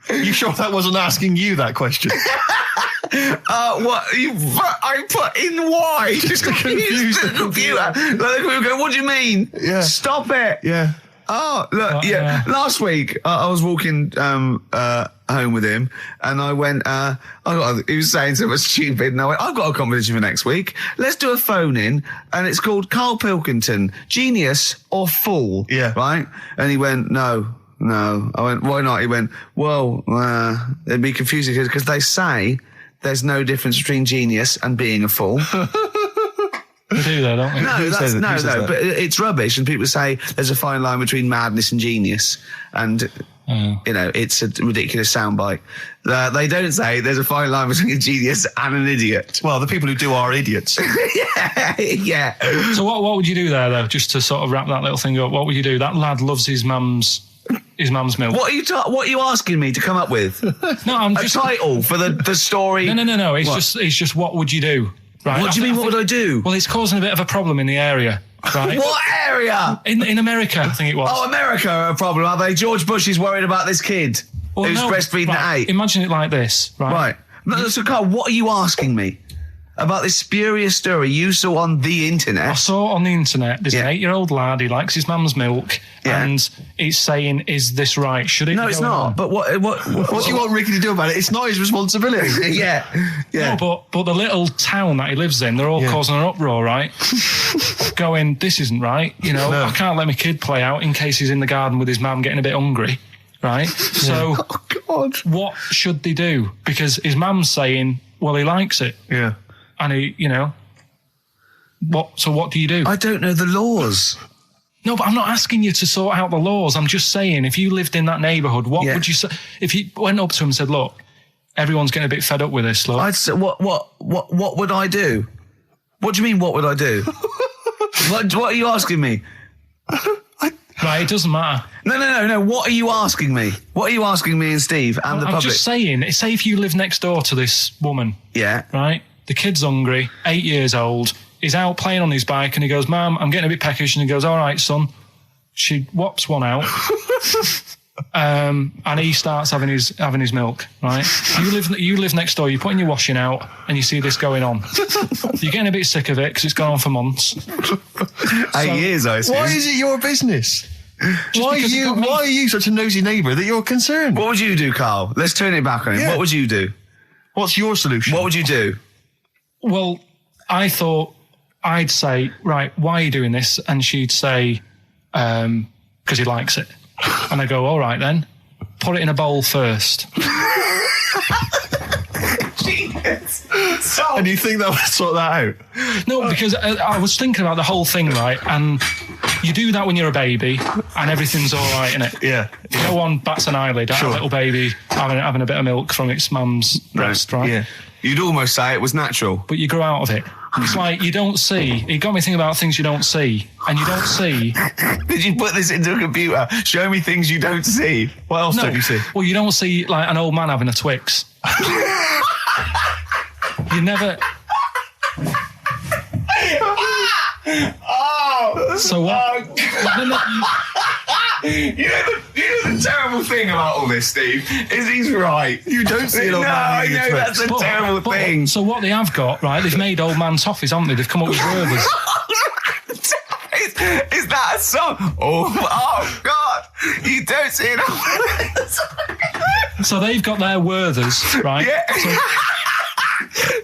You sure that wasn't asking you that question?
What? I put in why? Just to confuse the computer. Like, we go, what do you mean?
Yeah.
Stop it.
Yeah.
Oh, look, last week, I was walking home with him, and I went, he was saying something stupid, and I went, I've got a competition for next week. Let's do a phone-in, and it's called Karl Pilkington, Genius or Fool.
Yeah.
Right? And he went, No. I went, why not? He went, well, it'd be confusing, because they say there's no difference between genius and being a fool.
They do though, don't they?
No, but it's rubbish, and people say there's a fine line between madness and genius, and you know, it's a ridiculous soundbite. They don't say there's a fine line between a genius and an idiot.
Well, the people who do are idiots.
yeah.
So what would you do there, though, just to sort of wrap that little thing up? What would you do? That lad loves his mum's milk.
What are you asking me to come up with?
No, I'm just
a title for the story.
No. It's just what would you do? Right.
What do you mean? What would I do?
Well, it's causing a bit of a problem in the area. Right.
What area?
In America, I think it was.
Oh, America are a problem, are they? George Bush is worried about this kid who's breastfeeding at 8.
Imagine it like this, right?
Right. No, so, Carl, what are you asking me about this spurious story you saw on the internet?
I saw on the internet, there's an 8-year-old lad, he likes his mum's milk, and it's saying, is this right? Should it
No,
be
it's
going
not.
on?
But what
do you want Ricky to do about it? It's not his responsibility.
yeah.
No, but the little town that he lives in, they're all causing an uproar, right? Going, this isn't right. You know, I can't let my kid play out in case he's in the garden with his mum getting a bit hungry, right? So, what should they do? Because his mum's saying, well, he likes it.
Yeah.
And he, you know, what do you do?
I don't know the laws.
No, but I'm not asking you to sort out the laws. I'm just saying, if you lived in that neighbourhood, what would you say? If you went up to him and said, look, everyone's getting a bit fed up with this, look.
I'd say, what would I do? What do you mean, what would I do? what are you asking me?
Right, it doesn't matter.
No. What are you asking me? What are you asking me and Steve and the public?
I'm just saying, say if you live next door to this woman.
Yeah.
Right? The kid's hungry, 8 years old. He's out playing on his bike and he goes, Mum, I'm getting a bit peckish. And he goes, all right, son. She whops one out. And he starts having his milk, right? You live next door, you're putting your washing out and you see this going on. You're getting a bit sick of it because it's gone on for months.
8 years, I assume.
Why is it your business? Why are you such a nosy neighbour that you're concerned?
What would you do, Carl? Let's turn it back on him.
Yeah.
What would you do?
What's your solution?
What would you do?
Well, I thought I'd say, right, why are you doing this? And she'd say, because he likes it. And I go, all right then, put it in a bowl first.
And you think that would sort that out?
No, because I was thinking about the whole thing, right? And you do that when you're a baby and everything's all right, innit?
Yeah.
No one bats an eyelid at a little baby having a bit of milk from its mum's breast, right?
Yeah.
You'd almost say it was natural.
But you grow out of it. It's like you don't see. It got me thinking about things you don't see. And you don't see.
Did you put this into a computer? Show me things you don't see.
What else don't you see?
Well, you don't see like an old man having a Twix. You never. So what?
You know the terrible thing about all this, Steve, is he's right.
You don't see an old man eating a Twix.
That's a terrible thing.
So what they have got, right, they've made old man toffees, haven't they? They've come up with Gervais.
Is that a song? Oh God! You don't see it.
So they've got their Werthers, right?
Yeah.
So,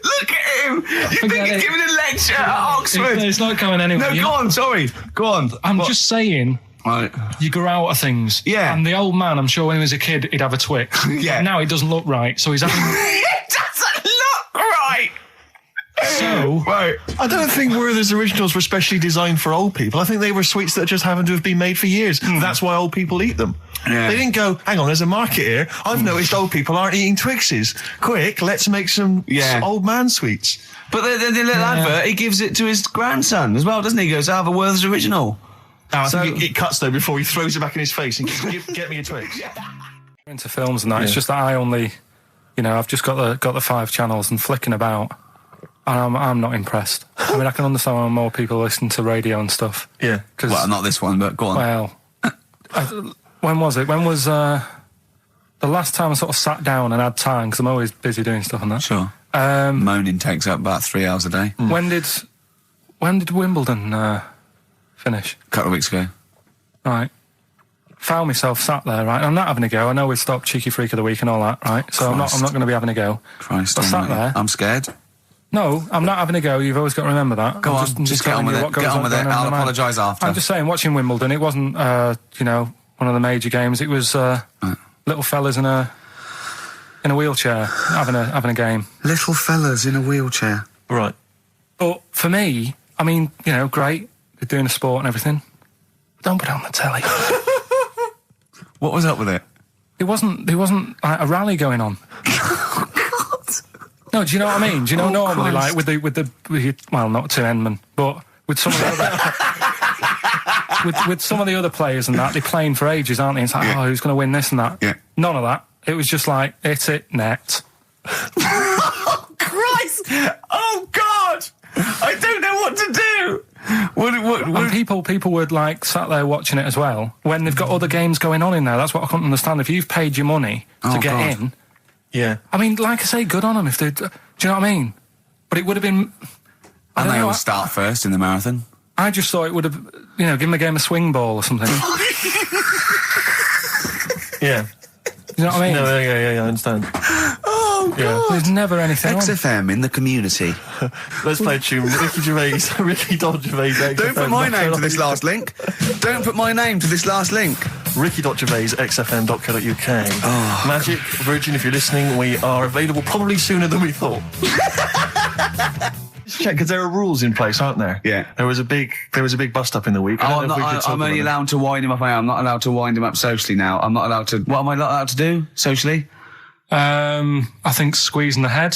look at him! You think he's giving a lecture at Oxford?
It's not going anywhere.
No, go on. Sorry, go on.
I'm just saying.
Right.
You grow out of things.
Yeah.
And the old man, I'm sure when he was a kid, he'd have a Twix.
Yeah.
Now it doesn't look right, so he's having.
It doesn't look right.
So.
Right.
I don't think Werther's originals were specially designed for old people. I think they were sweets that just happened to have been made for years. That's why old people eat them.
Yeah.
They didn't go, hang on, there's a market here. I've noticed old people aren't eating Twixes. Quick, let's make some old man sweets.
But the little advert, he gives it to his grandson as well, doesn't he? He goes, I have a Werther's original.
I think it cuts though before he throws it back in his face and get me a Twix.
Into films and that. It's just that I only, I've just got the 5 channels and flicking about, and I'm not impressed. I mean, I can understand why more people listen to radio and stuff.
Yeah.
Well, not this one, but go on.
Well, when was it? When was the last time I sort of sat down and had time? Because I'm always busy doing stuff and that.
Sure. Moaning takes up about 3 hours a day.
When did Wimbledon finish?
A couple of weeks ago.
Right. Found myself sat there, right? I'm not having a go. I know we've stopped Cheeky Freak of the Week and all that, right? So I'm not going to be having a go.
Christ,
I sat there.
I'm scared.
No, I'm not having a go. You've always got to remember that.
Go on, just get on with it. Get on with it. I'll apologise after.
I'm just saying, watching Wimbledon, it wasn't, one of the major games. It was little fellas in a wheelchair having a game.
Little fellas in a wheelchair.
Right.
But for me, I mean, you know, great. They're doing a sport and everything. Don't put it on the telly.
What was up with it?
There wasn't like a rally going on. No, do you know what I mean? Do you know normally,
Christ.
like with well, not Tim Enman, but with some of the other, with some of the other players and that, they're playing for ages, aren't they? It's like, oh, who's going to win this and that?
Yeah.
None of that. It was just like, hit it, net.
Oh, Christ! Oh, God! I don't know what to do!
And people were like sat there watching it as well when they've got other games going on in there. That's what I couldn't understand. If you've paid your money to get in, I mean, like I say, good on them if they. Do you know what I mean? But it would have been.
And they all start first in the marathon.
I just thought it would have, you know, given the game a swing ball or something.
Yeah.
You know what I mean?
No, yeah, I understand.
Oh, God.
Yeah. There's never anything on.
XFM in the community.
Let's play a tune. Ricky Gervais, Ricky.Gervais.
Don't put my name to this last link. Don't put my name to this last link.
Ricky.Gervais, xfm.co.uk.
Oh.
Magic, Virgin, if you're listening, we are available probably sooner than we thought. Just check, because there are rules in place, aren't there?
Yeah.
There was a big bust up in the week.
I'm only allowed to wind him up. I'm not allowed to wind him up socially now. I'm not allowed to. What am I not allowed to do socially?
I think squeezing the head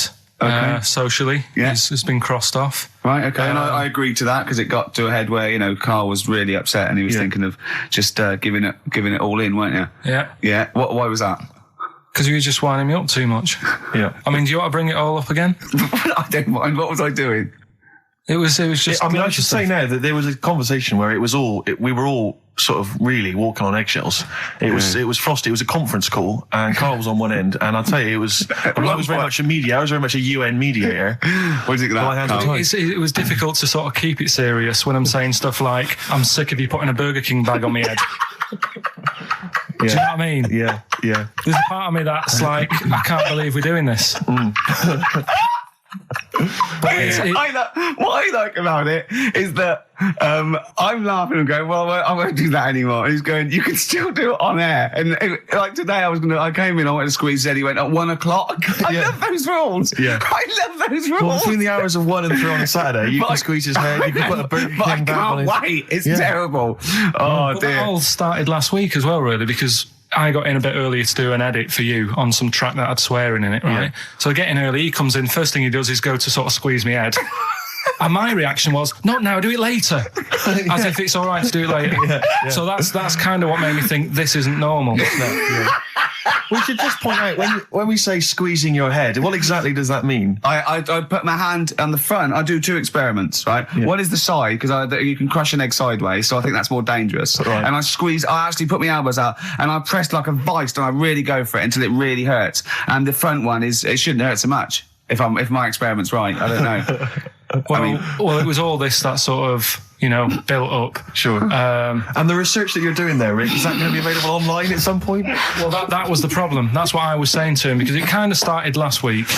socially has been crossed off.
Right, okay, and I agreed to that because it got to a head where, you know, Karl was really upset and he was thinking of just giving it all in, weren't you?
Yeah.
Yeah. Why was that?
Because you were just winding me up too much.
Yeah.
I mean, do you want to bring it all up again?
I don't mind. What was I doing?
It was just.
I mean, I should say now that there was a conversation where we were all sort of really walking on eggshells. It was frosty. It was a conference call, and Karl was on one end. And I'll tell you, I was very much a mediator. I was very much a UN mediator.
What do you think of that, Karl?
It was difficult to sort of keep it serious when I'm saying stuff like, "I'm sick of you putting a Burger King bag on my head." Do you know what I mean?
Yeah.
There's a part of me that's like, I can't believe we're doing this.
What I like about it is that I'm laughing and going, well, I won't do that anymore. And he's going, you can still do it on air. And like today, I came in, I went to squeeze Eddie, went at 1 o'clock. I love those rules. Yeah. I love those rules.
Well, between the hours of 1 and 3 on a Saturday, you can squeeze his head, you can put a Burger King back on his...
I can't wait. It's terrible. Oh,
but
dear.
That all started last week as well, really, because I got in a bit earlier to do an edit for you on some track that had swearing in it, right? Yeah. So I get in early, he comes in, first thing he does is go to sort of squeeze me head. And my reaction was, not now, do it later. As if it's all right to do it later. Yeah. So that's kind of what made me think this isn't normal.
We should just point out, when we say squeezing your head, what exactly does that mean?
I put my hand on the front. I do 2 experiments, right? Yeah. One is the side, because you can crush an egg sideways, so I think that's more dangerous. Right. And I actually put my elbows out, and I pressed like a vice, and I really go for it until it really hurts. And the front one it shouldn't hurt so much, if my experiment's right. I don't know.
Well, it was all this that sort of, you know, built up.
Sure. And the research that you're doing there, Rick, is that going to be available online at some point?
Well, that was the problem. That's what I was saying to him, because it kind of started last week.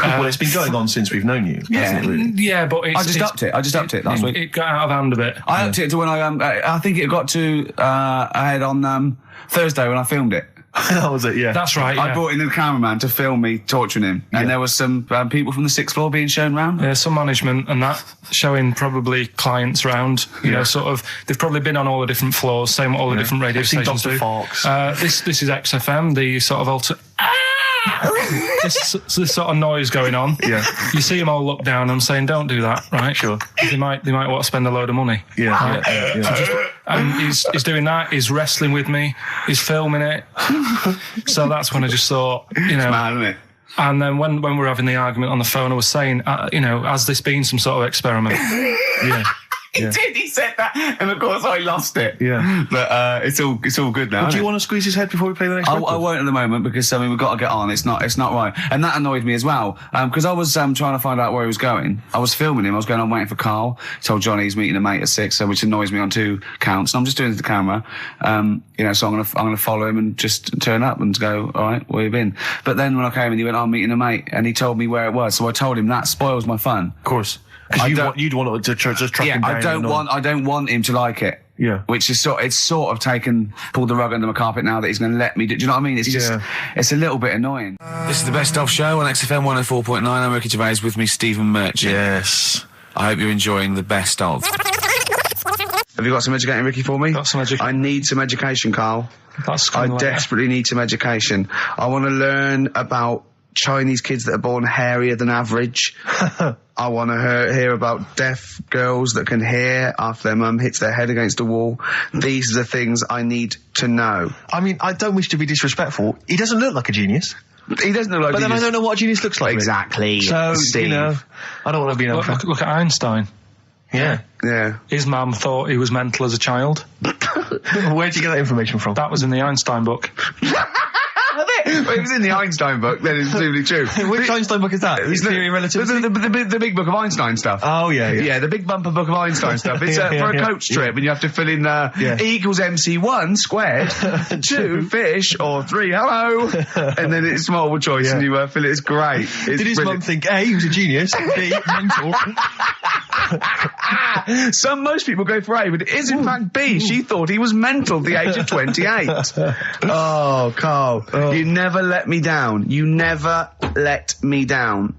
Well, it's been going on since we've known you.
Yeah.
Yeah, but
I just upped it last week.
It got out of hand a bit.
I upped it to when I think it got to ahead on Thursday when I filmed it.
That was it, yeah.
That's right, yeah.
I brought in a cameraman to film me torturing him. And there was some people from the 6th floor being shown round.
Yeah, some management and that, showing probably clients round. You know, sort of, they've probably been on all the different floors, same what all the different radio stations do.
Fox.
This is XFM, the sort of this sort of noise going on.
Yeah.
You see them all look down and saying, don't do that, right?
Sure.
They might want to spend a load of money.
Yeah.
Right?
Yeah.
And he's doing that, he's wrestling with me, he's filming it. So that's when I just thought, you know.
It's mad, isn't it?
And then when we were having the argument on the phone, I was saying, you know, has this been some sort of experiment?
Yeah.
He did. He said that, and of course I lost it.
Yeah,
but it's all good now.
Do you want to squeeze his head before we play the next record?
I won't at the moment because we've got to get on. It's not right, and that annoyed me as well because I was trying to find out where he was going. I was filming him. I was going on waiting for Karl. Told Johnny he's meeting a mate at 6, which annoys me on 2 counts. And I'm just doing it to the camera, you know. So I'm gonna follow him and just turn up and go, all right, where you been? But then when I came in, he went, I'm meeting a mate, and he told me where it was. So I told him that spoils my fun.
Of course. You'd want to just track him down.
I don't want him to like it.
Yeah.
Which is pulled the rug under my carpet now that he's going to let me do. Do you know what I mean? It's just, it's a little bit annoying. This is the Best Of Show on XFM 104.9. I'm Ricky Gervais, with me, Stephen Merchant.
Yes.
I hope you're enjoying the best of. Have you got some educating, Ricky, for me?
Got some education.
I need some education, Carl. I desperately need some education. I want to learn about Chinese kids that are born hairier than average. I want to hear about deaf girls that can hear after their mum hits their head against a wall. These are the things I need to know.
I mean, I don't wish to be disrespectful. He doesn't look like a genius.
He doesn't look like a genius.
But then I don't know what a genius looks like.
Exactly.
So,
Steve.
you know, I don't want to be an
Look at Einstein.
Yeah.
Yeah.
His mum thought he was mental as a child.
Where'd you get that information from?
That was in the Einstein book.
Well, it was in the Einstein book, then it's presumably true.
Which Einstein book is that? Theory of Relativity?
The big book of Einstein stuff.
Oh, yeah.
Yeah, the big bumper book of Einstein stuff. It's for a coach trip, and you have to fill in E equals MC1 squared, 2 fish, or 3 hello, and then it's multiple choice, and you fill it. It's great. Did
his mum think, A, he was a genius, B, mental?
Most people go for A, but it is in fact B. She thought he was mental at the age of 28. Oh, Carl, you never let me down. You never let me down.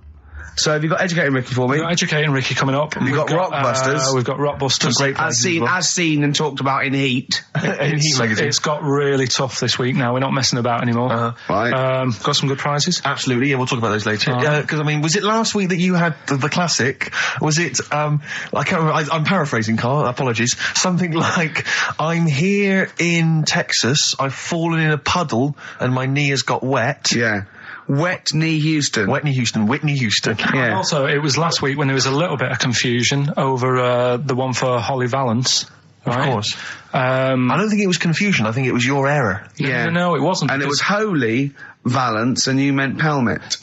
So have you got Educating Ricky for me?
We've got Educating Ricky coming up.
We've got Rockbusters.
We've got Rockbusters.
Great
as seen and talked about in Heat.
In Heat magazine.
It's got really tough this week now. We're not messing about anymore.
Right.
Got some good prizes.
Absolutely, yeah, we'll talk about those later. Because, I mean, was it last week that you had the classic? Was it, I can't remember, I'm paraphrasing, Carl, apologies. Something like, I'm here in Texas, I've fallen in a puddle, and my knee has got wet.
Yeah. Whitney Houston.
Yeah. And also, it was last week when there was a little bit of confusion over the one for Holly Valance. Right?
Of course. I don't think it was confusion. I think it was your error.
Yeah.
No, it wasn't.
And it was Holy Valance, and you meant Pelmet.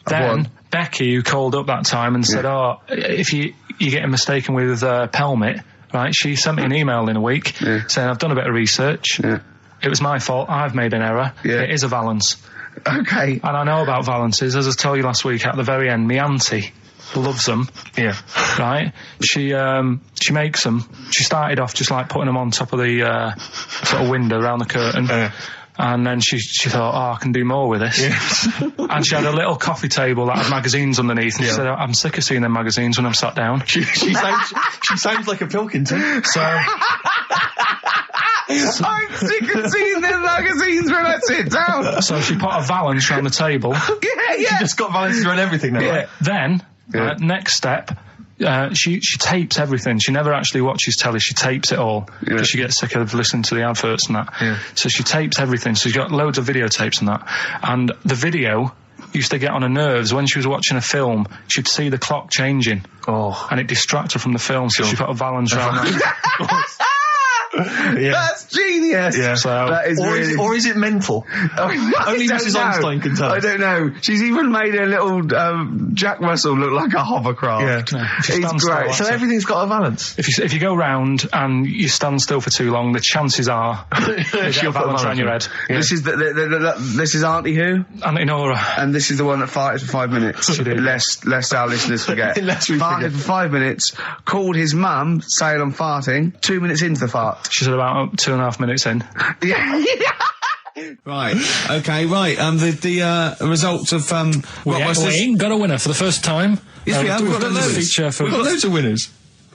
Then Becky, who called up that time and said, if you're getting mistaken with Pelmet, right, she sent me an email in a week saying, I've done a bit of research. Yeah. It was my fault. I've made an error. Yeah. It is a Valance.
Okay.
And I know about Valances, as I told you last week at the very end, my auntie loves them. Yeah. Right? She makes them. She started off just like putting them on top of the sort of window around the curtain. And then she thought, I can do more with this. Yeah. And she had a little coffee table that had magazines underneath. And she said, I'm sick of seeing them magazines when I'm sat down.
She sounds like a Pilkington.
So...
I'm sick of seeing them magazines when I sit down.
So she put a Valance around the table.
She just got Valances around everything now.
Yeah. Then, next step, she tapes everything. She never actually watches telly. She tapes it all because she gets sick of listening to the adverts and that. Yeah. So she tapes everything. So she's got loads of videotapes and that. And the video used to get on her nerves. When she was watching a film, she'd see the clock changing. And it distracted her from the film. So she put a Valance around that.
That's genius.
Yeah.
So, that is
or is it mental? Only Mrs. Einstein can tell.
I don't know. She's even made a little Jack Russell look like a hovercraft.
Yeah.
It's great.
So everything's got a Valance.
If you go round and you stand still for too long, the chances are she'll put a Valance around your head.
Yeah. This is this is Auntie who?
Auntie Nora.
And this is the one that farted for 5 minutes. Lest our listeners forget. Farted for 5 minutes. Called his mum, saying I'm farting. 2 minutes into the fart.
She said about 2.5 minutes in.
Yeah. Right. Okay. Right. The results of
we ain't got a winner for the first time.
Yes, we have.
We've done this feature for.
We've got loads of winners.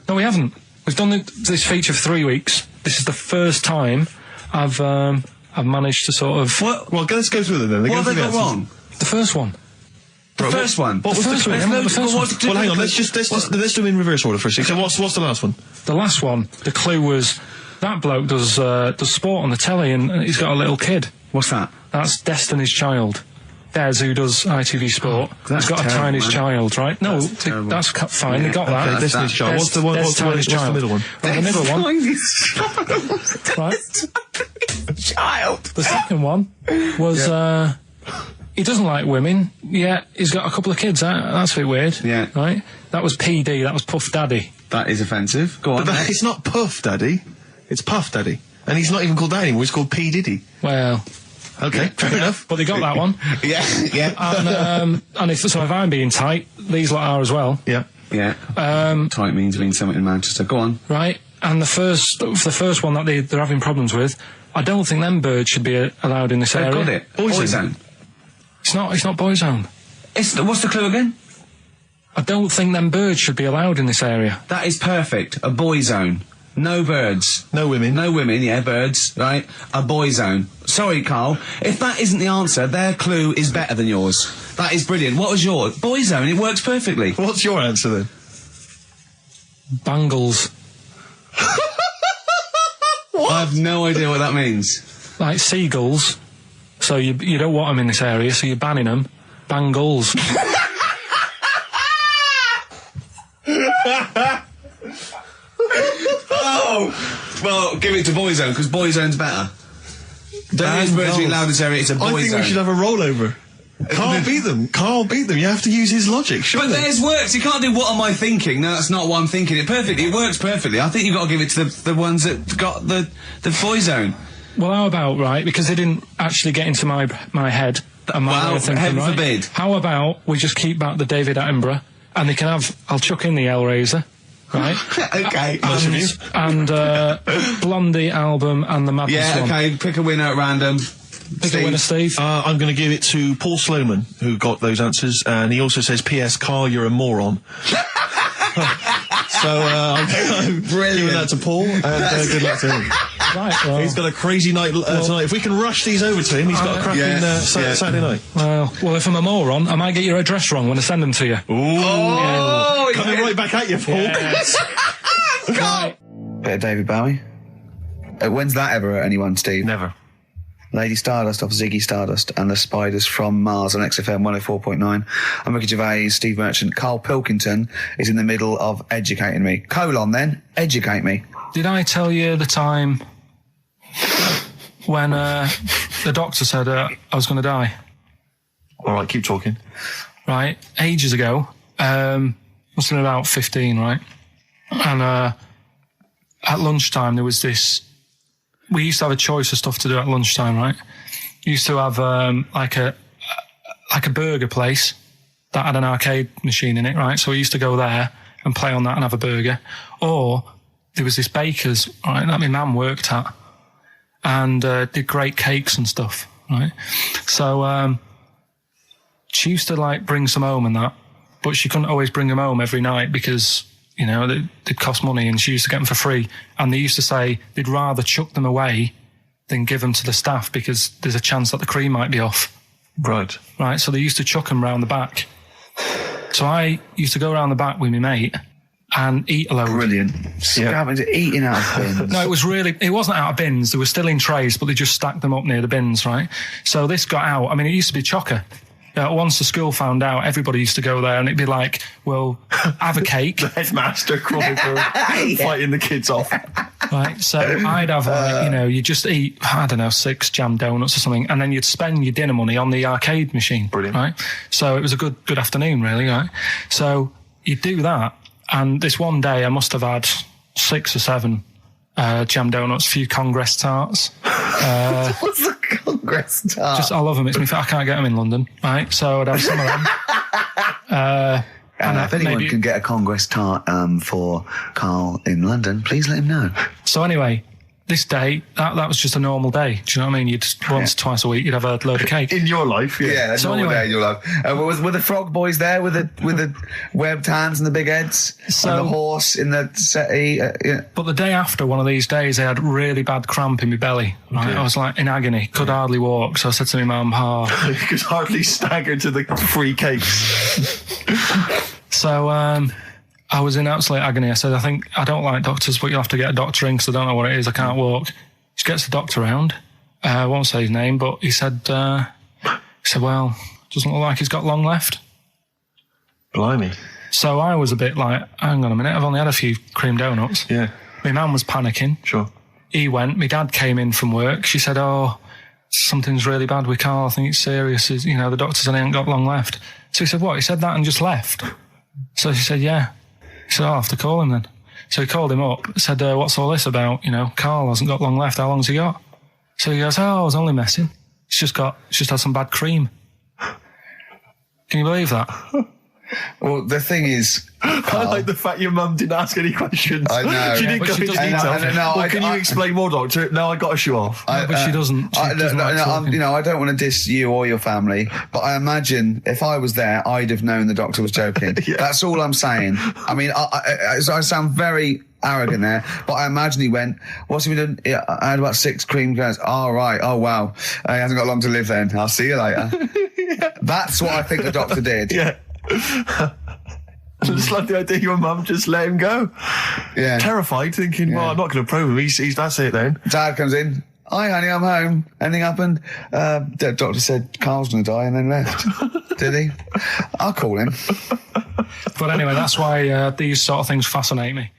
No, we haven't. We've done this feature for 3 weeks. This is the first time I've managed to sort of.
Well, let's go through them then.
What have they got wrong?
The first one.
The first one.
What was the first one? Well, hang on. Let's do them in reverse order for a second. So what's the last one?
The last one. The clue was that bloke does sport on the telly and he's got a little kid.
What's that?
That's Destiny's Child. Des, who does ITV Sport, he's got a Chinese child, right? No, that's fine. They got that.
Okay, Destiny's Child. What's the middle one?
Well, the middle one. Right.
Child.
The second one was. He doesn't like women, yet he's got a couple of kids. That's a bit weird. Yeah. Right? That was PD, that was Puff Daddy.
That is offensive. Go on.
But it's not Puff Daddy, it's Puff Daddy. And he's not even called that anymore, he's called P. Diddy.
Well...
Okay, fair enough.
But they got that one.
Yeah.
And if I'm being tight, these lot are as well.
Yeah.
Yeah. Tight means being something in Manchester. Go on.
Right. And the first one that they're having problems with, I don't think them birds should be allowed in this area.
Got it. Boyzone.
It's not Boyzone.
What's the clue again?
I don't think them birds should be allowed in this area.
That is perfect. A boy zone. No birds.
No women.
No women, yeah, birds, right? A boy zone. Sorry, Carl. If that isn't the answer, their clue is better than yours. That is brilliant. What was yours? Boy zone, it works perfectly.
What's your answer then?
Bangles.
I have no idea what that means.
Like seagulls. So you don't want them in this area, so you're banning them. Bangles.
Oh! Well, give it to boy zone, because boy zone's better. Don't use birds being loud in this area, it's a boy zone.
I think we should have a rollover. Carl beat them. Carl beat them. You have to use his logic, surely.
But theirs works. You can't do what am I thinking. No, that's not what I'm thinking. It perfectly. It works perfectly. I think you've got to give it to the ones that got the boy zone.
Well, how about, right, because they didn't actually get into my head. And my way of thinking,
heaven
right?
forbid.
How about we just keep back the David Attenborough, and they can have, I'll chuck in the Hellraiser, right?
Okay.
And Blondie album and the Madness one.
Yeah, okay, pick a winner at random.
Pick a winner, Steve.
I'm going to give it to Paul Sloman, who got those answers, and he also says, P.S. Carl, you're a moron. So I'm giving that to Paul, and good luck to him.
Right, well,
he's got a crazy night tonight. If we can rush these over to him, he's got a cracking Saturday night.
Well, if I'm a moron, I might get your address wrong when I send them to you.
Ooh. Coming right back at you, Paul.
Yes. Right.
Bit of David Bowie. When's that ever at anyone, Steve?
Never.
Lady Stardust off Ziggy Stardust and the Spiders from Mars on XFM 104.9. I'm Ricky Gervais, Steve Merchant. Karl Pilkington is in the middle of educating me. Educate me.
Did I tell you the time when the doctor said I was going to die?
All right, keep talking.
Right, ages ago. Must have been about 15, right? And at lunchtime there was this. We used to have a choice of stuff to do at lunchtime, right? We used to have like a burger place that had an arcade machine in it, right? So we used to go there and play on that and have a burger. Or there was this baker's, right, that my mum worked at, and did great cakes and stuff, right? So she used to like bring some home and that, but she couldn't always bring them home every night because, you know, they'd cost money, and she used to get them for free. And they used to say they'd rather chuck them away than give them to the staff because there's a chance that the cream might be off.
Right.
Right, so they used to chuck them round the back. So I used to go around the back with my mate and eat a load.
Brilliant. Eating out of bins.
No, it wasn't out of bins. They were still in trays, but they just stacked them up near the bins, right? So this got out. I mean, it used to be chocker. Once the school found out, everybody used to go there, and it'd be like, well, have a cake.
The headmaster crawling through, fighting the kids off.
Right, so I'd have, like, you know, you just eat, I don't know, 6 jam donuts or something, and then you'd spend your dinner money on the arcade machine.
Brilliant.
Right? So it was a good afternoon, really, right? So you'd do that, and this one day I must have had 6 or 7 jam donuts, a few Congress tarts.
What's the Congress tart?
I love them. I can't get them in London, right? So I'd have some of them.
And if anyone can get a Congress tart for Carl in London, please let him know.
So anyway, this day, that was just a normal day. Do you know what I mean? You'd once, twice a week, you'd have a load of cake.
In your life,
yeah.
So
normal
anyway,
day in your life. Were the frog boys there with the webbed hands and the big heads? And the horse in the settee?
But the day after one of these days, I had really bad cramp in my belly. Right? Okay. I was like in agony, could hardly walk. So I said to my mum,
you could hardly stagger to the free cakes.
So I was in absolute agony. I said, I don't like doctors, but you'll have to get a doctor in because I don't know what it is. I can't walk. She gets the doctor round. I won't say his name, but he said, well, doesn't look like he's got long left.
Blimey.
So I was a bit like, hang on a minute, I've only had a few cream donuts.
Yeah.
My mum was panicking.
Sure.
He went. My dad came in from work. She said, something's really bad with Carl. I think it's serious. You know, the doctor said he ain't got long left. So he said, what? He said that and just left. So she said, yeah. He said, I'll have to call him then. So he called him up, said, what's all this about? You know, Carl hasn't got long left. How long's he got? So he goes, I was only messing. It's just had some bad cream. Can you believe that?
Well, the thing is,
I like the fact your mum didn't ask any questions.
I know.
She didn't go into detail. Can you explain more, Doctor? No, I got to show off.
But she doesn't.
I don't want to diss you or your family, but I imagine if I was there, I'd have known the doctor was joking. That's all I'm saying. I mean, I sound very arrogant there, but I imagine he went, what's he been doing? I had about 6 cream cones. Oh, right. Oh, wow. He hasn't got long to live then. I'll see you later. That's what I think the doctor did.
Yeah. I just like the idea your mum just let him go.
Yeah.
Terrified, thinking, well, I'm not going to probe him. He's that's it then.
Dad comes in. Hi, honey, I'm home. Anything happened? The doctor said Carl's going to die and then left. Did he? I'll call him.
But anyway, that's why these sort of things fascinate me.